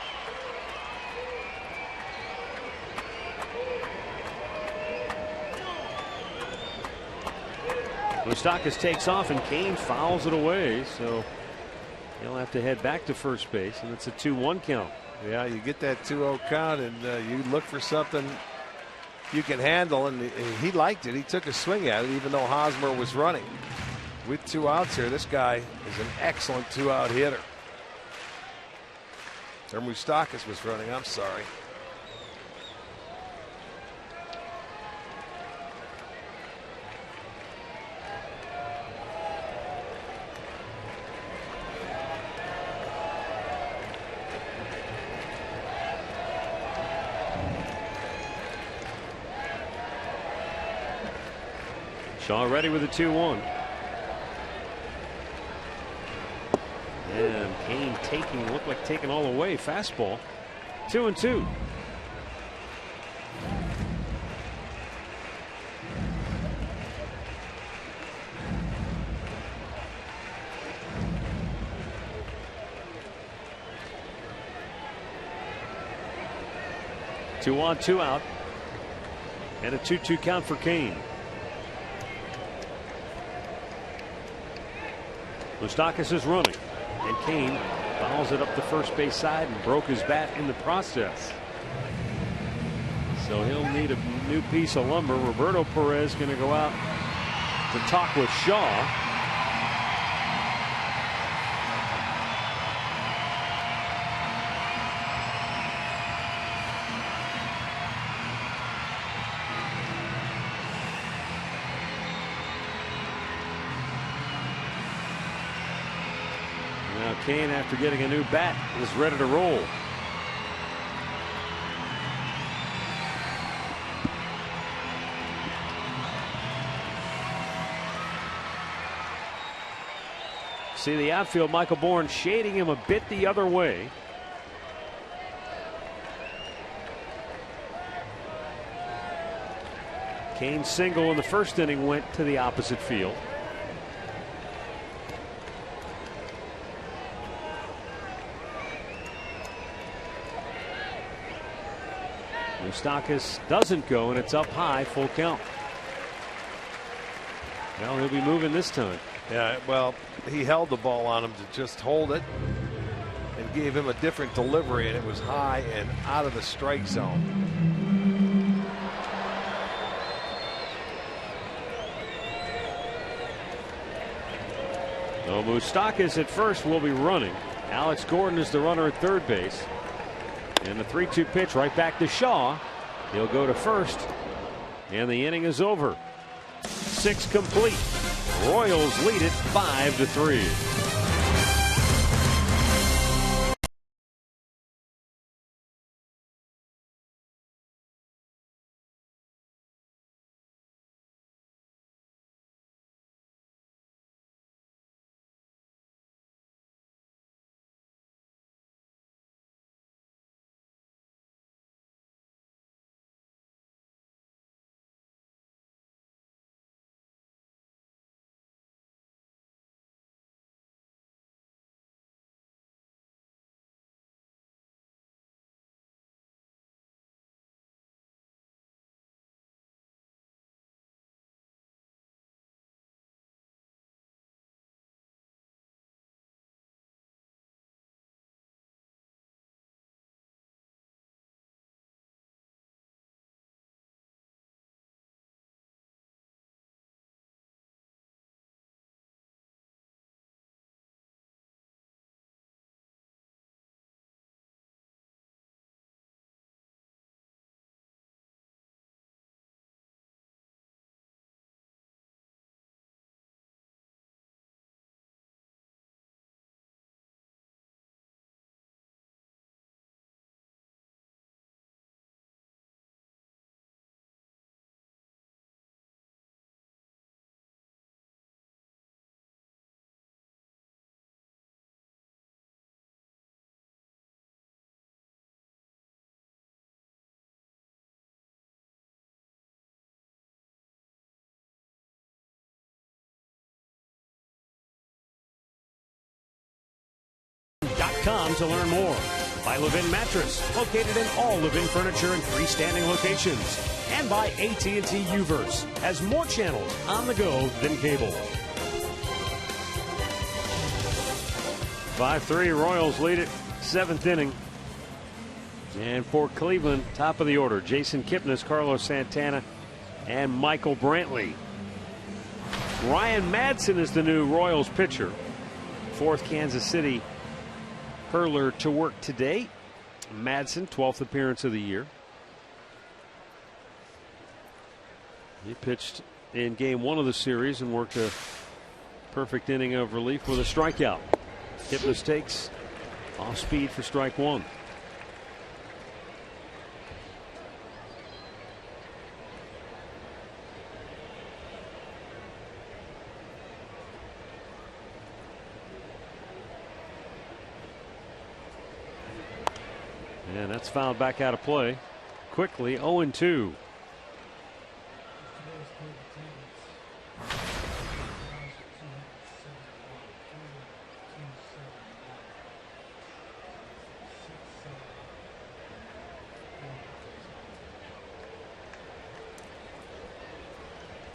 Moustakas takes off and CAIN fouls it away, so he'll have to head back to first base, and it's a 2-1 count.
Yeah, you get that 2-0 count, and you look for something you can handle, and he liked it. He took a swing at it, even though Hosmer was running. With 2 outs here, this guy is an excellent 2-out hitter. Or Moustakas was running, I'm sorry.
Shaw ready with a 2-1. And CAIN looked like taking all the way. Fastball. 2-2. Two on, 2 out. And a 2-2 count for CAIN. Moustakas is running, and CAIN fouls it up the first base side and broke his bat in the process. So he'll need a new piece of lumber. Roberto Perez going to go out to talk with Shaw. CAIN, after getting a new bat, is ready to roll. See the outfield, Michael Bourne shading him a bit the other way. CAIN's single in the first inning went to the opposite field. Moustakas doesn't go, and it's up high, full count. Well, he'll be moving this time.
Yeah, well, he held the ball on him to just hold it and gave him a different delivery, and it was high and out of the strike zone.
So Moustakas at first will be running. Alex Gordon is the runner at third base. And the 3-2 pitch right back to Shaw. He'll go to first. And the inning is over. 6 complete. Royals lead it 5-3. .com to learn more. By Levin Mattress, located in all Levin furniture and freestanding locations. And by AT&T Uverse, has more channels on the go than cable. 5-3, Royals lead it, 7th inning. And for Cleveland, top of the order, Jason Kipnis, Carlos Santana, and Michael Brantley. Ryan Madson is the new Royals pitcher. 4th Kansas City hurler to work today. Madson, 12th appearance of the year. He pitched in game 1 of the series and worked a perfect inning of relief with a strikeout. Kipnis takes off speed for strike 1. And that's fouled back out of play quickly. 0-2.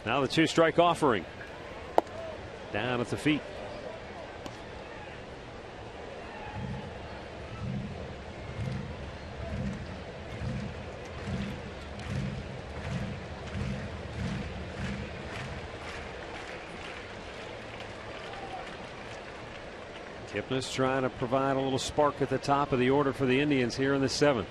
Now the 2-strike offering. Down at the feet. Kipnis trying to provide a little spark at the top of the order for the Indians here in the 7th.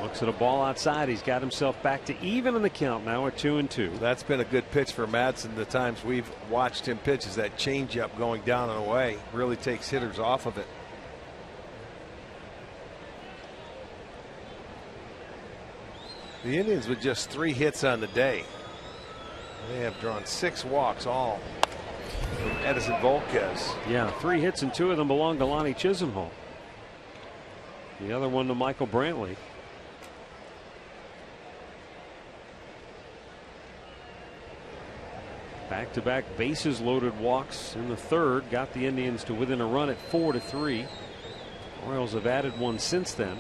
Looks at a ball outside. He's got himself back to even in the count now at 2-2.
That's been a good pitch for Madson. The times we've watched him pitch is that changeup going down and away. Really takes hitters off of it. The Indians with just 3 hits on the day. They have drawn 6 walks, all from Edison Volquez.
Yeah, 3 hits and 2 of them belong to Lonnie Chisenhall. The other one to Michael Brantley. Back-to-back bases loaded walks in the 3rd got the Indians to within a run at 4-3. Orioles have added one since then.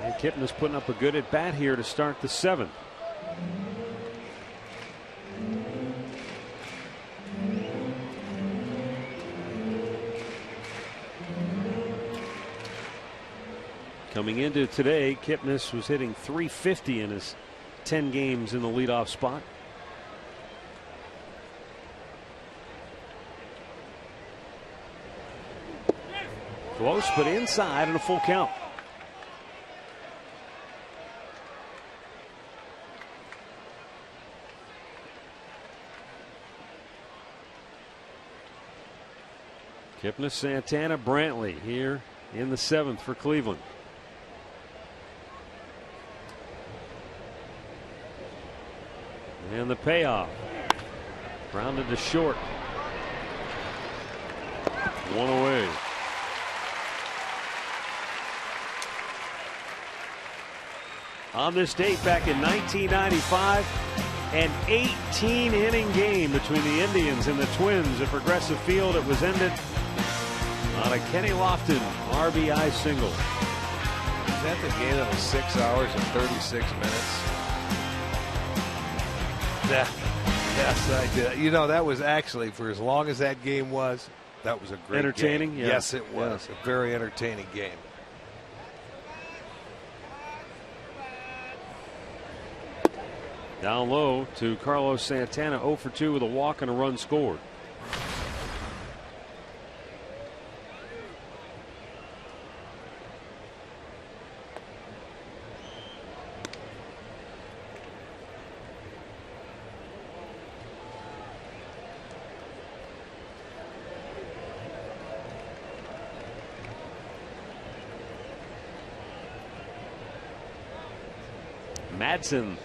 And Kipnis putting up a good at bat here to start the 7th. Coming into today, Kipnis was hitting .350 in his 10 games in the leadoff spot. Close, but inside and a full count. Kipnis, Santana, Brantley here in the 7th for Cleveland. And the payoff. Grounded to short. 1 away. On this date back in 1995, an 18-inning game between the Indians and the Twins at Progressive Field. It was ended on a Kenny Lofton RBI single.
Is that the game that was 6 hours and 36 minutes? Yes, I did. You know, that was actually, for as long as that game was, that was a great
entertaining
game.
Yeah.
Yes, it was a very entertaining game.
Down low to Carlos Santana, 0 for 2 with a walk and a run scored. Madson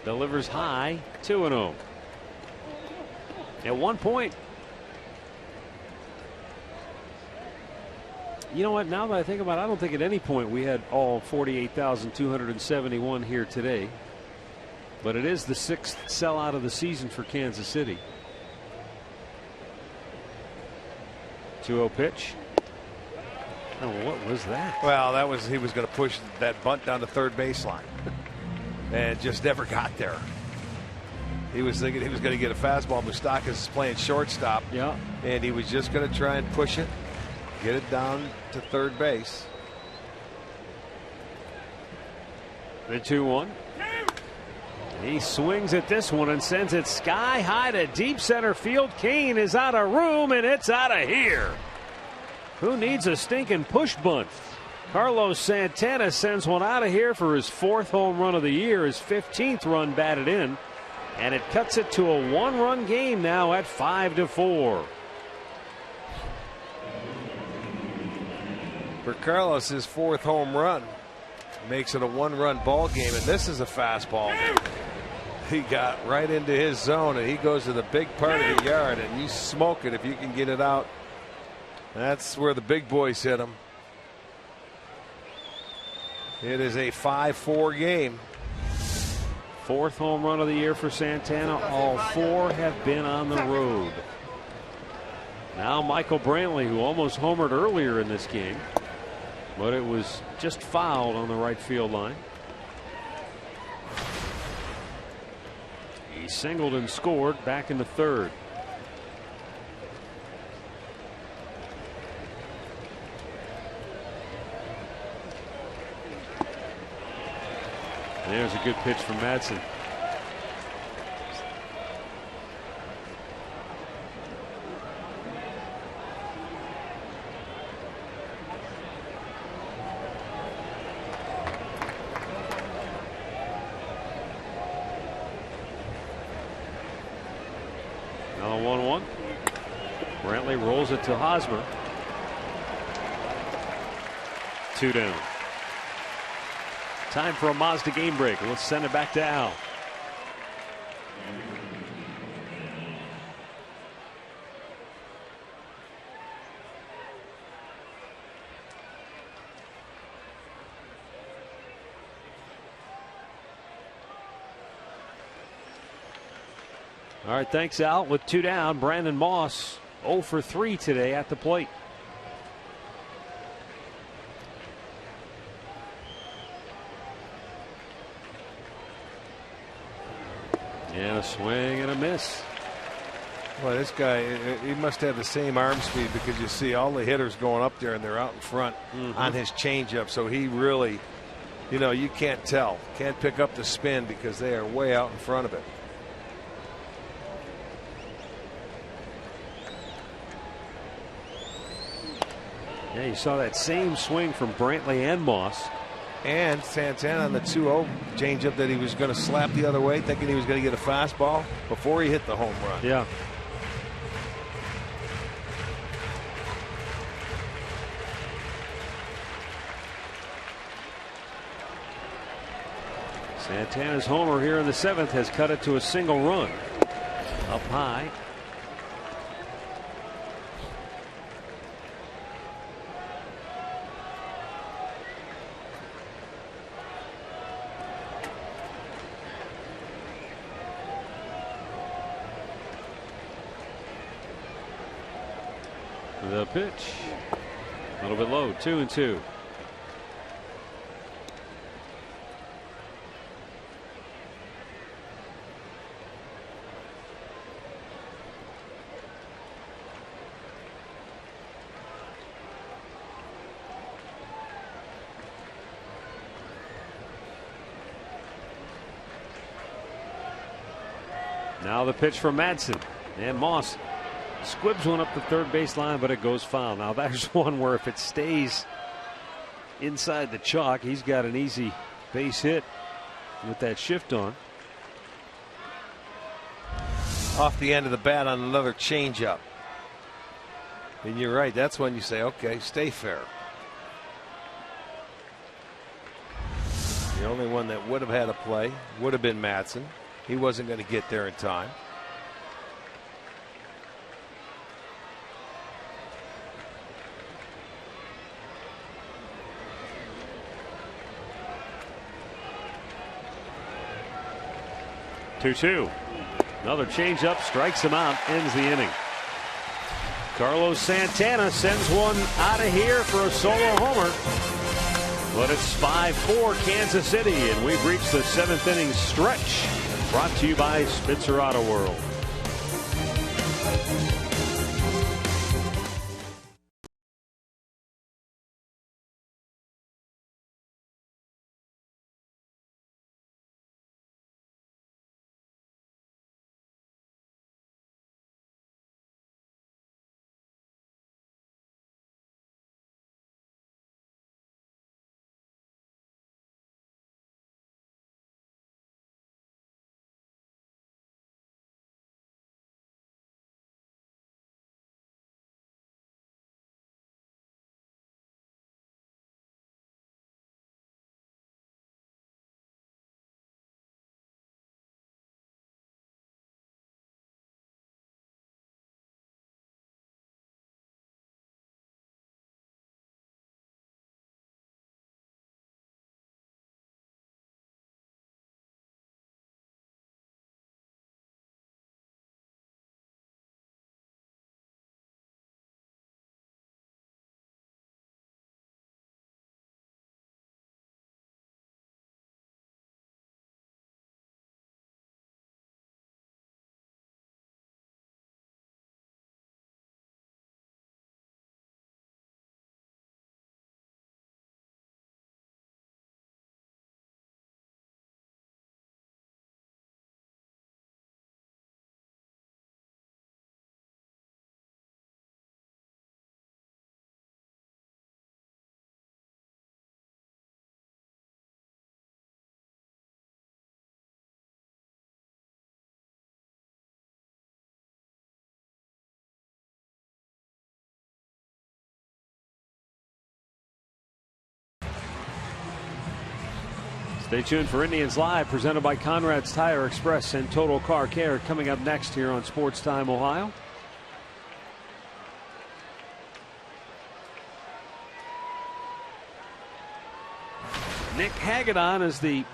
delivers high, 2-0. At one point, you know what, now that I think about it, I don't think at any point we had all 48,271 here today. But it is the 6th sellout of the season for Kansas City. 2-0 pitch. Oh, what was that?
Well, he was going to push that bunt down the third baseline, and just never got there. He was thinking he was going to get a fastball. Moustakas is playing shortstop.
Yeah.
And he was just going to try and push it, get it down to third base.
The 2-1. He swings at this one and sends it sky high to deep center field. CAIN is out of room, and it's out of here. Who needs a stinking push bunt? Carlos Santana sends one out of here for his 4th home run of the year, his 15th run batted in, and it cuts it to a 1-run game now at 5-4.
For Carlos, his 4th home run makes it a 1-run ball game, and this is a fastball. He got right into his zone, and he goes to the big part of the yard, and you smoke it if you can get it out. That's where the big boys hit him. It is a 5-4 game.
4th home run of the year for Santana. All 4 have been on the road. Now Michael Brantley, who almost homered earlier in this game, but it was just fouled on the right field line. He singled and scored back in the 3rd. There's a good pitch from Madsen. Now 1-1. Brantley rolls it to Hosmer. 2 down. Time for a Mazda game break. Let's send it back to Al. All right, thanks, Al. With 2 down, Brandon Moss 0 for 3 today at the plate. And a swing and a miss.
Well, this guy, he must have the same arm speed, because you see all the hitters going up there and they're out in front on his changeup. So he really, you can't tell. Can't pick up the spin because they are way out in front of it.
Yeah, you saw that same swing from Brantley and Moss.
And Santana on the 2-0 changeup that he was going to slap the other way, thinking he was going to get a fastball before he hit the home run.
Yeah. Santana's homer here in the 7th has cut it to a single run. Up high. The pitch. A little bit low. 2-2. Now the pitch from Madsen, and Moss squibs one up the third base line, but it goes foul. Now there's one where if it stays inside the chalk, he's got an easy base hit with that shift on.
Off the end of the bat on another changeup. And you're right, that's when you say, okay, stay fair. The only one that would have had a play would have been Madsen. He wasn't going to get there in time. Another changeup strikes him out, ends the inning.
Carlos Santana sends one out of here for a solo homer. But it's 5-4 Kansas City, and we've reached the 7th inning stretch. Brought to you by Spitzer Auto World. Stay tuned for Indians Live, presented by Conrad's Tire Express and Total Car Care, coming up next here on Sports Time Ohio. Nick Hagedorn is the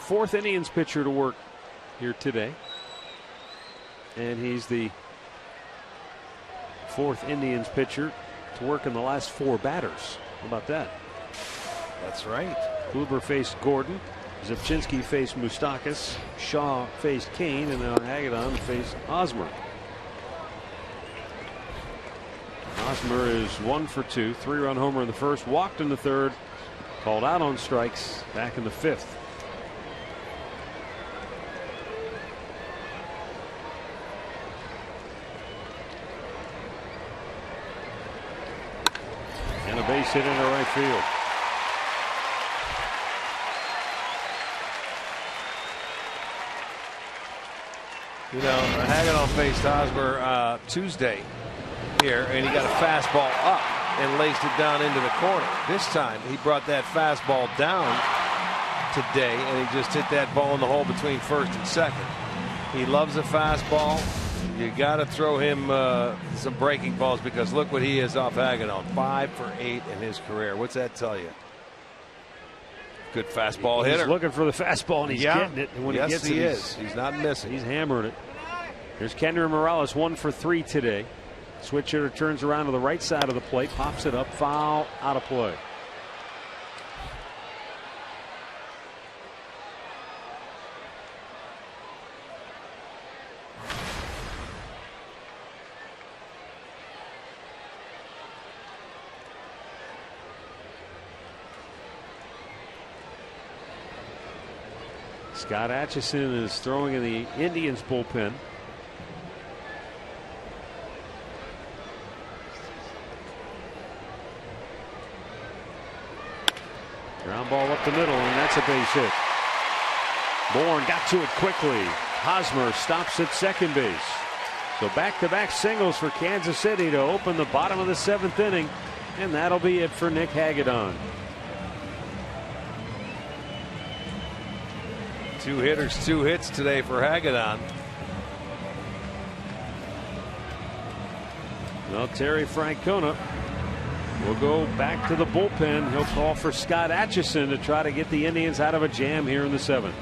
4th Indians pitcher to work here today. And he's the 4th Indians pitcher to work in the last 4 batters. How about that?
That's right.
Kluber faced Gordon. Zipchinski faced Moustakas. Shaw faced CAIN. And now Hagedorn faced Hosmer. Hosmer is 1 for 2. 3-run homer in the first. Walked in the third. Called out on strikes back in the 5th. And a base hit into right field.
You know, Hagedorn faced Hosmer Tuesday here, and he got a fastball up and laced it down into the corner. This time he brought that fastball down today, and he just hit that ball in the hole between first and second. He loves a fastball. You got to throw him some breaking balls, because look what he is off Hagedorn. 5 for 8 in his career. What's that tell you? Good fastball hitter.
He's looking for the fastball, and he's getting it. And when
yes,
he gets
he
it,
is. He's not missing.
He's hammering it. Here's Kendry Morales, 1 for 3 today. Switch hitter turns around to the right side of the plate, pops it up, foul, out of play. Scott Atchison is throwing in the Indians bullpen. Ground ball up the middle, and that's a base hit. Bourne got to it quickly. Hosmer stops at second base. So back-to-back singles for Kansas City to open the bottom of the 7th inning, and that'll be it for Nick Hagedorn.
2 hitters, 2 hits today for Hagedorn.
Well, Terry Francona will go back to the bullpen. He'll call for Scott Atchison to try to get the Indians out of a jam here in the 7th.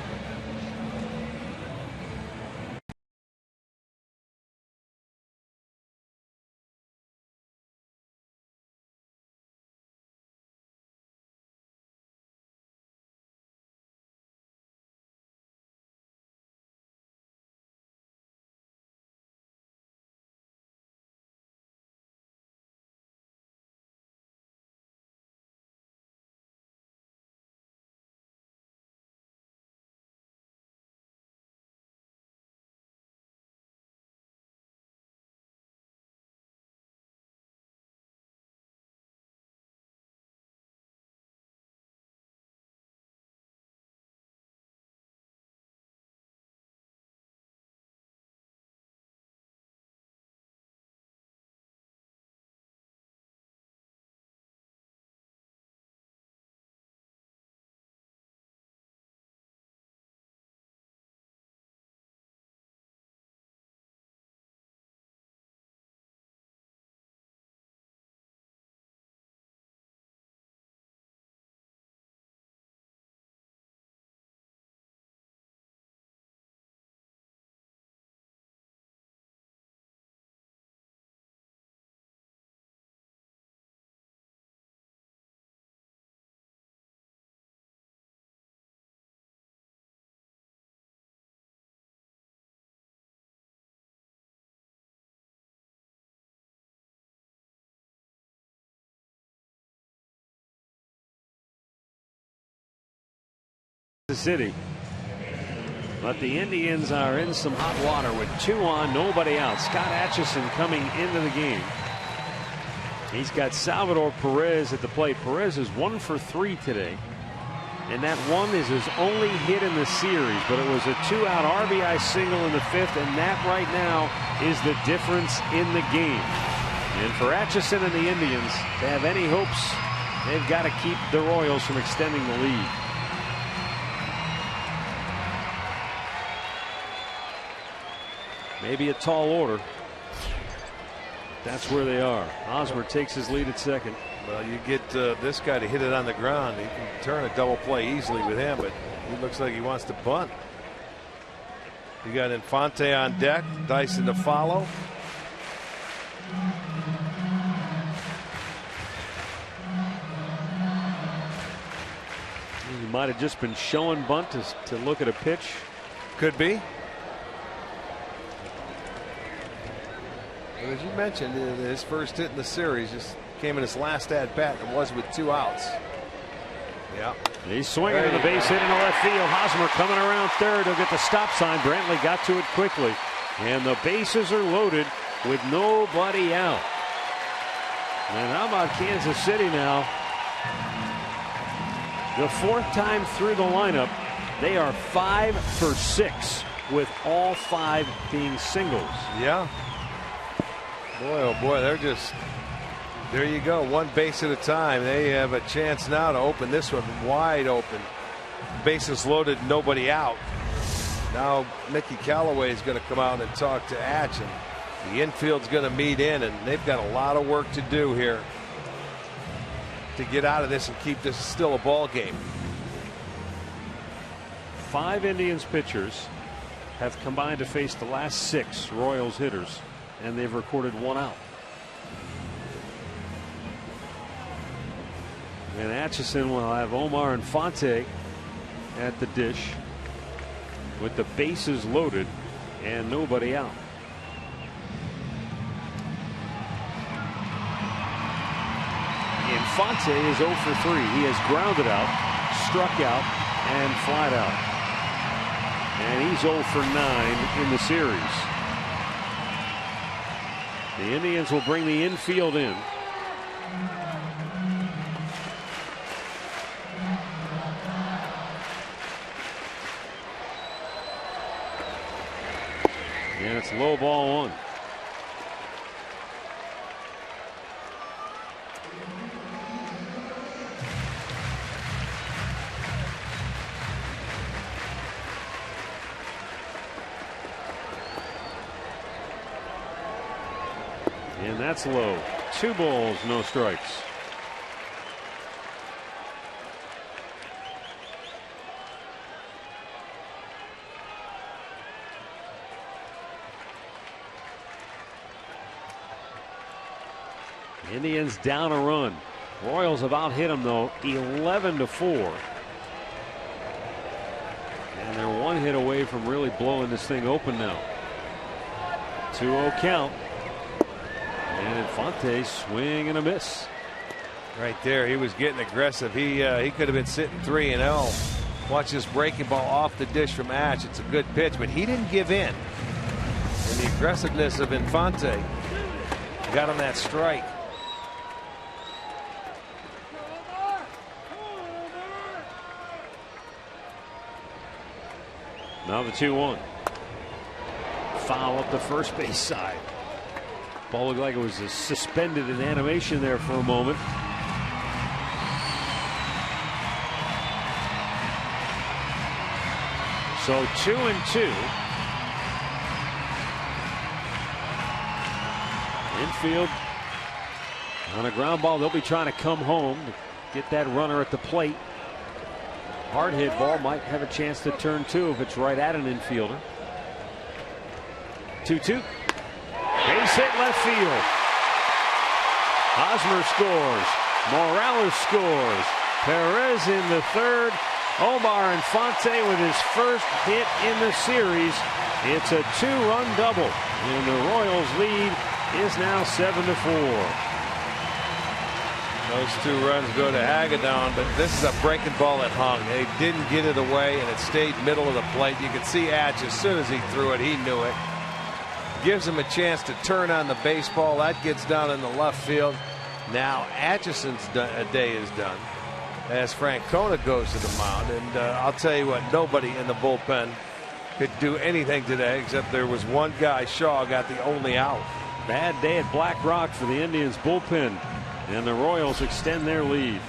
City. But the Indians are in some hot water with 2 on, nobody out. Scott Atchison coming into the game. He's got Salvador Perez at the plate. Perez is 1 for 3 today. And that one is his only hit in the series, but it was a 2-out RBI single in the 5th, and that right now is the difference in the game. And for Atchison and the Indians to have any hopes, they've got to keep the Royals from extending the lead. Maybe a tall order. That's where they are. Hosmer takes his lead at second.
Well, you get this guy to hit it on the ground. He can turn a double play easily with him, but he looks like he wants to bunt. You got Infante on deck, Dyson to follow.
He might have just been showing bunt to look at a pitch.
Could be. As you mentioned, his first hit in the series just came in his last at bat and was with 2 outs. Yeah.
He's swinging to the base hit into left field. Hosmer coming around third. He'll get the stop sign. Brantley got to it quickly. And the bases are loaded with nobody out. And how about Kansas City now? The 4th time through the lineup, they are 5 for 6 with all 5 being singles.
Yeah. Boy, oh boy, they're just, there you go, 1 base at a time. They have a chance now to open this one wide open. Bases loaded, nobody out. Now Mickey Callaway is going to come out and talk to Atch, and the infield's going to meet in, and they've got a lot of work to do here to get out of this and keep this still a ball game.
5 Indians pitchers have combined to face the last 6 Royals hitters, and they've recorded 1 out. And Atchison will have Omar Infante at the dish with the bases loaded and nobody out. Infante is 0 for 3. He has grounded out, struck out, and flied out. And he's 0 for 9 in the series. The Indians will bring the infield in. And it's low ball 1. And that's low. 2 balls, no strikes. Indians down a run. Royals have out hit them though, 11-4. And they're 1 hit away from really blowing this thing open now. 2-0 count. And Infante swing and a miss.
Right there, he was getting aggressive. He could have been sitting 3-0. Watch this breaking ball off the dish from Atch. It's a good pitch, but he didn't give in. And the aggressiveness of Infante got him that strike.
Now the 2-1. Foul up the first base side. Ball looked like it was suspended in animation there for a moment. So 2-2. Infield on a ground ball. They'll be trying to come home to get that runner at the plate. Hard hit ball might have a chance to turn 2 if it's right at an infielder. 2-2. Base hit left field. Hosmer scores. Morales scores. Perez in the 3rd. Omar Infante with his first hit in the series. It's a 2-run double. And the Royals lead is now 7-4.
Those 2 runs go to Hagedorn, but this is a breaking ball that hung. They didn't get it away, and it stayed middle of the plate. You could see Atch, as soon as he threw it, he knew it. Gives him a chance to turn on the baseball. That gets down in the left field. Now Atchison's day is done as Francona goes to the mound. And I'll tell you what, nobody in the bullpen could do anything today except there was one guy. Shaw got the only out.
Bad day at Black Rock for the Indians bullpen, and the Royals extend their lead.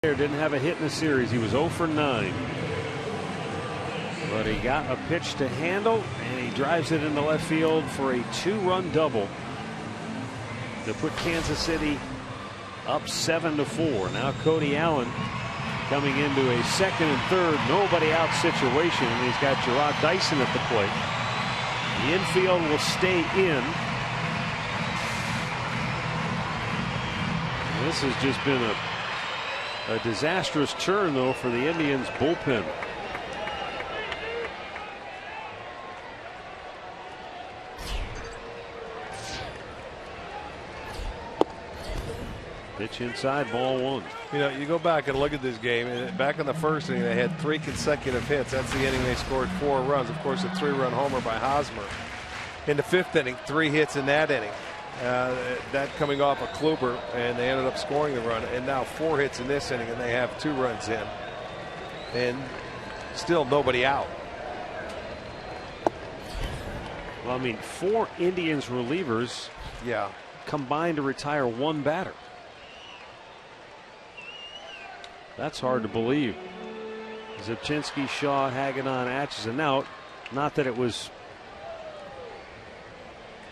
Didn't have a hit in the series. He was 0 for 9. But he got a pitch to handle, and he drives it into left field for a 2-run double to put Kansas City up 7-4. Now Cody Allen coming into a second and third, nobody out situation, and he's got Gerard Dyson at the plate. The infield will stay in. This has just been a disastrous turn, though, for the Indians bullpen. Pitch inside, ball 1.
You know, you go back and look at this game, and back in the first inning, they had 3 consecutive hits. That's the inning they scored 4 runs. Of course, a 3-run homer by Hosmer. In the 5th inning, 3 hits in that inning. That coming off a Kluber, and they ended up scoring the run, and now 4 hits in this inning, and they have 2 runs in, and still nobody out.
Well, I mean, 4 Indians relievers, combined to retire 1 batter. That's hard to believe. Zipchinski, Shaw, Hagedorn, Atchison. Now, not that it was.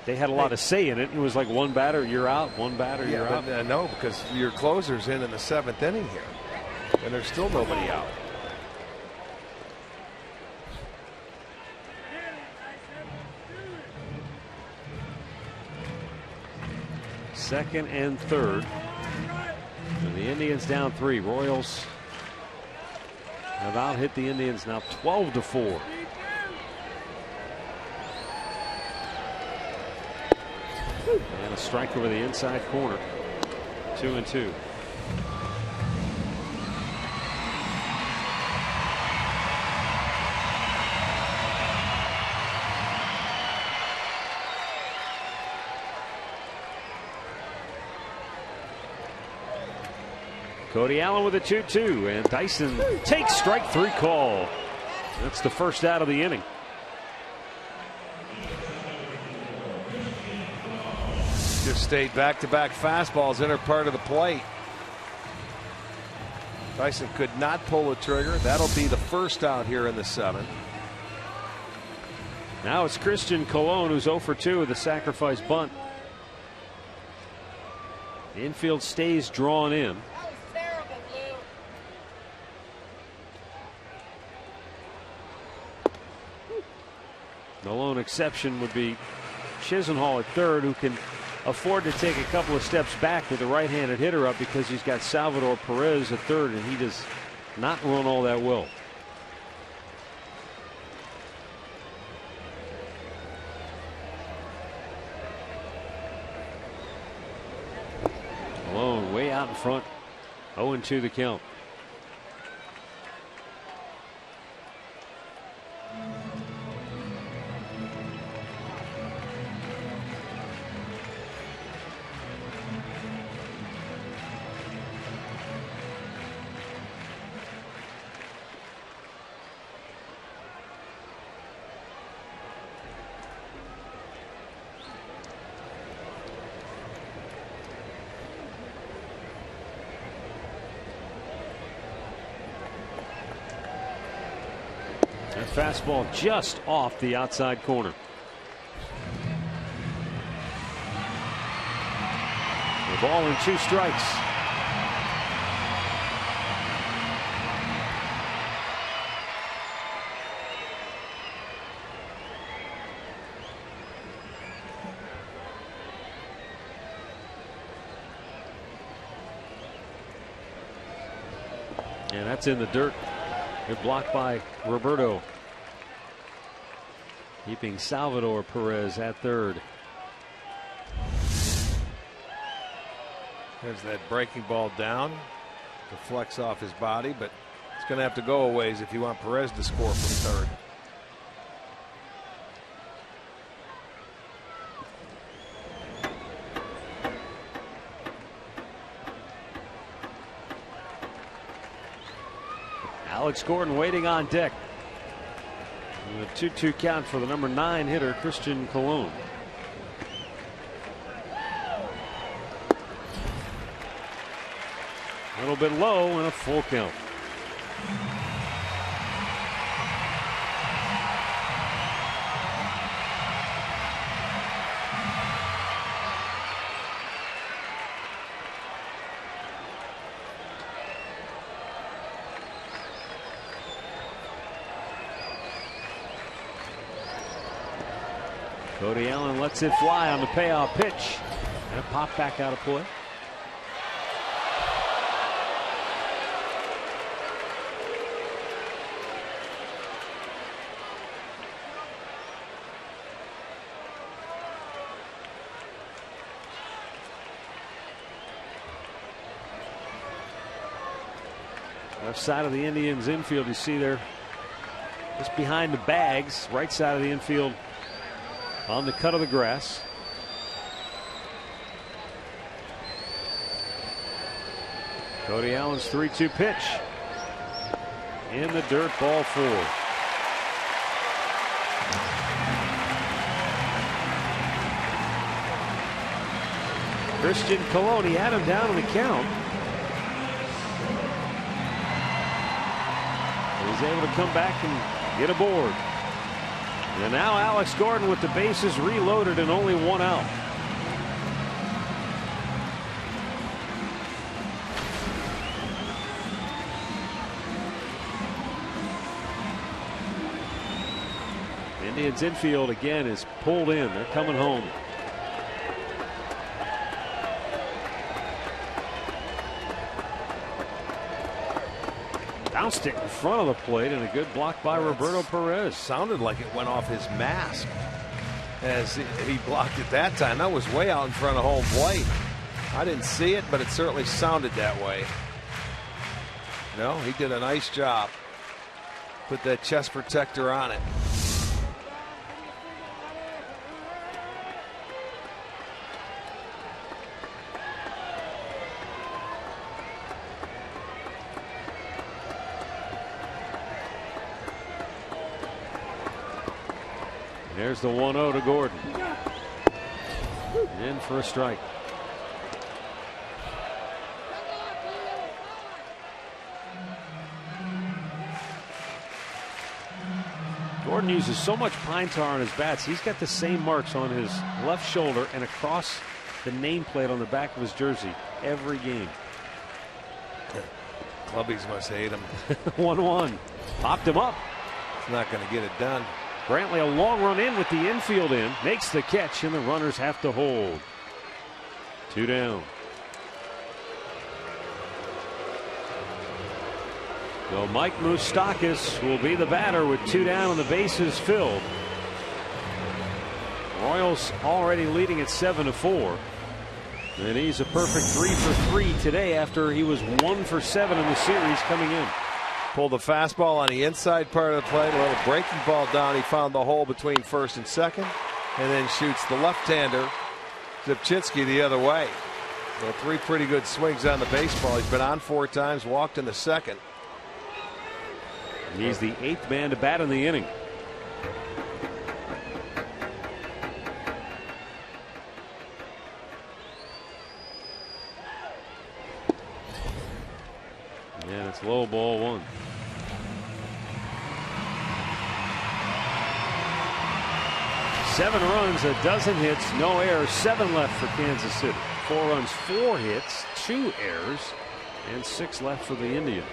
They had a lot of say in it. It was like 1 batter, you're out, 1 batter, you're out.
No, because your closer's in the 7th inning here, and there's still nobody out.
Second and third. And the Indians down 3. Royals have out hit the Indians now 12-4. And a strike over the inside corner. 2-2. Cody Allen with a 2-2, and Dyson takes strike 3 call. That's the first out of the inning.
Just stayed back-to-back fastballs, inner part of the plate. Dyson could not pull the trigger. That'll be the first out here in the 7th.
Now it's Christian Colon, who's 0 for 2 with a sacrifice bunt. The infield stays drawn in. The lone exception would be Chisenhall at third, who can afford to take a couple of steps back with the right-handed hitter up because he's got Salvador Perez at third, and he does not run all that well. Malone way out in front. 0-2 the count. Fastball just off the outside corner. The ball and 2 strikes. And that's in the dirt. Good block by Roberto, keeping Salvador Perez at third.
There's that breaking ball down. Deflects off his body, but it's going to have to go a ways if you want Perez to score from third.
Alex Gordon waiting on deck. And a 2-2 count for the number 9 hitter, Christian Colon. A little bit low and a full count. Cody Allen lets it fly on the payoff pitch, and it popped back out of play. Left side of the Indians infield, you see there, just behind the bags, right side of the infield. On the cut of the grass. Cody Allen's 3-2 pitch. In the dirt, ball 4. Christian Colon, he had him down on the count. He's able to come back and get aboard. And now Alex Gordon with the bases reloaded and only 1 out. Indians infield again is pulled in. They're coming home. Bounced it in front of the plate, and a good block by Roberto Perez.
Sounded like it went off his mask as he blocked it that time. That was way out in front of home plate. I didn't see it, but it certainly sounded that way. No, he did a nice job. Put that chest protector on it.
There's the 1-0 to Gordon. In for a strike. Gordon uses so much pine tar on his bats. He's got the same marks on his left shoulder and across the nameplate on the back of his jersey every game.
Clubbies must hate him.
1-1. Popped him up.
It's not going to get it done.
Brantley a long run in with the infield in. Makes the catch, and the runners have to hold. 2 down. So Mike Moustakas will be the batter with 2 down and the bases filled. Royals already leading at 7-4. And he's a perfect 3 for 3 today after he was 1 for 7 in the series coming in.
Pulled the fastball on the inside part of the plate, a little breaking ball down. He found the hole between first and second, and then shoots the left-hander Zipchinski the other way. So 3 pretty good swings on the baseball. He's been on 4 times, walked in the second.
He's the 8th man to bat in the inning. And it's low, ball 1. Seven runs, a dozen hits, no errors, 7 left for Kansas City. 4 runs, 4 hits, 2 errors, and 6 left for the Indians.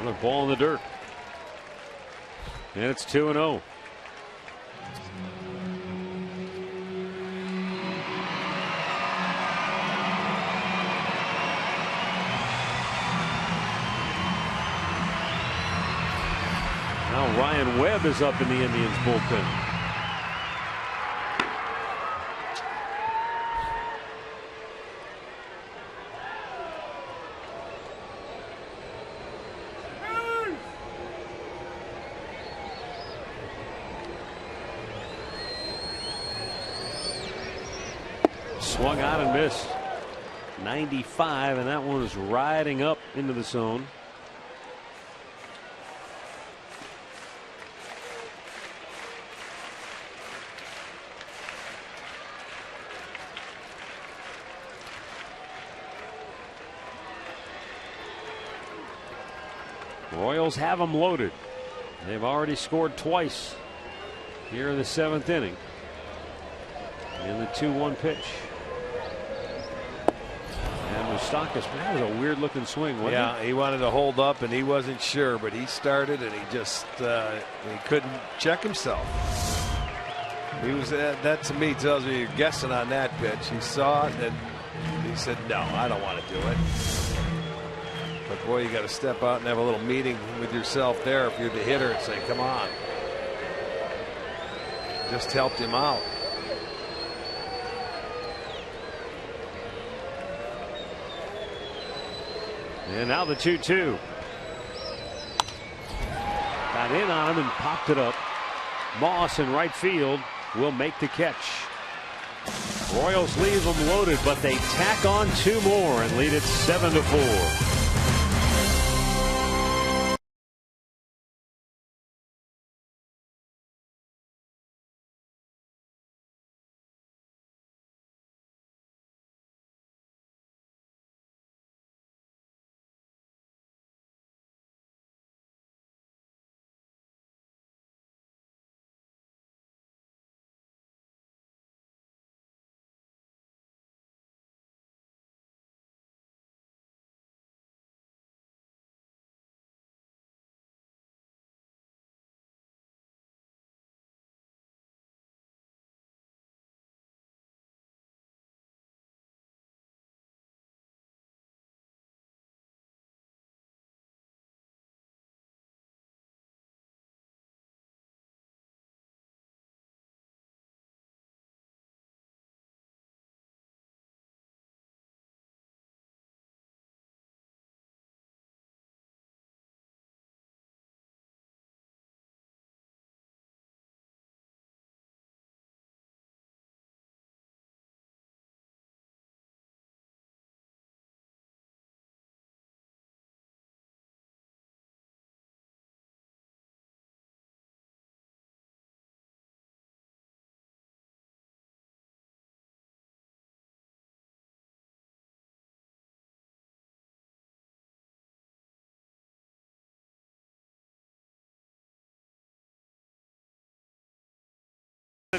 Another ball in the dirt. And it's 2-0. Now Ryan Webb is up in the Indians bullpen. Swung out and missed. 95, and that one is riding up into the zone. Royals have them loaded. They've already scored twice here in the 7th inning. And the 2-1 pitch. And Moustakas, that was a weird looking swing, wasn't it?
Yeah, he wanted to hold up and he wasn't sure, but he started and he just he couldn't check himself. He was that to me tells me you're guessing on that pitch. He saw it and he said, "No, I don't want to do it." But boy, you got to step out and have a little meeting with yourself there if you're the hitter and say, "Come on." Just helped him out.
And now the 2-2. Got in on him and popped it up. Moss in right field will make the catch. Royals leave them loaded, but they tack on 2 more and lead it 7-4.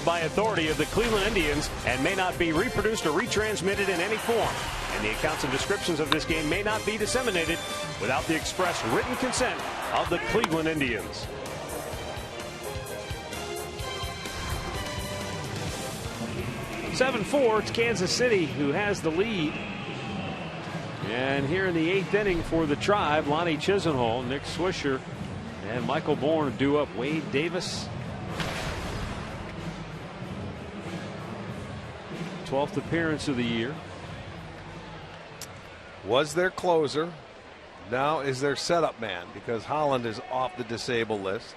By authority of the Cleveland Indians and may not be reproduced or retransmitted in any form. And the accounts and descriptions of this game may not be disseminated without the express written consent of the Cleveland Indians. (7-4). It's Kansas City who has the lead. And here in the 8th inning for the Tribe, Lonnie Chisenhall, Nick Swisher, and Michael Bourne due up. Wade Davis, 12th appearance of the year.
Was their closer, now is their setup man because Holland is off the disabled list.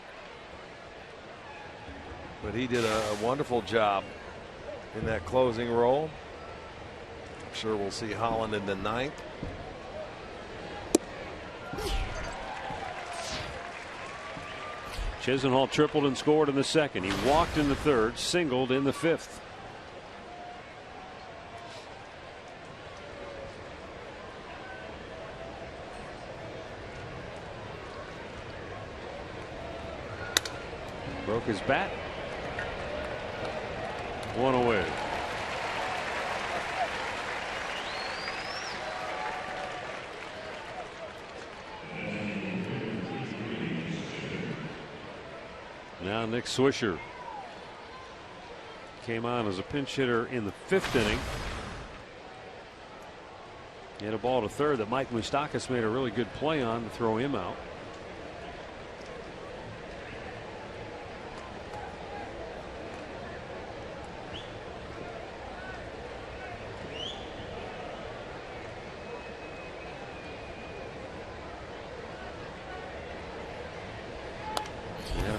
But he did a wonderful job in that closing role. I'm sure we'll see Holland in the 9th.
Chisenhall tripled and scored in the 2nd. He walked in the 3rd, singled in the 5th. Broke his bat. One away. Now Nick Swisher came on as a pinch hitter in the 5th inning. He had a ball to 3rd that Mike Moustakas made a really good play on to throw him out.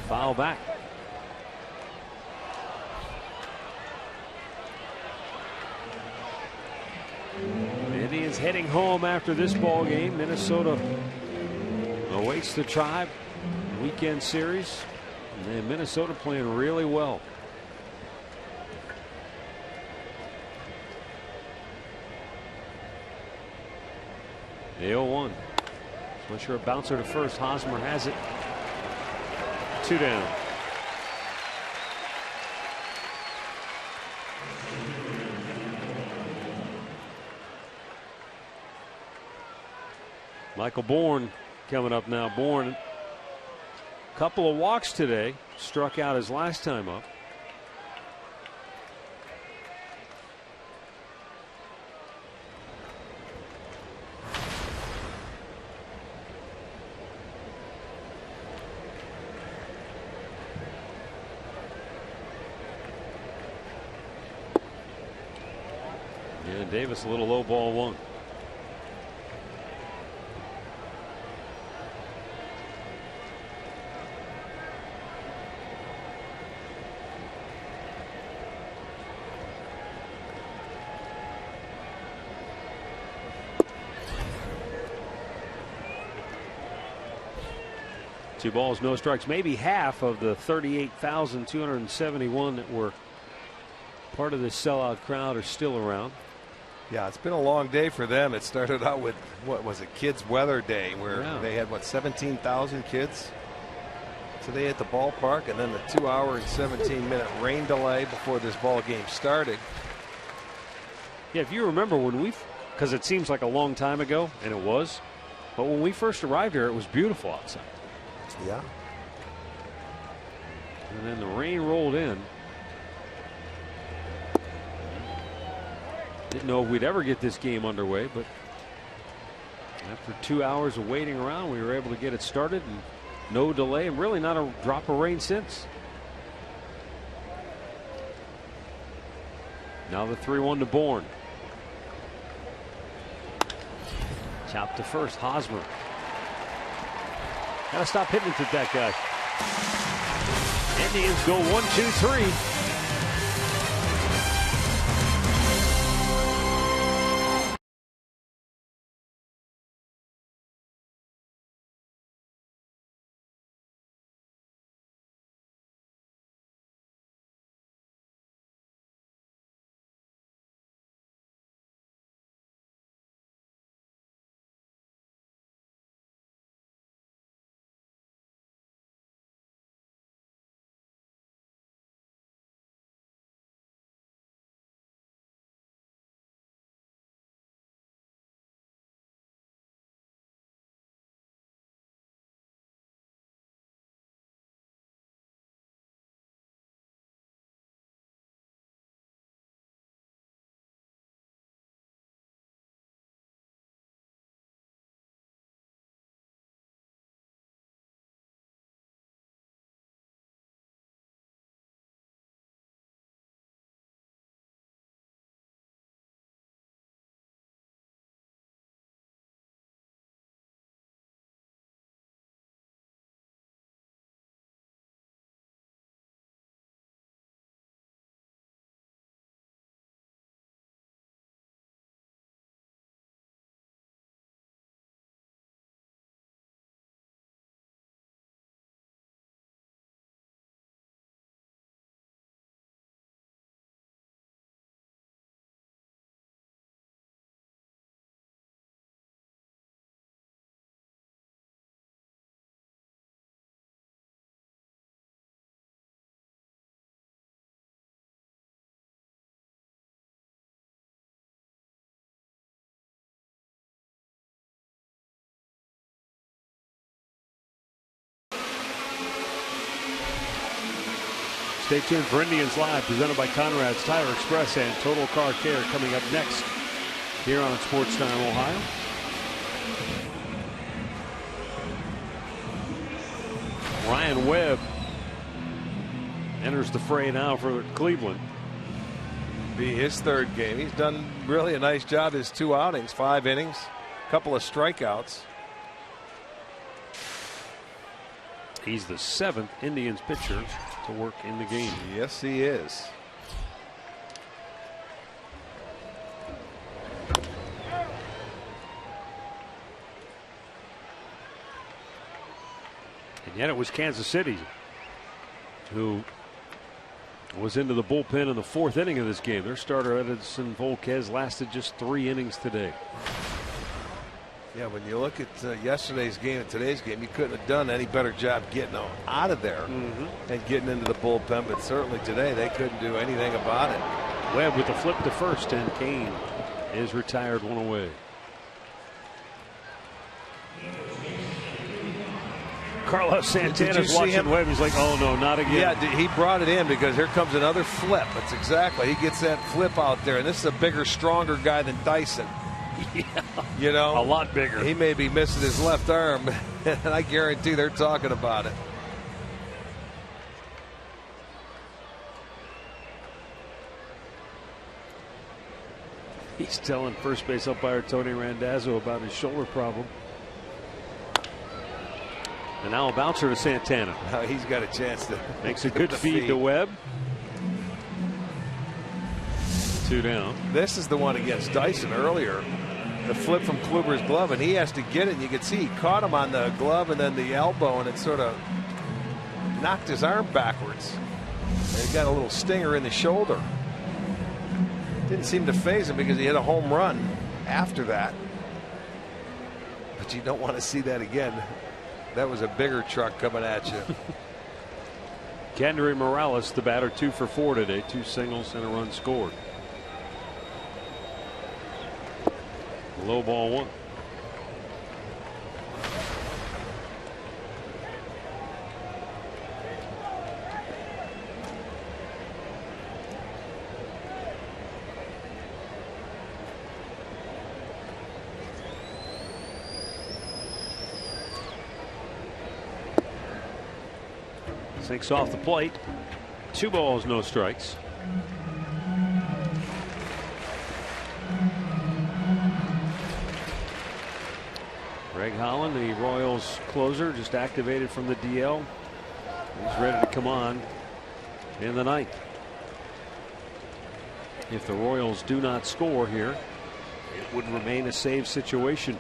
Foul back. Indians heading home after this ball game. Minnesota awaits the Tribe weekend series. And then Minnesota playing really well. The 0-1. Swisher a bouncer to first. Hosmer has it. 2 down. Michael Bourne coming up now. Bourne, a couple of walks today, struck out his last time up. Davis a little low ball 1. Two balls, no strikes. Maybe half of the 38,271 that were part of this sellout crowd are still around.
Yeah, it's been a long day for them. It started out with, what was it, Kids Weather Day, where they had, 17,000 kids today at the ballpark, and then the 2-hour and 17-minute rain delay before this ball game started.
Yeah, if you remember when because it seems like a long time ago, and it was, but when we first arrived here, it was beautiful outside.
Yeah.
And then the rain rolled in. Didn't know if we'd ever get this game underway, but after 2 hours of waiting around, we were able to get it started and no delay, and really not a drop of rain since. Now the 3-1 to Bourne. Chopped to first. Hosmer. Gotta stop hitting it at that guy. Indians go 1-2-3. Stay tuned for Indians Live, presented by Conrad's Tire Express and Total Car Care, coming up next here on Sports Time Ohio. Ryan Webb enters the fray now for Cleveland.
Be his third game. He's done really a nice job. His 2 outings, 5 innings, a couple of strikeouts.
He's the 7th Indians pitcher to work in the game.
Yes, he is.
And yet it was Kansas City who was into the bullpen in the 4th inning of this game. Their starter Edinson Volquez lasted just 3 innings today.
Yeah, when you look at yesterday's game and today's game, you couldn't have done any better job getting out of there and getting into the bullpen. But certainly today they couldn't do anything about it.
Webb with the flip to first, and CAIN is retired 1 away. Carlos Santana's watching Webb. He's like, oh no, not again.
Yeah, he brought it in because here comes another flip. That's exactly. He gets that flip out there, and this is a bigger, stronger guy than Dyson.
Yeah,
you know,
a lot bigger.
He may be missing his left arm, and I guarantee they're talking about it.
He's telling first base umpire Tony Randazzo about his shoulder problem. And now a bouncer to Santana.
Now he's got a chance to
makes a good feed to Webb. 2 down.
This is the one against Dyson earlier. The flip from Kluber's glove, and he has to get it. And you can see he caught him on the glove and then the elbow, and it sort of knocked his arm backwards. And he got a little stinger in the shoulder. Didn't seem to faze him because he hit a home run after that. But you don't want to see that again. That was a bigger truck coming at you.
Kendry Morales, the batter, 2 for 4 today, 2 singles and a run scored. Low ball 1. Sinks off the plate. 2 balls, no strikes. Greg Holland, the Royals closer, just activated from the DL. He's ready to come on in the 9th. If the Royals do not score here, it would remain a save situation.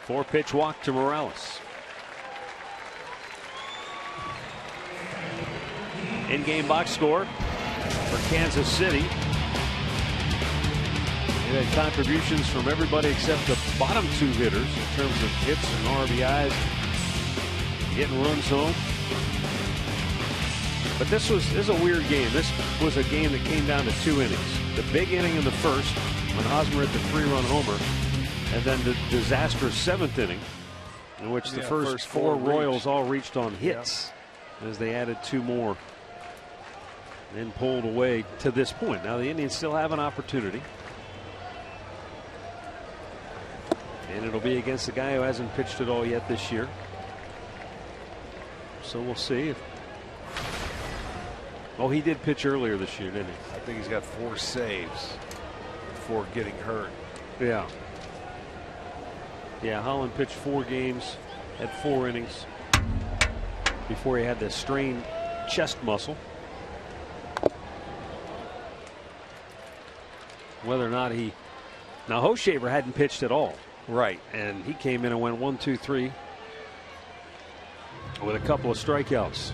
Four-pitch walk to Morales. In-game box score for Kansas City. It had contributions from everybody except the bottom 2 hitters in terms of hits and RBIs, getting runs home. But this is a weird game. This was a game that came down to 2 innings. The big inning in the first when Hosmer hit the 3-run homer. And then the disastrous 7th inning, in which the first 4 Royals all reached on hits as they added 2 more and pulled away to this point. Now the Indians still have an opportunity. And it'll be against the guy who hasn't pitched at all yet this year. So we'll see. Oh, he did pitch earlier this year, didn't he?
I think he's got 4 saves before getting hurt.
Yeah. Yeah, Holland pitched 4 games at 4 innings before he had the strained chest muscle. Whether or not he. Now, Hoshaver hadn't pitched at all.
Right.
And he came in and went 1, 2, 3 with a couple of strikeouts.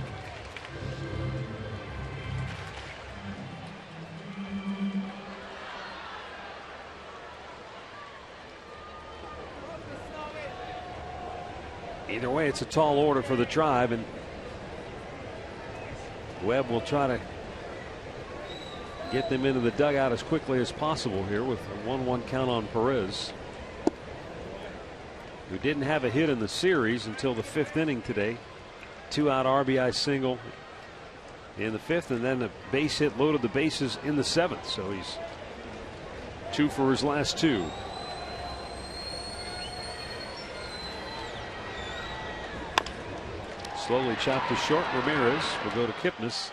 Either way, it's a tall order for the Tribe, and Webb will try to get them into the dugout as quickly as possible here with a 1-1 count on Perez, who didn't have a hit in the series until the 5th inning today. 2-out RBI single in the 5th, and then a base hit loaded the bases in the 7th. So he's 2 for his last 2. Slowly chopped to short. Ramirez will go to Kipnis,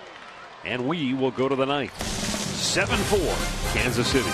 and we will go to the 9th. 7-4 Kansas City.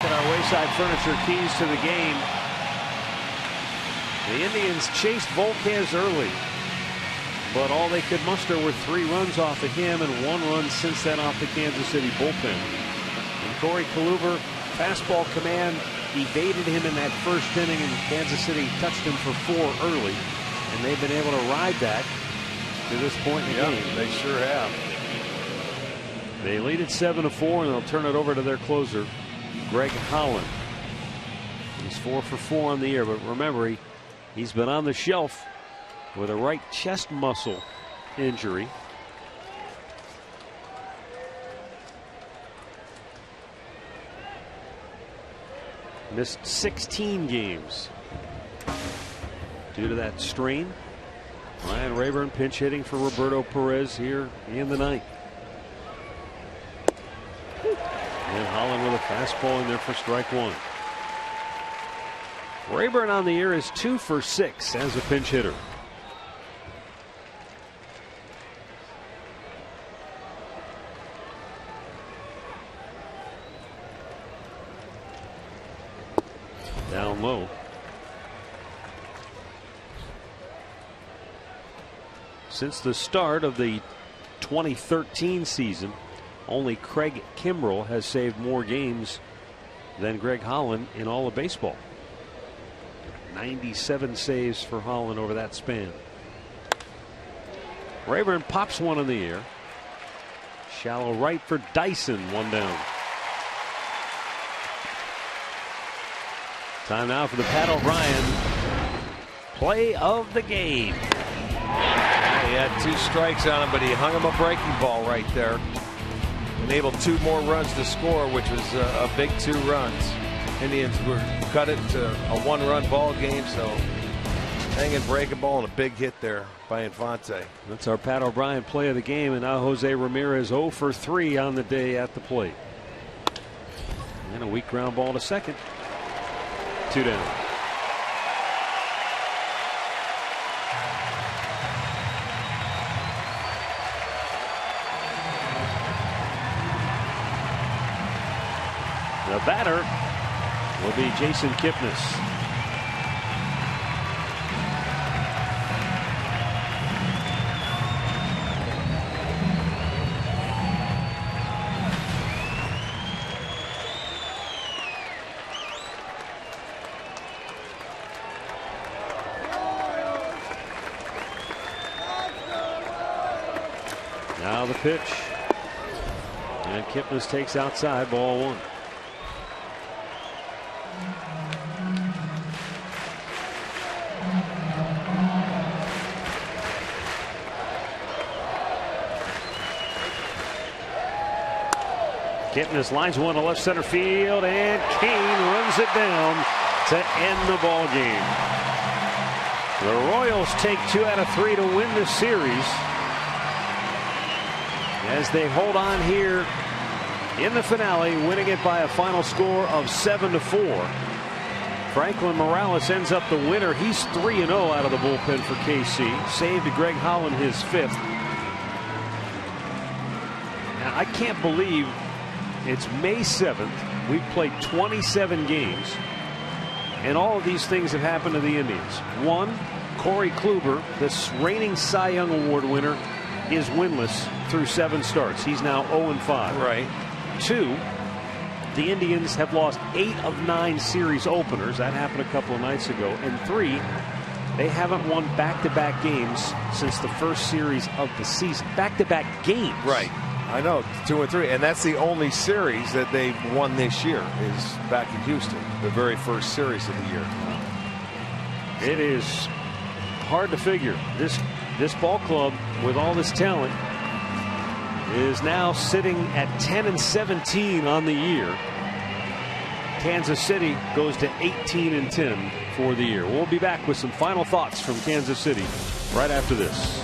Our Wayside Furniture keys to the game. The Indians chased Volquez early, but all they could muster were 3 runs off of him and 1 run since then off the Kansas City bullpen. And Corey Kluber, fastball command, evaded him in that 1st inning, and Kansas City touched him for 4 early, and they've been able to ride that to this point in the game.
They sure have.
They lead it 7-4, and they'll turn it over to their closer, Greg Holland. He's 4 for 4 on the year, but remember, he's been on the shelf with a right chest muscle injury. Missed 16 games due to that strain. Ryan Rayburn pinch hitting for Roberto Perez here in the 9th. And Holland with a fastball in there for strike 1. Rayburn on the year is 2 for 6 as a pinch hitter. Down low. Since the start of the 2013 season, only Craig Kimbrell has saved more games than Greg Holland in all of baseball. 97 saves for Holland over that span. Rayburn pops one in the air. Shallow right for Dyson, 1 down. Time now for the Pat O'Brien play of the game.
He had 2 strikes on him, but he hung him a breaking ball right there. Enabled 2 more runs to score, which was a big 2 runs. Indians were cut it to a 1-run ball game, so hanging breaking ball and a big hit there by Infante.
That's our Pat O'Brien play of the game, and now Jose Ramirez 0 for 3 on the day at the plate. And a weak ground ball to second. 2 down. The batter will be Jason Kipnis. pitch. And Kipnis takes outside, ball 1. Kipnis lines one to left center field, and CAIN runs it down to end the ball game. The Royals take 2 out of 3 to win this series as they hold on here in the finale, winning it by a final score of 7-4. Franklin Morales ends up the winner. He's 3-0 out of the bullpen for KC. Saved to Greg Holland his 5th. Now, I can't believe it's May 7th. We've played 27 games, and all of these things have happened to the Indians. 1, Corey Kluber, this reigning Cy Young Award winner, is winless through 7 starts. He's now 0-5.
Right.
2, the Indians have lost 8 of 9 series openers. That happened a couple of nights ago. And 3, they haven't won back-to-back games since the first series of the season. Back-to-back games.
Right. I know, 2 and 3, and that's the only series that they've won this year is back in Houston, the very first series of the year.
It is hard to figure. This ball club with all this talent is now sitting at 10-17 on the year. Kansas City goes to 18-10 for the year. We'll be back with some final thoughts from Kansas City right after this.